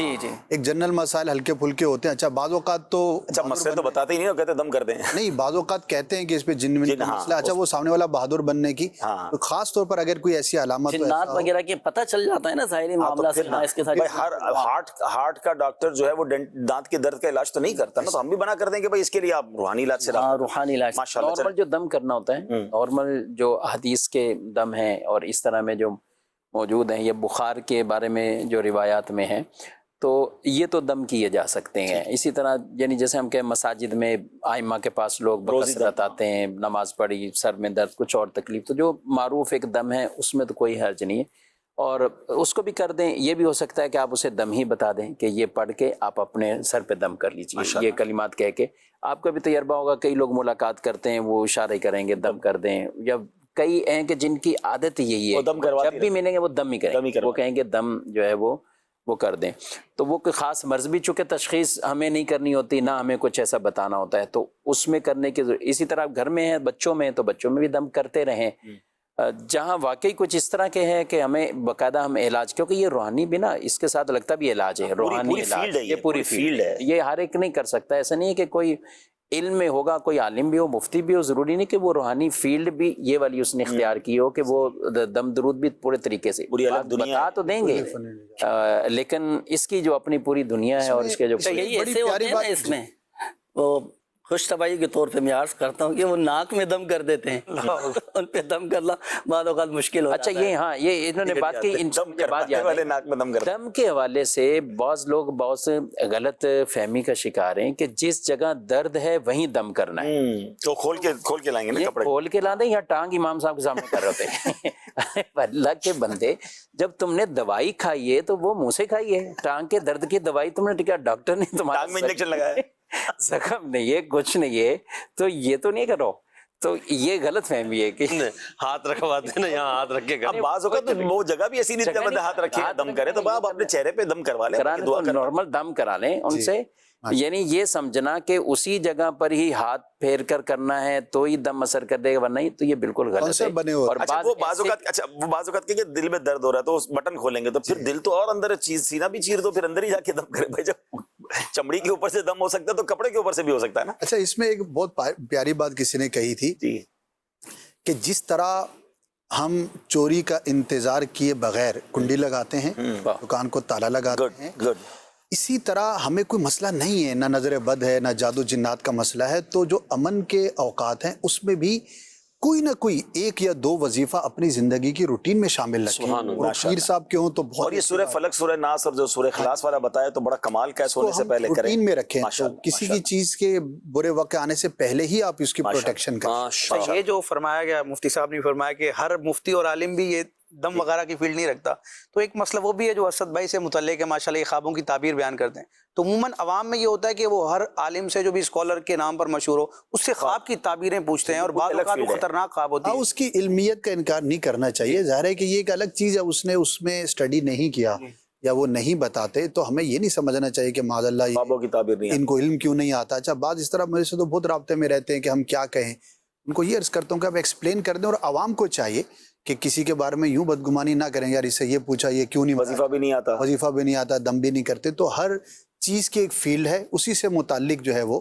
ایک جنرل مسائل ہلکے پھلکے ہوتے ہیں. اچھا بعض اوقات تو مسئلے تو بتاتے ہی نہیں, کہتے دم کر دیں. نہیں, بعض اوقات کہتے ہیں کہ اس پہ جن کا مسئلہ, اچھا وہ سامنے والا بہادر بننے کی, تو خاص طور پر اگر کوئی ایسی علامت جنات وغیرہ کی پتہ چل جاتا ہے نا ظاہری معاملہ سے, اس کے ساتھ ہارٹ کا ڈاکٹر جو ہے وہ دانت کے درد کا علاج تو نہیں کرتا نا, تو ہم بھی منع کر دیں کہ بھائی اس کے لیے آپ روحانی علاج سے روحانی علاج. نارمل جو دم کرنا ہوتا ہے, نارمل جو حدیث کے دم ہیں اور اس طرح میں جو موجود ہیں, یہ بخار کے بارے میں جو روایات میں ہیں, تو یہ تو دم کیے جا سکتے ہیں. اسی طرح یعنی جیسے ہم کہیں مساجد میں ائمہ کے پاس لوگ بکثرت آتے ہیں, نماز پڑھی, سر میں درد, کچھ اور تکلیف, تو جو معروف ایک دم ہے اس میں تو کوئی حرج نہیں ہے, اور اس کو بھی کر دیں. یہ بھی ہو سکتا ہے کہ آپ اسے دم ہی بتا دیں کہ یہ پڑھ کے آپ اپنے سر پہ دم کر لیجیے, یہ کلمات کہہ کے. آپ کا بھی تجربہ ہوگا, کئی لوگ ملاقات کرتے ہیں وہ اشارے کریں گے دم کر دیں, یا کئی ہیں کہ جن کی عادت یہی ہے جب بھی ملیں گے وہ دم ہی کریں گے, وہ کہیں گے دم جو ہے وہ کر دیں. تو وہ کوئی خاص مرض بھی چونکہ تشخیص ہمیں نہیں کرنی ہوتی, نہ ہمیں کچھ ایسا بتانا ہوتا ہے, تو اس میں کرنے کی ضرورت. اسی طرح گھر میں ہیں, بچوں میں ہیں, تو بچوں میں بھی دم کرتے رہیں. جہاں واقعی کچھ اس طرح کے ہیں کہ ہمیں باقاعدہ ہم علاج, کیونکہ یہ روحانی بھی نا اس کے ساتھ لگتا بھی علاج ہے, روحانی علاج, یہ پوری فیلڈ ہے, یہ ہر ایک نہیں کر سکتا. ایسا نہیں ہے کہ کوئی علم میں ہوگا, کوئی عالم بھی ہو, مفتی بھی ہو, ضروری نہیں کہ وہ روحانی فیلڈ بھی یہ والی اس نے اختیار کی ہو کہ وہ دم درود بھی پورے طریقے سے بتا تو دیں گے, لیکن اس کی جو اپنی پوری دنیا ہے اور اس کے جو ایسے ہوتے ہیں نا, اس میں وہ خوش طبعی کے طور پہ میں عرض کرتا ہوں کہ وہ ناک میں دم کر دیتے ہیں, ان پہ دم کرنا بعض اوقات مشکل ہوتا ہے. اچھا یہ ہاں, یہ انہوں نے بات کی, بات یاد ہے دم کے حوالے سے بعض لوگ بہت سے غلط فہمی کا شکار ہیں کہ جس جگہ درد ہے وہیں دم کرنا ہے, تو کھول کے لائیں گے, کھول کے لا دیں یا ٹانگ امام صاحب کے سامنے کر رہے ہیں. اللہ کے بندے, جب تم نے دوائی کھائی ہے تو وہ منہ سے کھائی ہے. ٹانگ کے درد کی دوائی تم نے ٹکا, ڈاکٹر نے تمہارا انجیکشن لگایا, زخم نہیں ہے, کچھ نہیں ہے, تو یہ تو نہیں کرو. تو یہ غلط فہمی ہے کہ ہاتھ رکھواتے نا, یہاں ہاتھ رکھ کے. اب بعض اوقات وہ جگہ بھی ایسی نہیں بندہ ہاتھ رکھے دم کرے, تو آپ اپنے چہرے پہ دم کروا لیں, نارمل دم کرا لیں ان سے. یعنی یہ سمجھنا کہ اسی جگہ پر ہی ہاتھ پھیر کر کرنا ہے تو ہی دم اثر کر دے گا, ورنہ تو یہ بالکل غلط ہے. اور وہ بعض اوقات کہ دل میں درد ہو رہا ہے تو اس بٹن کھولیں گے تو پھر دل تو اور اندر چیز, سینہ بھی چیر دو, پھر اندر ہی جا کے دم کرے. بھائی جب چمڑی کے اوپر سے دم ہو سکتا ہے تو کپڑے کے اوپر سے بھی ہو سکتا ہے نا. اچھا اس میں ایک بہت پیاری بات کسی نے کہی تھی کہ جس طرح ہم چوری کا انتظار کیے بغیر کنڈی لگاتے ہیں, دکان کو تالا لگاتے ہیں, اسی طرح ہمیں کوئی مسئلہ نہیں ہے, نہ نظر بد ہے, نہ جادو جنات کا مسئلہ ہے, تو جو امن کے اوقات ہیں اس میں بھی کوئی نہ کوئی ایک یا دو وظیفہ اپنی زندگی کی روٹین میں شامل رکھیں. اور پیر صاحب کے ہوں تو بہت, اور یہ سورہ فلق, سورہ ناس اور جو سورہ اخلاص والا بتایا تو بڑا کمال کا ہے, سونے سے پہلے کریں, روٹین میں رکھیں. تو کسی کی چیز کے برے وقت آنے سے پہلے ہی آپ اس کی پروٹیکشن کریں. یہ جو فرمایا گیا, مفتی صاحب نے فرمایا کہ ہر مفتی اور عالم بھی یہ دم وغیرہ کی فیلڈ نہیں رکھتا, تو ایک مسئلہ وہ بھی ہے جو اسد بھائی سے متعلق ہے, ماشاءاللہ یہ خوابوں کی تعبیر بیان کرتے ہیں. تو عموماً عوام میں یہ ہوتا ہے کہ وہ ہر عالم سے جو بھی اسکالر کے نام پر مشہور ہو اس سے خواب کی تعبیریں پوچھتے ہیں, اور بعض اوقات وہ خطرناک خواب ہوتی ہے. اس کی علمیت کا انکار نہیں کرنا چاہیے, ظاہر ہے کہ یہ ایک الگ چیز ہے, اس نے اس میں اسٹڈی نہیں کیا یا وہ نہیں بتاتے, تو ہمیں یہ نہیں سمجھنا چاہیے کہ معاذ اللہ خوابوں کی تعبیر نہیں, ان کو علم کیوں نہیں آتا. اچھا بعض اس طرح میرے سے تو بہت رابطے میں رہتے ہیں کہ ہم کیا کہیں, ان کو یہ عرض کرتا ہوں کہ آپ ایکسپلین کر دیں, اور عوام کو چاہیے کہ کسی کے بارے میں یوں بدگمانی نہ کریں, یار اس سے یہ پوچھا, یہ کیوں نہیں, وظیفہ بھی نہیں آتا, دم بھی نہیں کرتے. تو ہر چیز کی ایک فیلڈ ہے, اسی سے متعلق جو ہے وہ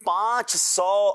500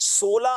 16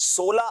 16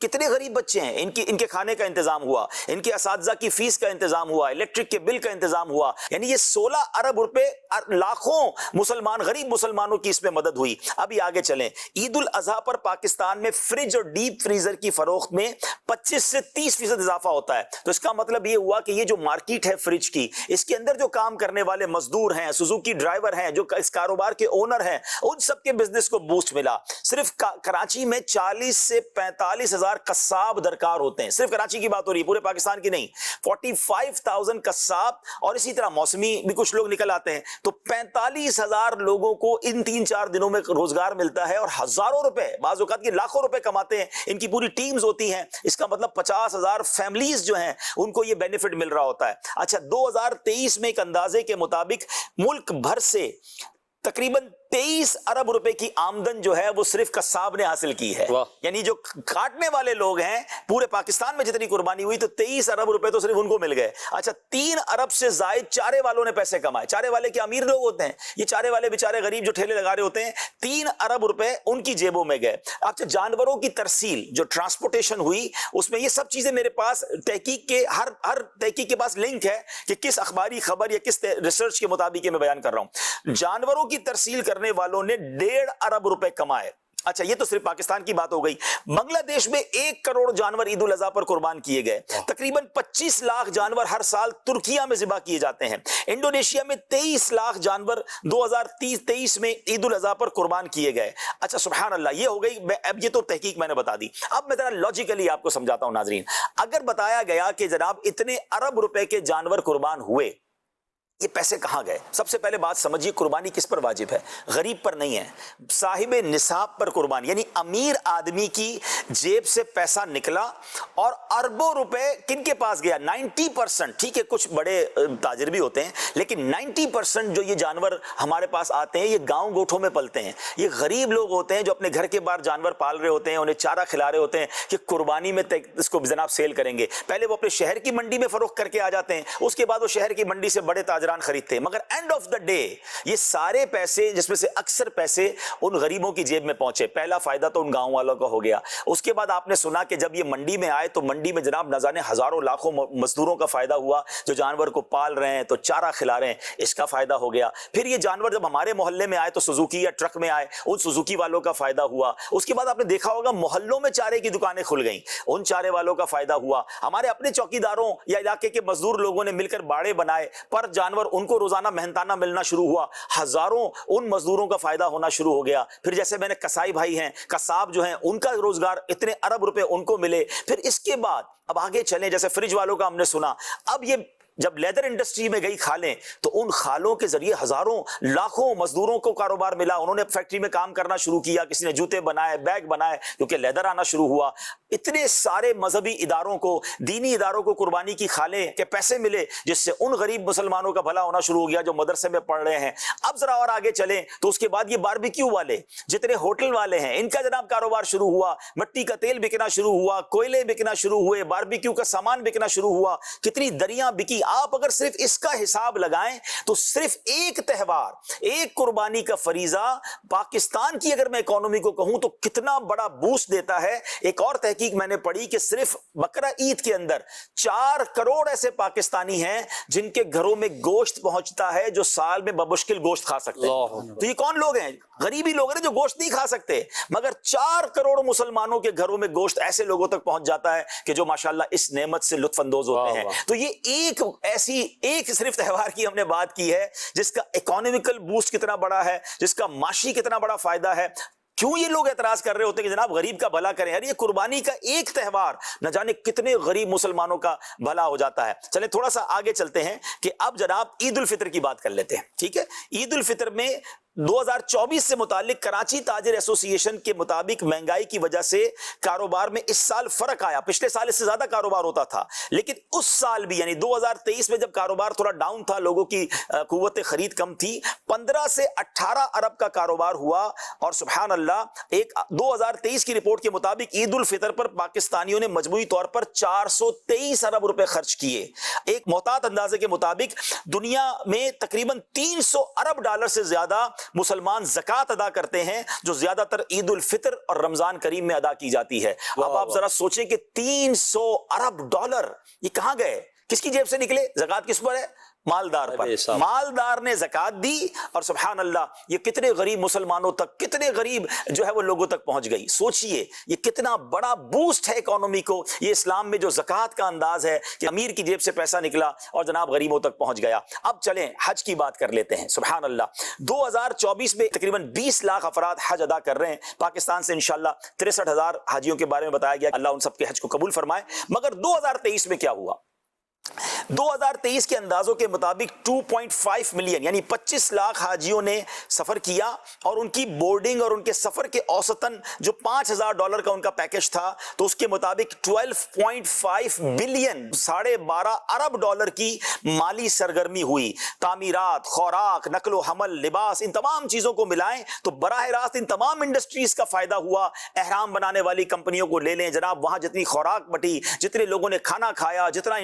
کتنے غریب بچے ہیں، ان کے کھانے کا انتظام ہوا، ان کے اساتذہ کی فیس کا انتظام ہوا، الیکٹرک کے بل کا انتظام ہوا، یعنی یہ 16 ارب روپے لاکھوں مسلمان غریب مسلمانوں کی اس میں مدد ہوئی۔ ابھی آگے چلیں، عید الاضحیٰ پر پاکستان میں فریج اور ڈیپ فریزر کی فروخت میں 25 سے 30% اضافہ ہوتا ہے۔ تو اس کا مطلب یہ ہوا کہ یہ جو مارکیٹ ہے فریج کی، اس کے اندر جو کام کرنے والے مزدور ہیں، سوزوکی ڈرائیور ہیں، جو اس کاروبار کے اونر ہیں، ان سب کے بزنس کو بوسٹ ملا۔ صرف کراچی میں 40 سے 45 ہزار قصاب درکار ہوتے ہیں، صرف کراچی کی بات ہو رہی ہے، پورے پاکستان کی نہیں۔ 45,000 قصاب، اور اسی طرح موسمی بھی کچھ لوگ نکل آتے ہیں، تو 45,000 لوگوں کو ان 3-4 دنوں میں روزگار ملتا ہے، اور ہزاروں روپے، بعض اوقات کی لاکھوں روپے کماتے ہیں، ان کی پوری ٹیمز ہوتی ہیں۔ اس کا مطلب 50,000 فیملیز جو ہیں ان کو یہ بینیفٹ مل رہا ہوتا ہے۔ اچھا، 2023 میں ایک اندازے کے مطابق ملک بھر سے تقریباً 23 ارب روپے کی آمدن جو ہے وہ صرف قصاب نے حاصل کی ہے، یعنی جو کاٹنے والے لوگ ہیں پورے پاکستان میں جتنی قربانی ہوئی تو 23 ارب روپے تو صرف ان کو مل گئے۔ اچھا، 3 ارب سے زائد چارے والوں نے پیسے کمائے۔ چارے والے کے امیر لوگ ہوتے ہیں، یہ چارے والے بیچارے غریب جو ٹھیلے لگا رہے ہوتے ہیں، 3 ارب روپے ان کی جیبوں میں گئے۔ اچھا، جانوروں کی ترسیل جو ٹرانسپورٹیشن ہوئی، اس میں یہ سب چیزیں میرے پاس تحقیق کے ہر تحقیق کے پاس لنک ہے کہ کس اخباری خبر یا کس ریسرچ کے مطابق میں بیان کر رہا ہوں۔ جانوروں کی ترسیل کرنے والوں نے 1.5 ارب روپے کمائے۔ اچھا، یہ تو صرف پاکستان کی بات ہو گئی۔ بنگلہ دیش میں 1 کروڑ جانور عید الاضحیٰ پر قربان کیے گئے۔ تقریباً 25 لاکھ جانور ہر سال ترکیہ میں ذبح کیے جاتے ہیں۔ انڈونیشیا میں 23 لاکھ جانور 2023 میں عید الاضحیٰ پر قربان کیے گئے۔ اچھا، سبحان اللہ، یہ ہو گئی۔ اب یہ تو تحقیق میں نے بتا دی، اب میں ذرا لاجیکلی آپ کو سمجھاتا ہوں ناظرین۔ اگر بتایا گیا کہ جناب اتنے ارب روپے کے جانور قربان ہوئے، یہ پیسے کہاں گئے؟ سب سے پہلے بات سمجھیے، قربانی کس پر واجب ہے؟ غریب پر نہیں ہے، صاحب نصاب پر قربانی، یعنی امیر آدمی کی جیب سے پیسہ نکلا اور اربوں روپے کن کے پاس گیا؟ 90%، ٹھیک ہے کچھ بڑے تاجر بھی ہوتے ہیں، لیکن 90% جو یہ جانور ہمارے پاس آتے ہیں یہ گاؤں گوٹھوں میں پلتے ہیں۔ یہ غریب لوگ ہوتے ہیں جو اپنے گھر کے باہر جانور پال رہے ہوتے ہیں، انہیں چارہ کھلا رہے ہوتے ہیں کہ قربانی میں اس کو جناب سیل کریں گے۔ پہلے وہ اپنے شہر کی منڈی میں فروخت کر کے آ جاتے ہیں، اس کے بعد وہ شہر کی منڈی سے بڑے تاجران خریدتے ہیں، مگر اینڈ آف دا ڈے یہ سارے پیسے، جس میں سے اکثر پیسے ان غریبوں کی جیب میں پہنچے۔ پہلا فائدہ تو ان گاؤں والوں کا ہو گیا۔ اس کے بعد آپ نے سنا کہ جب یہ منڈی میں آئے تو منڈی میں جناب نہ جانے ہزاروں لاکھوں مزدوروں کا فائدہ ہوا جو جانور کو پال رہے ہیں تو چارہ کھلا رہے ہیں، اس کا فائدہ ہو گیا۔ پھر یہ جانور جب ہمارے محلے میں آئے تو سوزوکی یا ٹرک میں آئے، ان سوزوکی والوں کا فائدہ ہوا۔ اس کے بعد آپ نے دیکھا ہوگا محلوں میں چارے کی دکانیں کھل گئیں، ان چارے والوں کا فائدہ ہوا۔ ہمارے اپنے چوکیداروں یا علاقے کے مزدور لوگوں نے مل کر باڑے بنائے، پر جانور ان کو روزانہ محنتانہ ملنا شروع ہوا، ہزاروں ان مزدوروں کا فائدہ ہونا شروع ہو گیا۔ پھر جیسے میں نے کسائی بھائی ہیں، قصاب جو ہیں، ان کا روزگار اتنے ارب روپے ان کو ملے۔ پھر اس کے بعد اب آگے چلیں، جیسے فریج والوں کا ہم نے سنا، اب یہ جب لیدر انڈسٹری میں گئی کھالیں تو ان خالوں کے ذریعے ہزاروں لاکھوں مزدوروں کو کاروبار ملا، انہوں نے فیکٹری میں کام کرنا شروع کیا، کسی نے جوتے بنائے، بیگ بنائے، کیونکہ لیدر آنا شروع ہوا۔ اتنے سارے مذہبی اداروں کو، دینی اداروں کو قربانی کی کھالیں کے پیسے ملے، جس سے ان غریب مسلمانوں کا بھلا ہونا شروع ہو گیا جو مدرسے میں پڑھ رہے ہیں۔ اب ذرا اور آگے چلیں تو اس کے بعد یہ باربیکیو والے، جتنے ہوٹل والے ہیں، ان کا جناب کاروبار شروع ہوا، مٹی کا تیل بکنا شروع ہوا، کوئلے بکنا شروع ہوئے، باربیکیو کا سامان بکنا شروع ہوا، کتنی دریاں بکی۔ آپ اگر صرف اس کا حساب لگائیں تو صرف ایک تہوار، ایک قربانی کا فریضہ پاکستان کی اگر میں اکانومی کو کہوں تو کتنا بڑا بوسٹ دیتا ہے۔ ایک اور تحقیق میں نے پڑھی کہ صرف بقرہ عید کے اندر 4 کروڑ ایسے پاکستانی ہیں جن کے گھروں میں گوشت پہنچتا ہے جو سال میں بمشکل گوشت کھا سکتے ہیں۔ تو یہ کون لوگ ہیں؟ غریبی لوگ ہیں جو گوشت نہیں کھا سکتے، مگر 4 کروڑ مسلمانوں کے گھروں میں گوشت ایسے لوگوں تک پہنچ جاتا ہے کہ جو ماشاءاللہ اس نعمت سے لطف اندوز ہوتے ہیں۔ تو یہ ایک صرف تہوار کی ہم نے بات کی ہے جس کا اکانومیکل بوسٹ کتنا بڑا ہے، جس کا معاشی کتنا بڑا فائدہ ہے۔ کیوں یہ لوگ اعتراض کر رہے ہوتے ہیں کہ جناب غریب کا بھلا کریں؟ یار یہ قربانی کا ایک تہوار نہ جانے کتنے غریب مسلمانوں کا بھلا ہو جاتا ہے۔ چلیں تھوڑا سا آگے چلتے ہیں کہ اب جناب عید الفطر کی بات کر لیتے ہیں، ٹھیک ہے؟ عید الفطر میں 2024 سے متعلق کراچی تاجر ایسوسی ایشن کے مطابق مہنگائی کی وجہ سے کاروبار میں اس سال فرق آیا۔ پچھلے سال اس سے زیادہ کاروبار ہوتا تھا، لیکن اس سال بھی یعنی 2023 میں جب کاروبار تھوڑا ڈاؤن تھا، لوگوں کی قوت خرید کم تھی، 15 سے 18 ارب کا کاروبار ہوا۔ اور سبحان اللہ، ایک 2023 کی رپورٹ کے مطابق عید الفطر پر پاکستانیوں نے مجموعی طور پر 423 ارب روپے خرچ کیے۔ ایک محتاط اندازے کے مطابق دنیا میں تقریباً 300 ارب ڈالر سے زیادہ مسلمان زکوٰۃ ادا کرتے ہیں جو زیادہ تر عید الفطر اور رمضان کریم میں ادا کی جاتی ہے. اب آپ ذرا سوچیں کہ 300 ارب ڈالر یہ کہاں گئے, کس کی جیب سے نکلے؟ زکوٰۃ کس پر ہے؟ مالدار پر. مالدار نے زکوٰۃ دی اور سبحان اللہ یہ کتنے غریب مسلمانوں تک, کتنے غریب جو ہے وہ لوگوں تک پہنچ گئی. سوچئے یہ کتنا بڑا بوسٹ ہے اکانومی کو. یہ اسلام میں جو زکوٰۃ کا انداز ہے کہ امیر کی جیب سے پیسہ نکلا اور جناب غریبوں تک پہنچ گیا. اب چلیں حج کی بات کر لیتے ہیں. سبحان اللہ 2024 میں تقریباً 20 لاکھ افراد حج ادا کر رہے ہیں. پاکستان سے انشاءاللہ 63,000 حاجیوں کے بارے میں بتایا گیا. اللہ ان سب کے حج کو قبول فرمائے. مگر 2023 میں کیا ہوا؟ 2023 کے اندازوں کے مطابق 2.5 ملین یعنی 25 لاکھ حاجیوں نے سفر کیا اور ان کی بورڈنگ اور ان کے سفر کے اوسطاً جو $5,000 کا ان کا پیکج تھا تو اس کے مطابق 12.5 بلین $12.5 ارب کی مالی سرگرمی ہوئی. تعمیرات, خوراک, نقل و حمل, لباس, ان تمام چیزوں کو ملائیں تو براہ راست ان تمام انڈسٹریز کا فائدہ ہوا. احرام بنانے والی کمپنیوں کو لے لیں جناب, وہاں جتنی خوراک بٹی, جتنے لوگوں نے کھانا کھایا, جتنا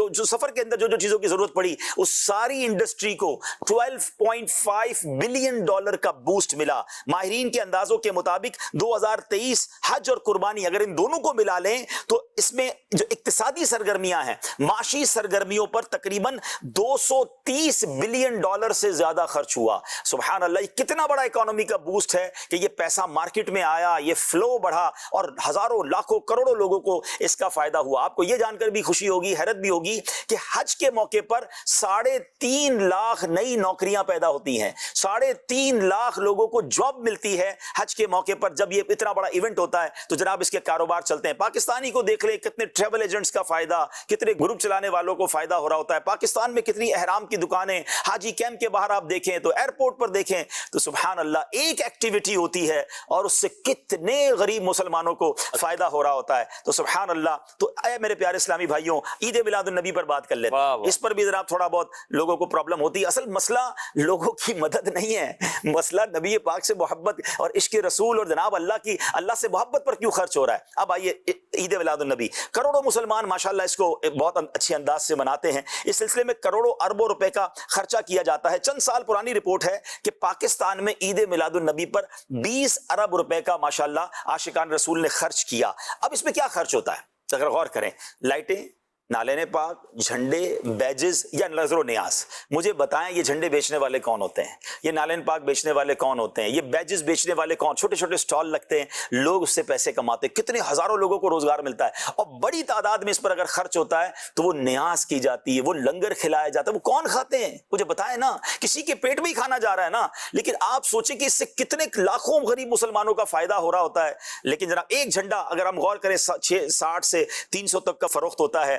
جو سفر کے اندر جو چیزوں کی ضرورت پڑی, اس ساری انڈسٹری کو $12.5 بلین کا بوسٹ ملا. ماہرین کے اندازوں کے مطابق 2023 حج اور قربانی اگر ان دونوں کو ملا لیں تو اس میں جو اقتصادی سرگرمیاں ہیں, معاشی سرگرمیوں پر تقریباً $230 بلین سے زیادہ خرچ ہوا. سبحان اللہ یہ کتنا بڑا اکانومی کا بوسٹ ہے کہ یہ پیسہ مارکیٹ میں آیا, یہ فلو بڑھا اور ہزاروں لاکھوں کروڑوں لوگوں کو اس کا فائدہ ہوا. آپ کو یہ جان کر بھی خوشی ہوگی, حیرت بھی ہوگی کہ حج کے موقع پر 3.5 لاکھ نئی نوکریاں پیدا ہوتی ہیں. 3.5 لاکھ لوگوں کو جاب ملتی ہے حج کے موقع پر. جب یہ اتنا بڑا ایونٹ ہوتا ہے تو جناب اس کے کاروبار چلتے ہیں. پاکستانی کو دیکھ لیں, کتنے ٹریول ایجنٹس کا فائدہ, کتنے گروپ چلانے والوں کو فائدہ ہو رہا ہوتا ہے. پاکستان میں کتنی احرام کی دکانیں, حاجی کیمپ کے باہر آپ دیکھیں تو ایئرپورٹ پر دیکھیں تو سبحان اللہ ایک ایکٹیویٹی ہوتی ہے اور اس سے کتنے غریب مسلمانوں کو فائدہ ہو رہا ہوتا ہے. تو سبحان اللہ. تو اے میرے پیارے اسلامی بھائیوں, عید میلاد النبی پر بات کر لیتے ہیں. اس پر بھی ذرا تھوڑا بہت لوگوں کو پرابلم ہوتی ہے. اصل مسئلہ لوگوں کی مدد نہیں ہے, مسئلہ نبی پاک سے محبت اور عشق رسول اور جناب اللہ سے محبت پر کیوں خرچ ہو رہا ہے. اب آئیے عید میلاد النبی, کروڑوں مسلمان ماشاءاللہ اس کو بہت اچھے انداز سے مناتے ہیں. اس سلسلے میں کروڑوں اربوں روپے کا خرچہ کیا جاتا ہے. چند سال پرانی رپورٹ ہے کہ پاکستان میں عید میلاد النبی پر 20 ارب روپے کا ماشاءاللہ عاشقان رسول نے خرچ کیا. اب اس میں کیا خرچ ہوتا ہے اگر غور کریں؟ لائٹیں, نالین پاک, جھنڈے, بیجز یا نظر و نیاز. مجھے بتائیں یہ جھنڈے بیچنے والے کون ہوتے ہیں, یہ نالین پاک بیچنے والے کون ہوتے ہیں, یہ بیجز بیچنے والے کون؟ چھوٹے چھوٹے سٹال لگتے ہیں, لوگ اس سے پیسے کماتے ہیں, کتنے ہزاروں لوگوں کو روزگار ملتا ہے. اور بڑی تعداد میں اس پر اگر خرچ ہوتا ہے تو وہ نیاز کی جاتی ہے, وہ لنگر کھلایا جاتا ہے. وہ کون کھاتے ہیں مجھے بتائیں نا, کسی کے پیٹ میں ہی کھانا جا رہا ہے نا. لیکن آپ سوچیں کہ اس سے کتنے لاکھوں غریب مسلمانوں کا فائدہ ہو رہا ہوتا ہے. لیکن جناب ایک جھنڈا اگر ہم غور کریں 60 سے 300 تک کا فروخت ہوتا ہے,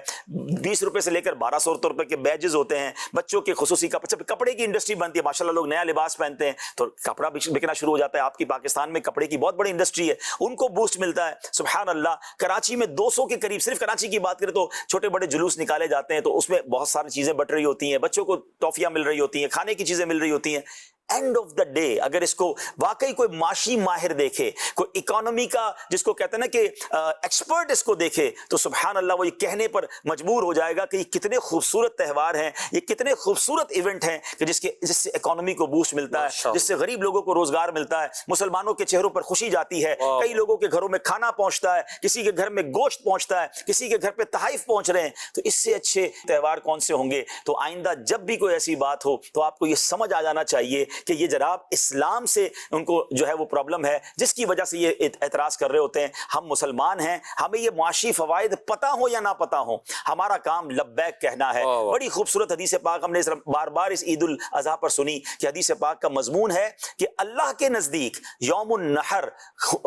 20 روپے سے لے کر 1200 روپے کے بیجز ہوتے ہیں. بچوں کے خصوصی کپڑے کی انڈسٹری بنتی ہے, ماشاءاللہ لوگ نیا لباس پہنتے ہیں تو کپڑا بکنا شروع ہو جاتا ہے. آپ کی پاکستان میں کپڑے کی بہت بڑی انڈسٹری ہے, ان کو بوسٹ ملتا ہے. سبحان اللہ. کراچی میں 200 کے قریب, صرف کراچی کی بات کریں تو چھوٹے بڑے جلوس نکالے جاتے ہیں تو اس میں بہت ساری چیزیں بٹ رہی ہوتی ہیں, بچوں کو ٹافیاں مل رہی ہوتی ہیں, کھانے کی چیزیں مل رہی ہوتی ہیں. اینڈ آف دا ڈے اگر اس کو واقعی کوئی معاشی ماہر دیکھے, کوئی اکانومی کا جس کو کہتے ہیں نا کہ ایکسپرٹ اس کو دیکھے تو سبحان اللہ وہ یہ کہنے پر مجبور ہو جائے گا کہ یہ کتنے خوبصورت تہوار ہیں, یہ کتنے خوبصورت ایونٹ ہیں کہ جس سے اکانومی کو بوسٹ ملتا ہے, جس سے غریب لوگوں کو روزگار ملتا ہے, مسلمانوں کے چہروں پر خوشی جاتی ہے, کئی لوگوں کے گھروں میں کھانا پہنچتا ہے, کسی کے گھر میں گوشت پہنچتا ہے, کسی کے گھر پہ تحائف پہنچ رہے ہیں. تو اس سے اچھے تہوار کون سے ہوں گے؟ تو آئندہ جب بھی کوئی ایسی بات ہو تو آپ کو یہ سمجھ آ جانا چاہیے کہ یہ جناب اسلام سے ان کو جو ہے وہ پرابلم ہے جس کی وجہ سے یہ اعتراض کر رہے ہوتے ہیں. ہم مسلمان ہیں, ہمیں یہ معاشی فوائد پتہ ہو یا نہ پتہ ہو, ہمارا کام لبیک کہنا ہے. بڑی خوبصورت حدیث پاک ہم نے بار بار اس عید الاضحیٰ پر سنی کہ حدیث پاک کا مضمون ہے کہ اللہ کے نزدیک یوم النحر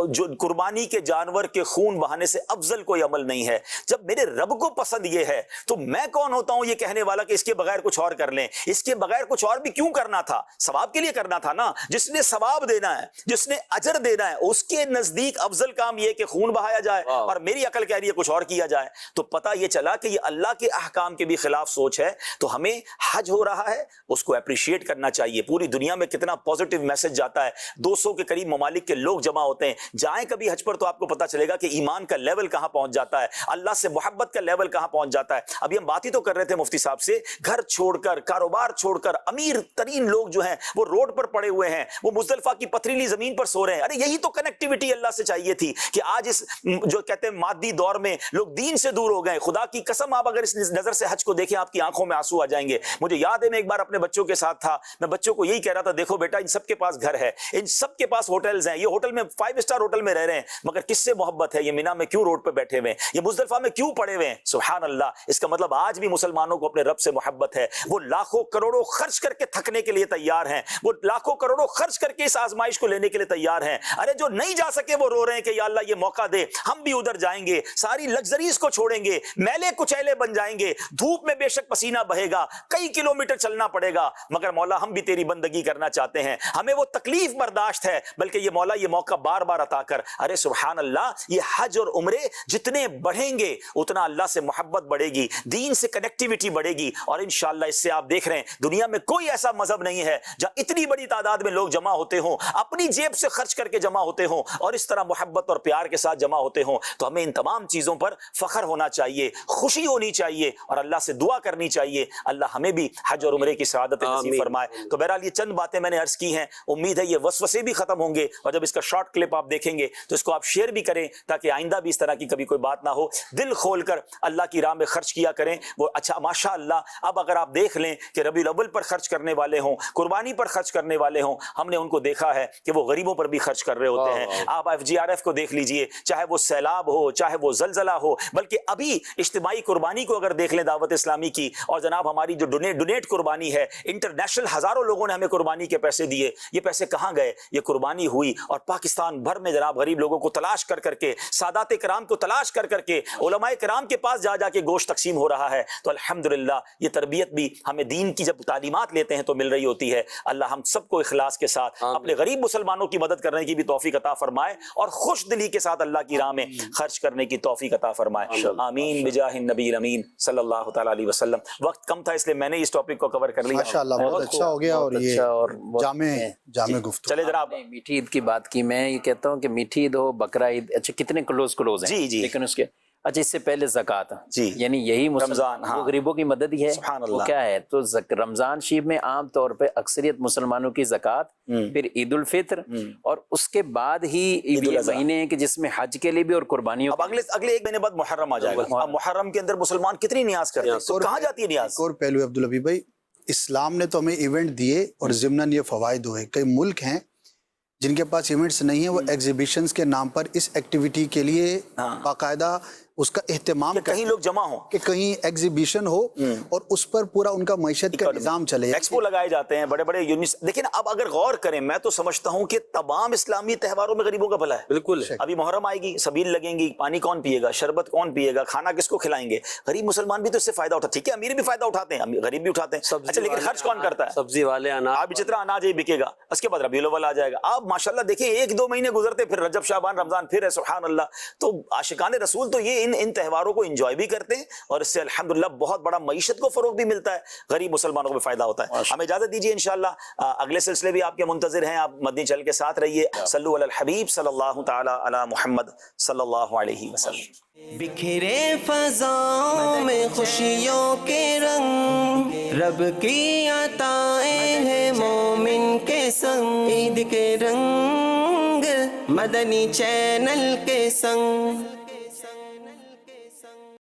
جو قربانی کے جانور کے خون بہانے سے افضل کوئی عمل نہیں ہے. جب میرے رب کو پسند یہ ہے تو میں کون ہوتا ہوں یہ کہنے والا کہ اس کے بغیر کچھ اور کر لیں. اس کے بغیر کچھ اور بھی کیوں کرنا تھا؟ ثواب کے لیے کرنا تھا نا. جس نے ثواب دینا ہے, جس نے اجر دینا ہے, اس کے نزدیک افضل کام یہ کہ خون بہایا جائے اور میری عقل کہہ رہی ہے کچھ اور کیا جائے. تو پتہ یہ چلا کہ یہ اللہ کے احکام کے بھی خلاف سوچ ہے. تو ہمیں حج ہو رہا ہے اس کو اپریشیٹ کرنا چاہیے. پوری دنیا میں کتنا پازیٹیو میسج جاتا ہے, 200 کے قریب ممالک کے لوگ جمع ہوتے ہیں. جائیں کبھی حج پر تو آپ کو پتہ چلے گا کہ ایمان کا لیول کہاں پہنچ جاتا ہے, اللہ سے محبت کا لیول کہاں پہنچ جاتا ہے. ابھی ہم بات ہی تو کر رہے تھے مفتی صاحب سے, گھر چھوڑ کر, کاروبار چھوڑ کر, امیر ترین لوگ جو ہیں وہ روڈ پر پڑے ہوئے ہیں, وہ مزدلفہ کی پتھریلی زمین پر سو رہے ہیں. ارے یہی تو کنیکٹیوٹی اللہ سے چاہیے تھی کہ آج اس جو کہتے ہیں مادی دور میں لوگ دین سے دور ہو گئے. خدا کی قسم آپ اگر اس نظر سے حج کو دیکھیں آپ کی آنکھوں میں آنسو آ جائیں گے. مجھے یاد ہے میں ایک بار اپنے بچوں کے ساتھ تھا, میں بچوں کو یہی کہہ رہا تھا, دیکھو بیٹا ان سب کے پاس گھر ہے, ان سب کے پاس ہوٹلز ہیں, یہ ہوٹل میں 5 اسٹار ہوٹل میں رہ رہے ہیں, مگر کس سے محبت ہے؟ یہ مینا میں کیوں روڈ پہ بیٹھے ہوئے ہیں, یہ مزدلفہ میں کیوں پڑے ہوئے ہیں؟ سبحان اللہ. اس کا مطلب آج بھی مسلمانوں کو اپنے رب سے محبت ہے. وہ لاکھوں کروڑوں خرچ کر کے تھکنے کے لیے تیار ہیں, وہ لاکھوں کروڑوں خرچ کر کے اس آزمائش کو لینے کے لیے تیار ہیں. ارے جو نہیں جا سکے وہ رو رہے ہیں کہ یا اللہ یہ موقع دے, ہم بھی ادھر جائیں گے, ساری لگژریز کو چھوڑیں گے, میلے کچیلے بن جائیں گے, دھوپ میں بے شک پسینہ بہے گا, کئی کلومیٹر چلنا پڑے گا, مگر مولا ہم بھی تیری بندگی کرنا چاہتے ہیں, ہمیں وہ تکلیف برداشت ہے, بلکہ یہ مولا یہ موقع بار بار عطا کر. ارے سبحان اللہ, یہ حج اور عمرے جتنے بڑھیں گے اتنا اللہ سے محبت بڑھے گی, دین سے کنیکٹیوٹی بڑھے گی, اور انشاءاللہ اس سے آپ دیکھ رہے ہیں دنیا میں کوئی ایسا مذہب نہیں ہے جہاں اتنی بڑی تعداد میں لوگ جمع ہوتے ہوں, اپنی جیب سے خرچ کر کے جمع ہوتے ہوں, اور اس طرح محبت اور پیار کے ساتھ جمع ہوتے ہوں. تو ہمیں ان تمام چیزوں پر فخر ہونا چاہیے, خوشی ہونی چاہیے, اور اللہ سے دعا کرنی چاہیے اللہ ہمیں بھی حج اور عمرے کی سعادت نصیب فرمائے. تو بہرحال یہ چند باتیں میں نے عرض کی ہیں, امید ہے یہ وسوسے بھی ختم ہوں گے, اور جب اس کا شارٹ کلپ آپ دیکھیں گے تو اس کو آپ شیئر بھی کریں تاکہ آئندہ بھی اس طرح کی کبھی کوئی بات نہ ہو. دل کھول کر اللہ کی راہ میں خرچ کیا کریں. وہ اچھا ماشاء اللہ, اب اگر آپ دیکھ لیں کہ ربیع الاول پر خرچ کرنے والے ہوں, قربانی پر خرچ کرنے والے ہوں, ہم نے ان کو دیکھا ہے کہ وہ غریبوں پر بھی خرچ کر رہے ہوتے ہیں. آپ FGRF کو دیکھ لیجئے, چاہے وہ سیلاب ہو, چاہے وہ زلزلہ ہو, بلکہ ابھی اجتماعی قربانی کو اگر دیکھ لیں دعوت اسلامی کی, اور جناب ہماری جو ڈونیٹ قربانی ہے, انٹرنیشنل ہزاروں لوگوں نے ہمیں قربانی کے پیسے دیے, یہ پیسے کہاں گئے؟ یہ قربانی ہوئی اور پاکستان بھر میں جناب غریب لوگوں کو تلاش کر کر کے, سادات کرام کو تلاش کر کر کے, علماء کرام کے پاس جا جا کے گوشت تقسیم ہو رہا ہے. تو الحمدللہ یہ تربیت بھی ہمیں دین کی جب تعلیمات لیتے ہیں تو مل رہی ہوتی ہے. اللہ ہم سب کو اخلاص کے ساتھ اپنے غریب مسلمانوں کی مدد کرنے کی بھی توفیق عطا فرمائے, اور خوش دلی کے ساتھ اللہ کی راہ میں خرچ کرنے کی توفیق عطا فرمائے. آمین بجاہ النبی الامین صلی اللہ تعالی علیہ وسلم. وقت کم تھا اس لیے میں نے اس ٹاپک کو کور کر لیا. ماشاءاللہ بہت اچھا ہو گیا, اور یہ جامع گفتگو. چلے ذرا میٹھی عید کی بات کی, میں یہ کہتا ہوں کہ میٹھی عید ہو, بقرہ عید, اچھا کتنے کلوز ہیں, جی لیکن اس کے اچھا اس سے پہلے زکوٰۃ, جی یعنی یہی رمضان, وہ غریبوں کی مدد ہی ہے. سبحان وہ اللہ. کیا ہے؟ تو رمضان شریف میں عام طور پہ اکثریت مسلمانوں کی زکوٰۃ, پھر عید الفطر, اور اس کے بعد ہی یہ مہینے ہیں کہ جس میں حج کے لیے بھی اور قربانیوں. اب اگلے ایک مہینے بعد محرم آ جائے گا. اب محرم کے اندر مسلمان کتنی نیاز کرتے ہیں, تو کہاں جاتی ہے نیاز؟ ایک اور پہلو عبدالحبیب بھائی, اسلام نے تو ہمیں ایونٹ دیے اور ضمناً یہ فوائد ہوئے. کئی ملک ہیں جن کے پاس ایونٹس نہیں ہیں, وہ ایگزیبیشنز کے نام پر اس ایکٹیویٹی کے لیے باقاعدہ اس کا اہتمام کہ کہیں لوگ جمع ہوں, کہ کہیں ایگزیبیشن ہو اور اس پر پورا ان کا معیشت کا نظام چلے. ایکسپو لگائے جاتے ہیں بڑے بڑے لیکن اب اگر غور کریں, میں تو سمجھتا ہوں کہ تمام اسلامی تہواروں میں غریبوں کا بھلا ہے. بالکل. ابھی محرم آئے گی, سبیل لگیں گی, پانی کون پیے گا, شربت کون پیے گا, کھانا کس کو کھلائیں گے؟ غریب مسلمان بھی تو اس سے فائدہ اٹھاتے. ٹھیک ہے امیر بھی فائدہ اٹھاتے ہیں, غریب بھی اٹھاتے ہیں, اچھا لیکن خرچ کون کرتا ہے؟ سبزی والے, اب جتنا اناج ہی بکے گا, اس کے بعد ربیع الاول آ جائے گا. آپ ماشاءاللہ دیکھیں 1-2 مہینے گزرتے, پھر رجب شعبان رمضان پھر ہے. سبحان اللہ. تو عاشقان رسول تو یہ ان تہواروں کو انجوائے بھی کرتے ہیں, اور اس سے الحمدللہ بہت بڑا معیشت کو فروغ بھی ملتا ہے, غریب مسلمانوں کو بھی فائدہ ہوتا ہے. ہمیں اجازت دیجیے, انشاءاللہ اگلے سلسلے بھی آپ کے منتظر ہیں. آپ مدنی چل کے ساتھ رہیے. صلو علی الحبیب صلی اللہ تعالی علی محمد صلی اللہ علیہ وسلم. بکھرے فضاؤں میں خوشیوں کے رنگ, رب کی عطائیں ہیں مومن کے سنگ. عید کے رنگ مدنی چینل کے سنگ.